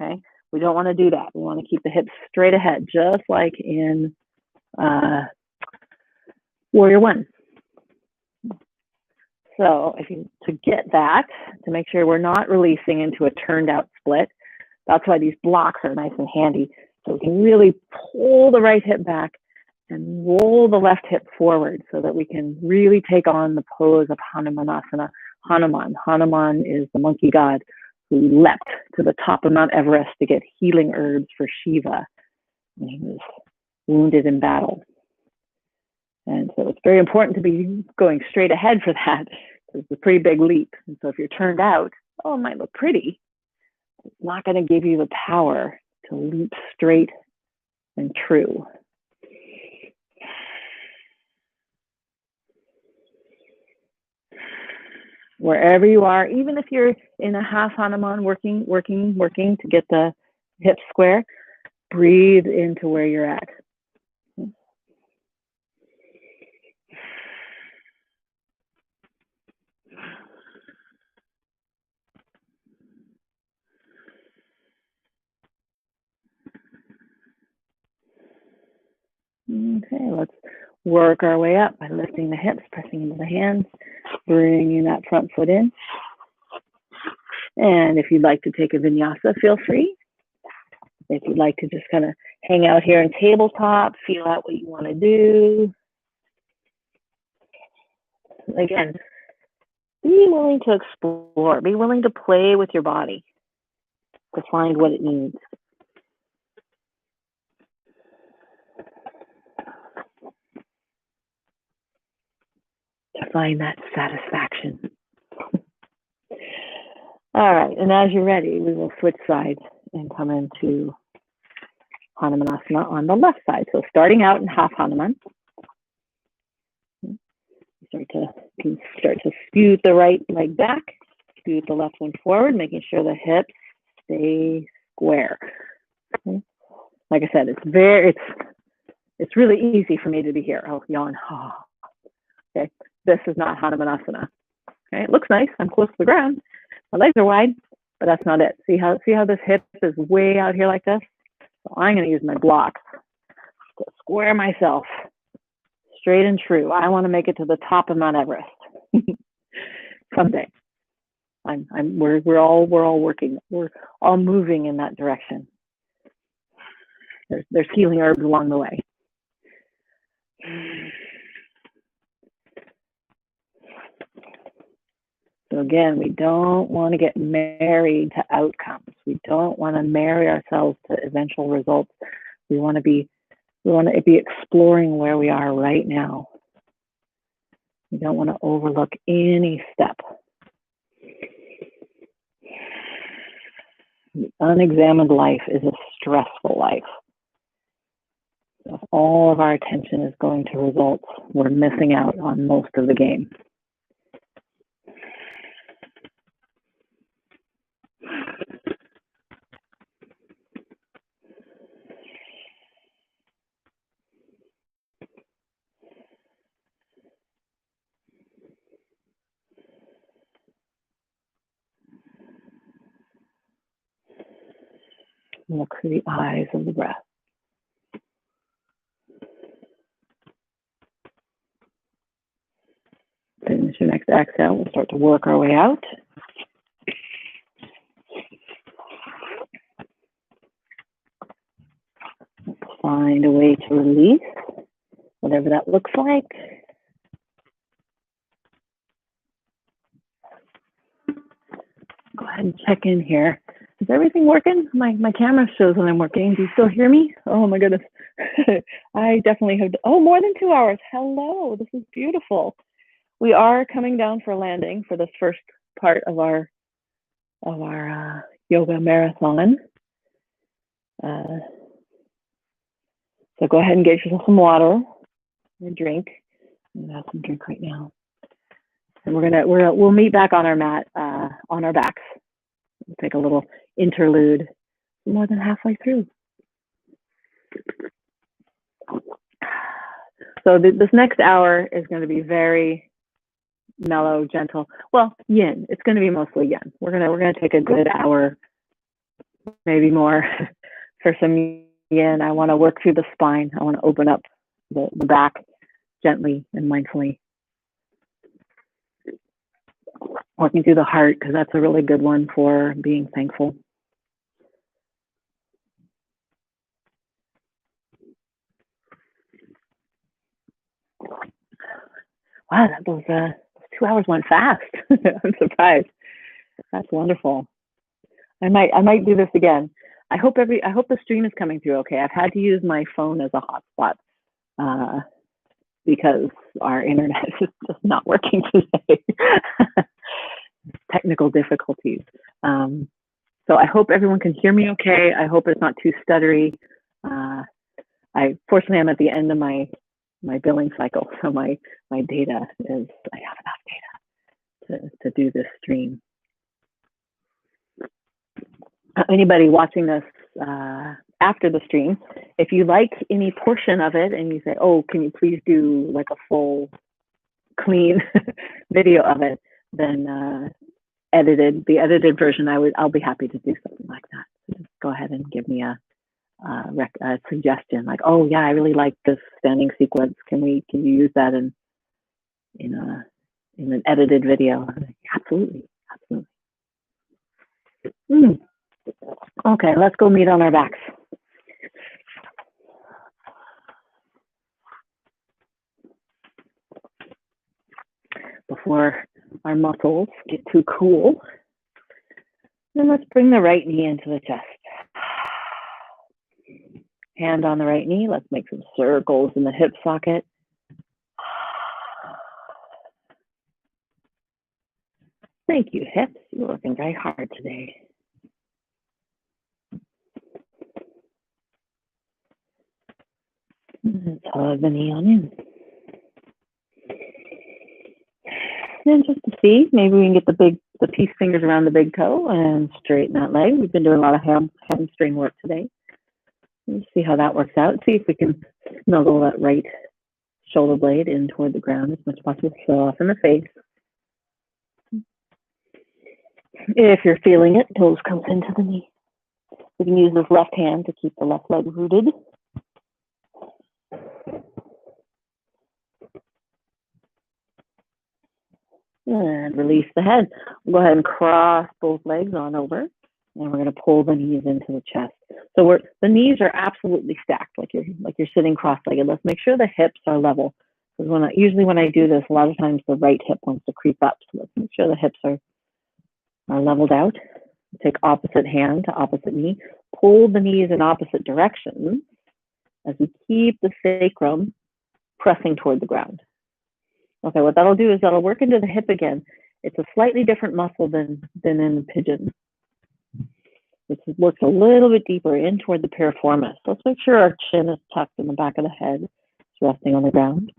Okay. We don't want to do that. We want to keep the hips straight ahead, just like in Warrior One. So to get that, to make sure we're not releasing into a turned out split, that's why these blocks are nice and handy. So we can really pull the right hip back and roll the left hip forward so that we can really take on the pose of Hanumanasana. Hanuman is the monkey god who leapt to the top of Mount Everest to get healing herbs for Shiva when he was wounded in battle. And so it's very important to be going straight ahead for that. It's a pretty big leap. And so if you're turned out, oh, it might look pretty. It's not going to give you the power to leap straight and true. Wherever you are, even if you're in a half Hanuman working to get the hips square, breathe into where you're at. Okay, let's work our way up by lifting the hips, pressing into the hands, bringing that front foot in. And if you'd like to take a vinyasa, feel free. If you'd like to just kind of hang out here in tabletop, feel out what you want to do. Again, be willing to explore, be willing to play with your body to find what it needs. To find that satisfaction. All right, and as you're ready, we will switch sides and come into Hanumanasana on the left side. So starting out in half Hanuman, you can start to scoot the right leg back, scoot the left one forward, making sure the hips stay square. Okay. Like I said, it's really easy for me to be here. I'll yawn. Oh. Okay, this is not Hanumanasana. Okay, it looks nice. I'm close to the ground. My legs are wide, but that's not it. See how this hip is way out here like this? So I'm going to use my blocks to square myself straight and true. I want to make it to the top of Mount Everest someday. We're all working. We're all moving in that direction. There's healing herbs along the way. So again, we don't want to get married to outcomes. We don't want to marry ourselves to eventual results. We want to be exploring where we are right now. We don't want to overlook any step. The unexamined life is a stressful life. If all of our attention is going to results, we're missing out on most of the game. Look through the eyes of the breath. Finish your next exhale. We'll start to work our way out. Let's find a way to release, whatever that looks like. Go ahead and check in here. Is everything working? My camera shows when I'm working. Do you still hear me? Oh my goodness. I definitely have, more than 2 hours. Hello, this is beautiful. We are coming down for landing for this first part of our yoga marathon. So go ahead and get yourself some water and drink. I'm gonna have some drink right now. And we'll meet back on our mat, on our backs. We'll take a little interlude. More than halfway through. So this next hour is going to be very mellow, gentle. Well, yin. It's going to be mostly yin. We're gonna take a good hour, maybe more, for some yin. I want to work through the spine. I want to open up the back gently and mindfully. Working through the heart, because that's a really good one for being thankful. Wow, those 2 hours went fast. I'm surprised. That's wonderful. I might do this again. I hope the stream is coming through okay. I've had to use my phone as a hotspot because our internet is just not working today. Technical difficulties. So I hope everyone can hear me okay. I hope it's not too stuttery. Fortunately, I'm at the end of my billing cycle, so my data is, I have enough data to do this stream. Anybody watching this after the stream, if you like any portion of it and you say, oh, can you please do like a full clean video of it, then the edited version, I'll be happy to do something like that. So just go ahead and give me a suggestion, like, oh yeah, I really like this standing sequence. Can you use that in an edited video? Absolutely. Okay, let's go meet on our backs. Before our muscles get too cool, then let's bring the right knee into the chest. Hand on the right knee. Let's make some circles in the hip socket. Thank you, hips. You're working very hard today. Let's hug the knee on in. And just to see, maybe we can get the peace fingers around the big toe and straighten that leg. We've been doing a lot of hamstring work today. Let's see how that works out. See if we can snuggle that right shoulder blade in toward the ground as much as possible. Soften the face. If you're feeling it, toes comes into the knee. We can use this left hand to keep the left leg rooted. And release the head. We'll go ahead and cross both legs on over, and we're going to pull the knees into the chest. So the knees are absolutely stacked, like you're sitting cross-legged. Let's make sure the hips are level. Because usually when I do this, a lot of times the right hip wants to creep up. So let's make sure the hips are leveled out. Take opposite hand to opposite knee. Pull the knees in opposite directions as we keep the sacrum pressing toward the ground. Okay, what that'll do is that'll work into the hip again. It's a slightly different muscle than in the pigeon. It works a little bit deeper in toward the piriformis. Let's make sure our chin is tucked in the back of the head. It's resting on the ground.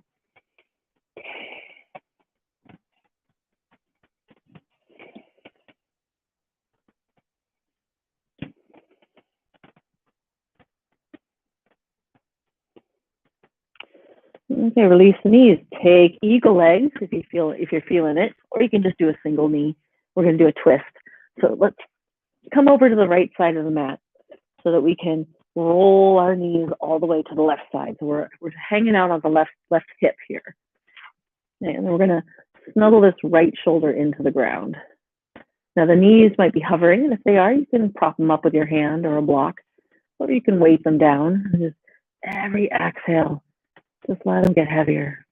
Okay, release the knees. Take eagle legs if you're feeling it, or you can just do a single knee. We're going to do a twist. So let's come over to the right side of the mat so that we can roll our knees all the way to the left side. So we're hanging out on the left hip here. And we're going to snuggle this right shoulder into the ground. Now the knees might be hovering, and if they are, you can prop them up with your hand or a block, or you can weight them down. And just every exhale, just let them get heavier.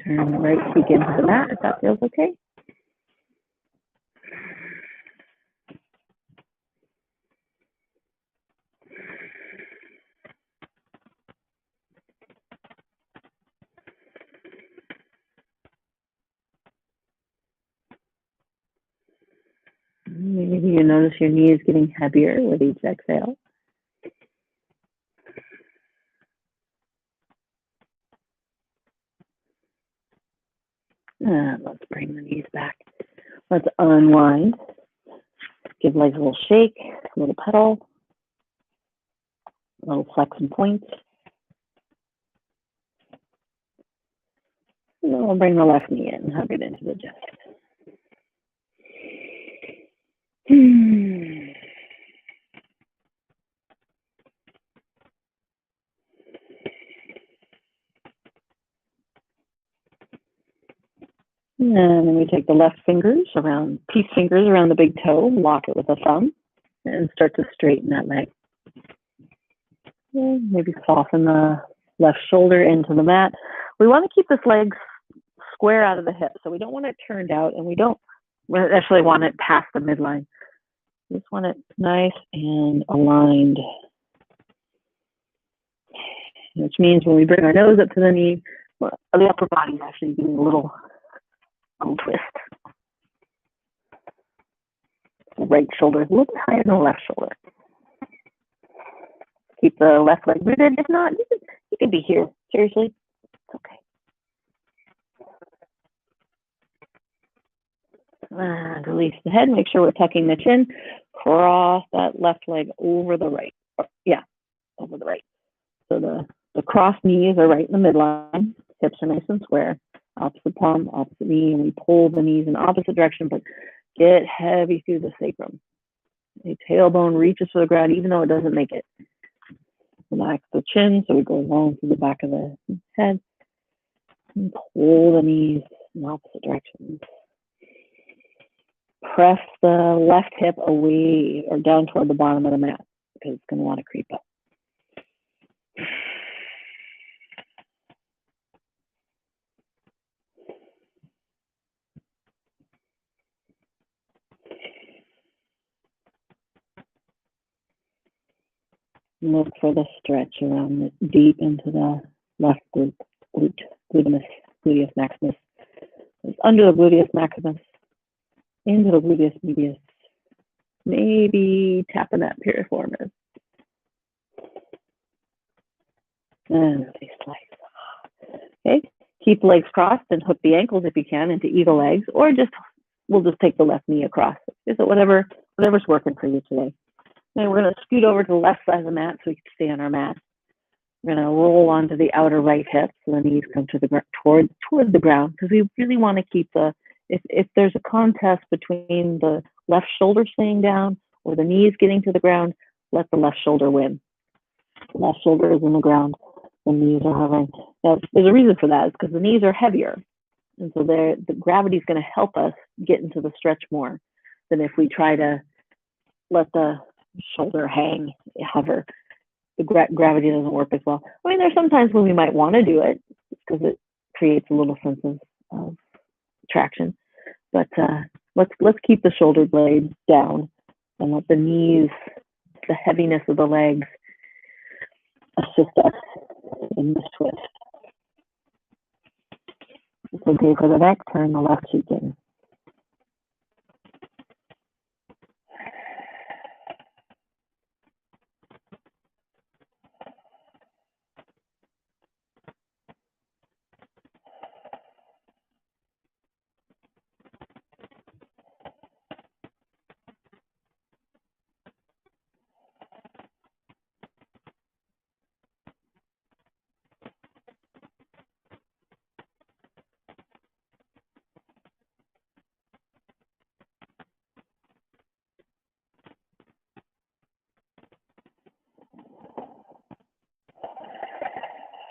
Turn the right cheek into the mat if that feels okay. Maybe you notice your knees getting heavier with each exhale. And let's bring the knees back. Let's unwind. Give legs a little shake, a little pedal, a little flex and point. And then we'll bring the left knee in, hug it into the chest. And then we take the left fingers around, peace fingers around the big toe, lock it with a thumb, and start to straighten that leg. And maybe soften the left shoulder into the mat. We want to keep this leg square out of the hip, so we don't want it turned out, and we don't actually want it past the midline. We just want it nice and aligned, which means when we bring our nose up to the knee, the upper body is actually doing a little twist. The right shoulder is a little bit higher than the left shoulder. Keep the left leg rooted. If not, you can be here. Seriously, it's okay. And release the head. Make sure we're tucking the chin. Cross that left leg over the right. Yeah, over the right. So the crossed knees are right in the midline. Hips are nice and square. Opposite palm, opposite knee, and we pull the knees in opposite direction, but get heavy through the sacrum. The tailbone reaches for the ground, even though it doesn't make it. Relax the chin, so we go along through the back of the head. And pull the knees in opposite directions. Press the left hip away or down toward the bottom of the mat because it's going to want to creep up. Look for the stretch around deep into the left gluteus maximus. It's under the gluteus maximus, into the gluteus medius, maybe tapping that piriformis. And release legs. Okay, keep legs crossed and hook the ankles if you can into eagle legs, or we'll just take the left knee across. Is it whatever's working for you today? And we're going to scoot over to the left side of the mat so we can stay on our mat. We're going to roll onto the outer right hip so the knees come to the toward the ground, because we really want to keep if there's a contest between the left shoulder staying down or the knees getting to the ground, let the left shoulder win. The left shoulder is in the ground, the knees are hovering. Now, there's a reason for that. It's because the knees are heavier, and so the gravity is going to help us get into the stretch more than if we try to let the shoulder hover. The gravity doesn't work as well. I mean, there's sometimes when we might want to do it because it creates a little sense of traction, but let's keep the shoulder blades down and let the knees, the heaviness of the legs, assist us in this twist. It's okay for the neck, turn the left cheek in.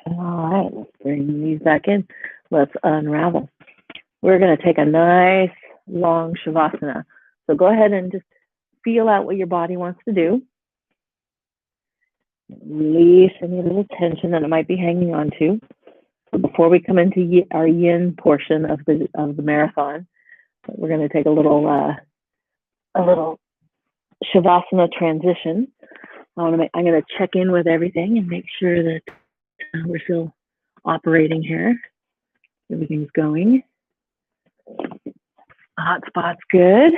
All right, let's bring these back in. Let's unravel. We're going to take a nice long shavasana. So go ahead and just feel out what your body wants to do. Release any little tension that it might be hanging on to. So before we come into our yin portion of the marathon, we're going to take a little shavasana transition. I'm going to check in with everything and make sure that we're still operating here. Everything's going. Hot spot's good.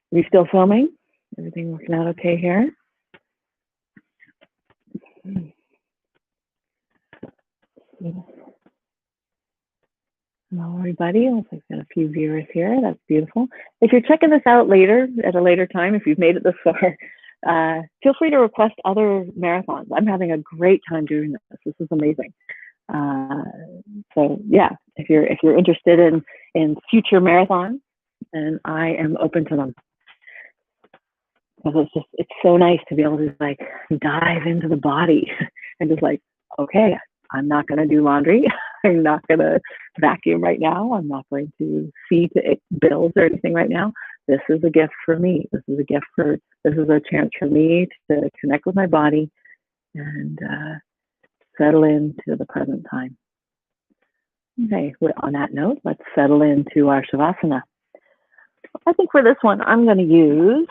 We still filming? Everything looking out okay here? Hello, everybody. Looks like we've got a few viewers here. That's beautiful. If you're checking this out later, at a later time, if you've made it this far, feel free to request other marathons. I'm having a great time doing this. This is amazing. So yeah, if you're interested in future marathons, then I am open to them. Because it's so nice to be able to like dive into the body and just like, okay, I'm not going to do laundry. I'm not going to vacuum right now. I'm not going to see to bills or anything right now. This is a gift for me. This is a chance for me to connect with my body and settle into the present time. Okay, on that note, let's settle into our shavasana. I think for this one, I'm going to use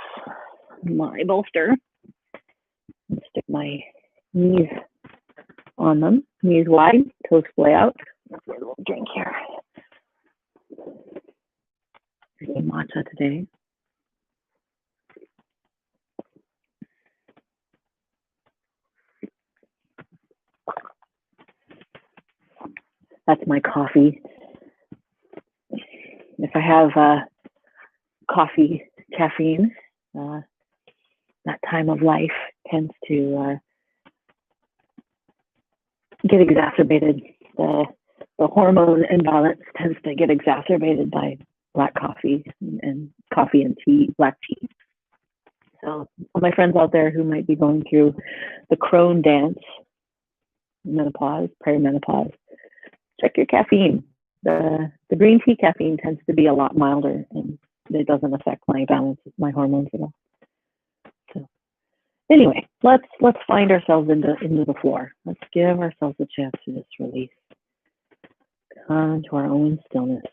my bolster and stick my knees on them, knees wide, toes splay out. Let's get a little drink here. Drinking matcha today. That's my coffee. If I have coffee, caffeine, that time of life tends to get exacerbated. The hormone imbalance tends to get exacerbated by black coffee and coffee and tea, black tea. So all my friends out there who might be going through the crone dance, menopause, perimenopause, check your caffeine. The green tea caffeine tends to be a lot milder and it doesn't affect my balance of my hormones at all. So anyway, let's find ourselves into the floor. Let's give ourselves a chance to just release. Come to our own stillness.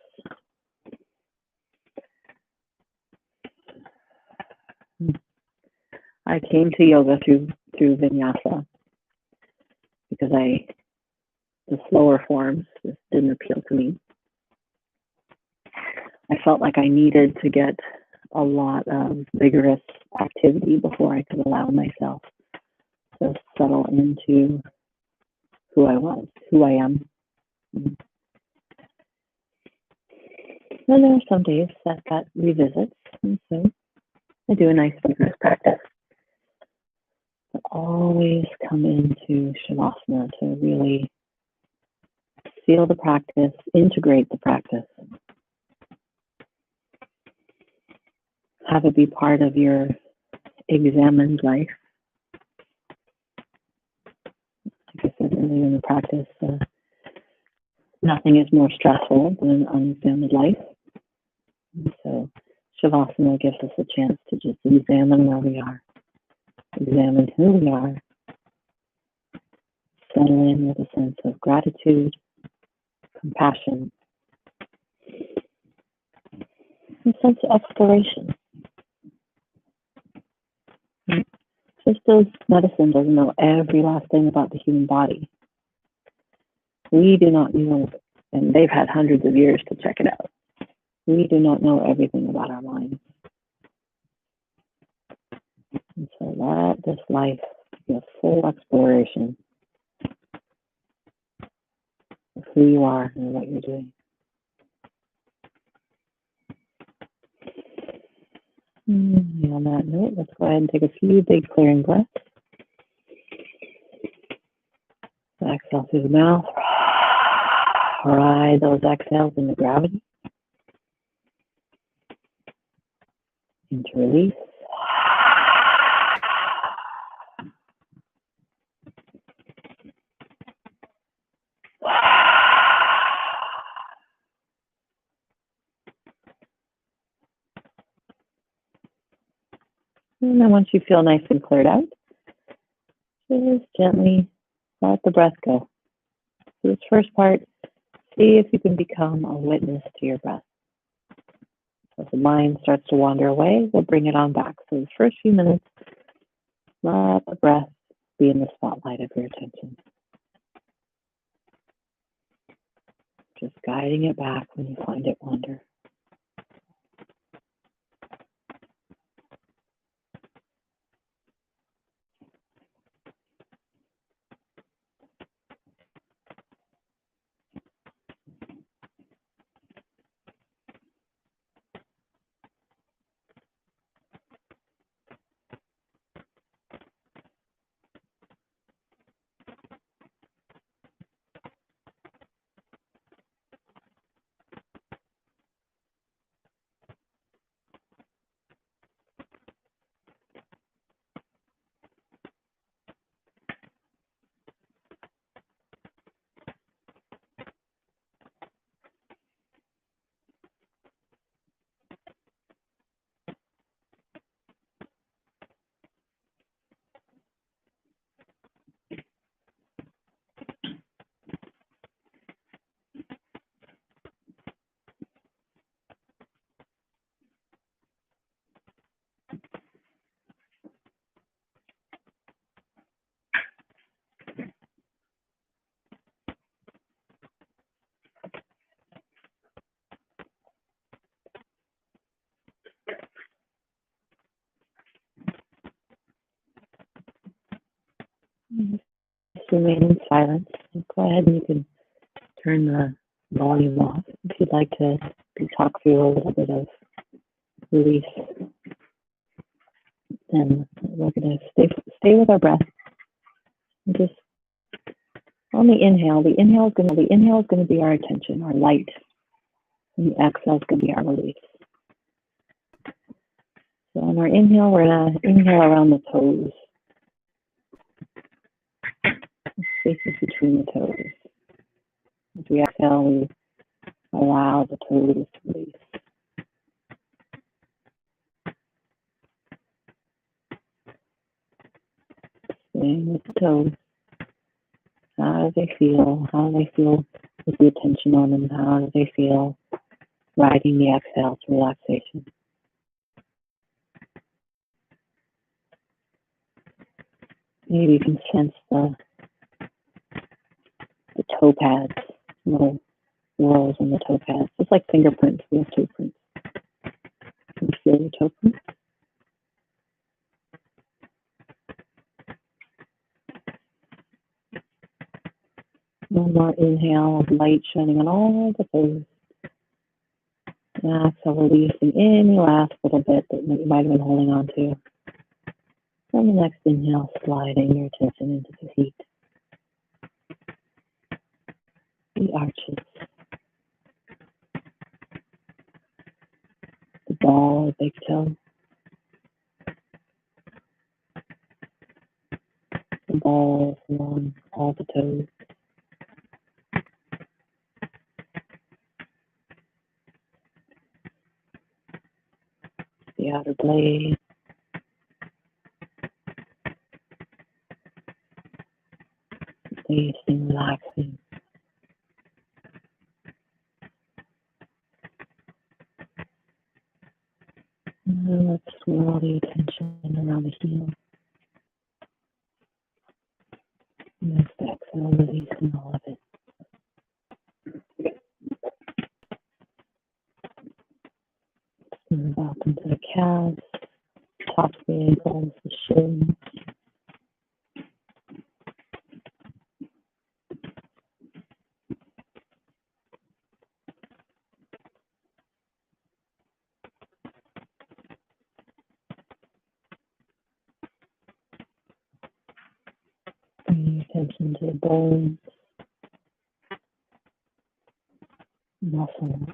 I came to yoga through Vinyasa because the slower forms just didn't appeal to me. I felt like I needed to get a lot of vigorous activity before I could allow myself to settle into who I was, who I am. And there are some days that revisits, and so I do a nice vigorous practice. But always come into Shavasana to really feel the practice, integrate the practice. Have it be part of your examined life. Like I said earlier in the practice, nothing is more stressful than an unexamined life. And so Shavasana gives us a chance to just examine where we are, examine who we are, settle in with a sense of gratitude, compassion, and a sense of exploration. Just as medicine doesn't know every last thing about the human body, we do not know, and they've had hundreds of years to check it out. We do not know everything about our minds. And so let this life be a full exploration of who you are and what you're doing. And on that note, let's go ahead and take a few big clearing breaths. Exhale through the mouth. Ride those exhales into gravity. Into release. And then once you feel nice and cleared out, just gently let the breath go. So this first part, see if you can become a witness to your breath. So if the mind starts to wander away, we'll bring it on back. So the first few minutes, let the breath be in the spotlight of your attention. Just guiding it back when you find it wander. Just remain in silence. Go ahead and you can turn the volume off if you'd like to talk through a little bit of release. And we're going to stay with our breath. And just on the inhale is going to be our attention, our light, and the exhale is going to be our release. So on our inhale, we're going to inhale around the toes, spaces between the toes. As we exhale, we allow the toes to release. Staying with the toes. How do they feel? How do they feel with the attention on them? How do they feel riding the exhale to relaxation? Maybe you can sense the toe pads, little whorls in the toe pads, just like fingerprints. We have toe prints. You can feel your token. One more inhale of light shining on all the toes. And exhale, releasing any last little bit that you might have been holding on to. And the next inhale, sliding your attention into the feet, the arches, the ball or big toe, the balls along all the toes, the outer blade, releasing, relaxing. And let's swirl the attention around the heel. Next exhale, releasing all of it. Move up into the calves, tops of the ankles, the shins. Bringing attention to the bones, muscles.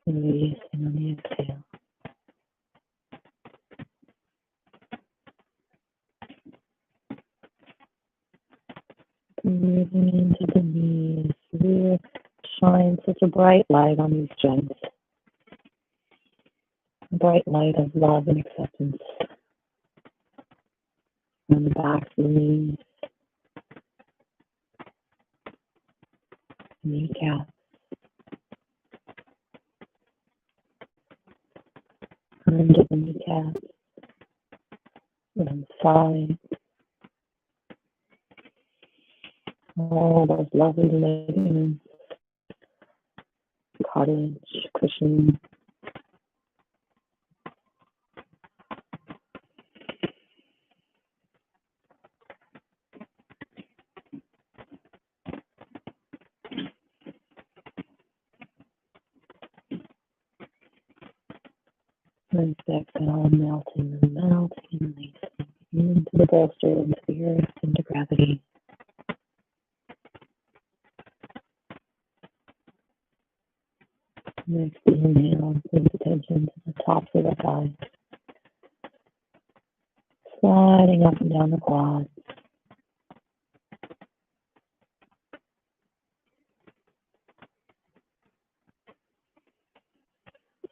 And releasing on the exhale. Moving into the knees. Really shine such a bright light on these joints. A bright light of love and acceptance. On the backs of the knees. Kneecaps. Under the kneecaps. And on the side. All those lovely ligaments. Cartilage, cushion. And exhale, melting and melting and releasing into the bolster, into the earth, into gravity. Next inhale, bring attention to the tops of the thighs. Sliding up and down the quads.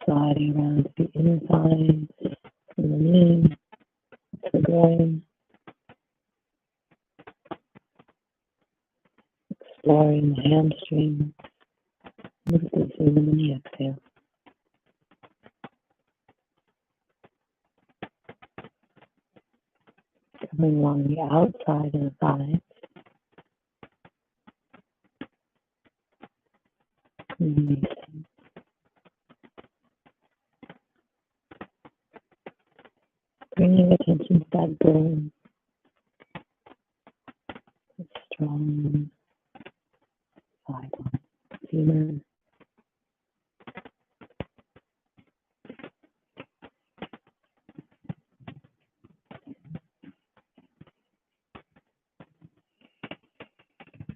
Sliding around to the inner thighs, from the knee to the groin. Exploring the hamstring. Releasing them in the exhale. Coming along the outside of the thighs. Releasing. Bringing attention to that bone. Strong side line. Femur.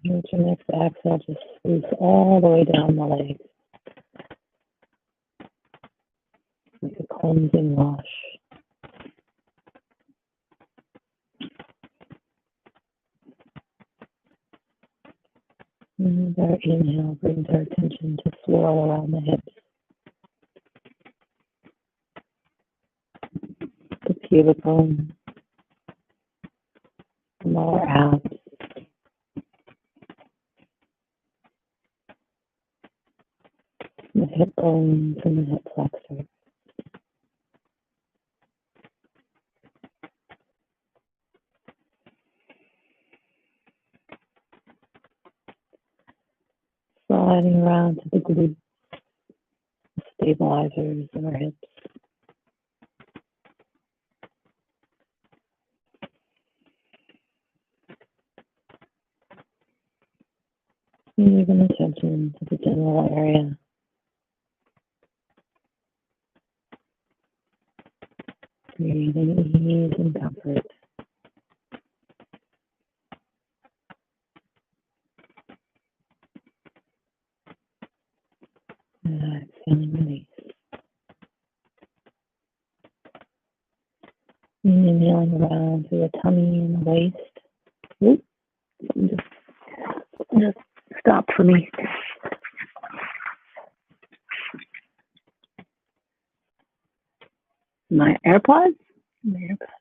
With your next exhale, just squeeze all the way down the legs. Like a cleansing wash. And our inhale brings our attention to swirl around the hips. The pubic bone. The lower abs. The hip bones and the hip flexors. sliding around to the glutes, stabilizers in our hips. Even attention to the general area. Breathing ease and comfort. Exhaling release. Inhaling around to the tummy and the waist. Oop. Just stop for me. My AirPods? My AirPods.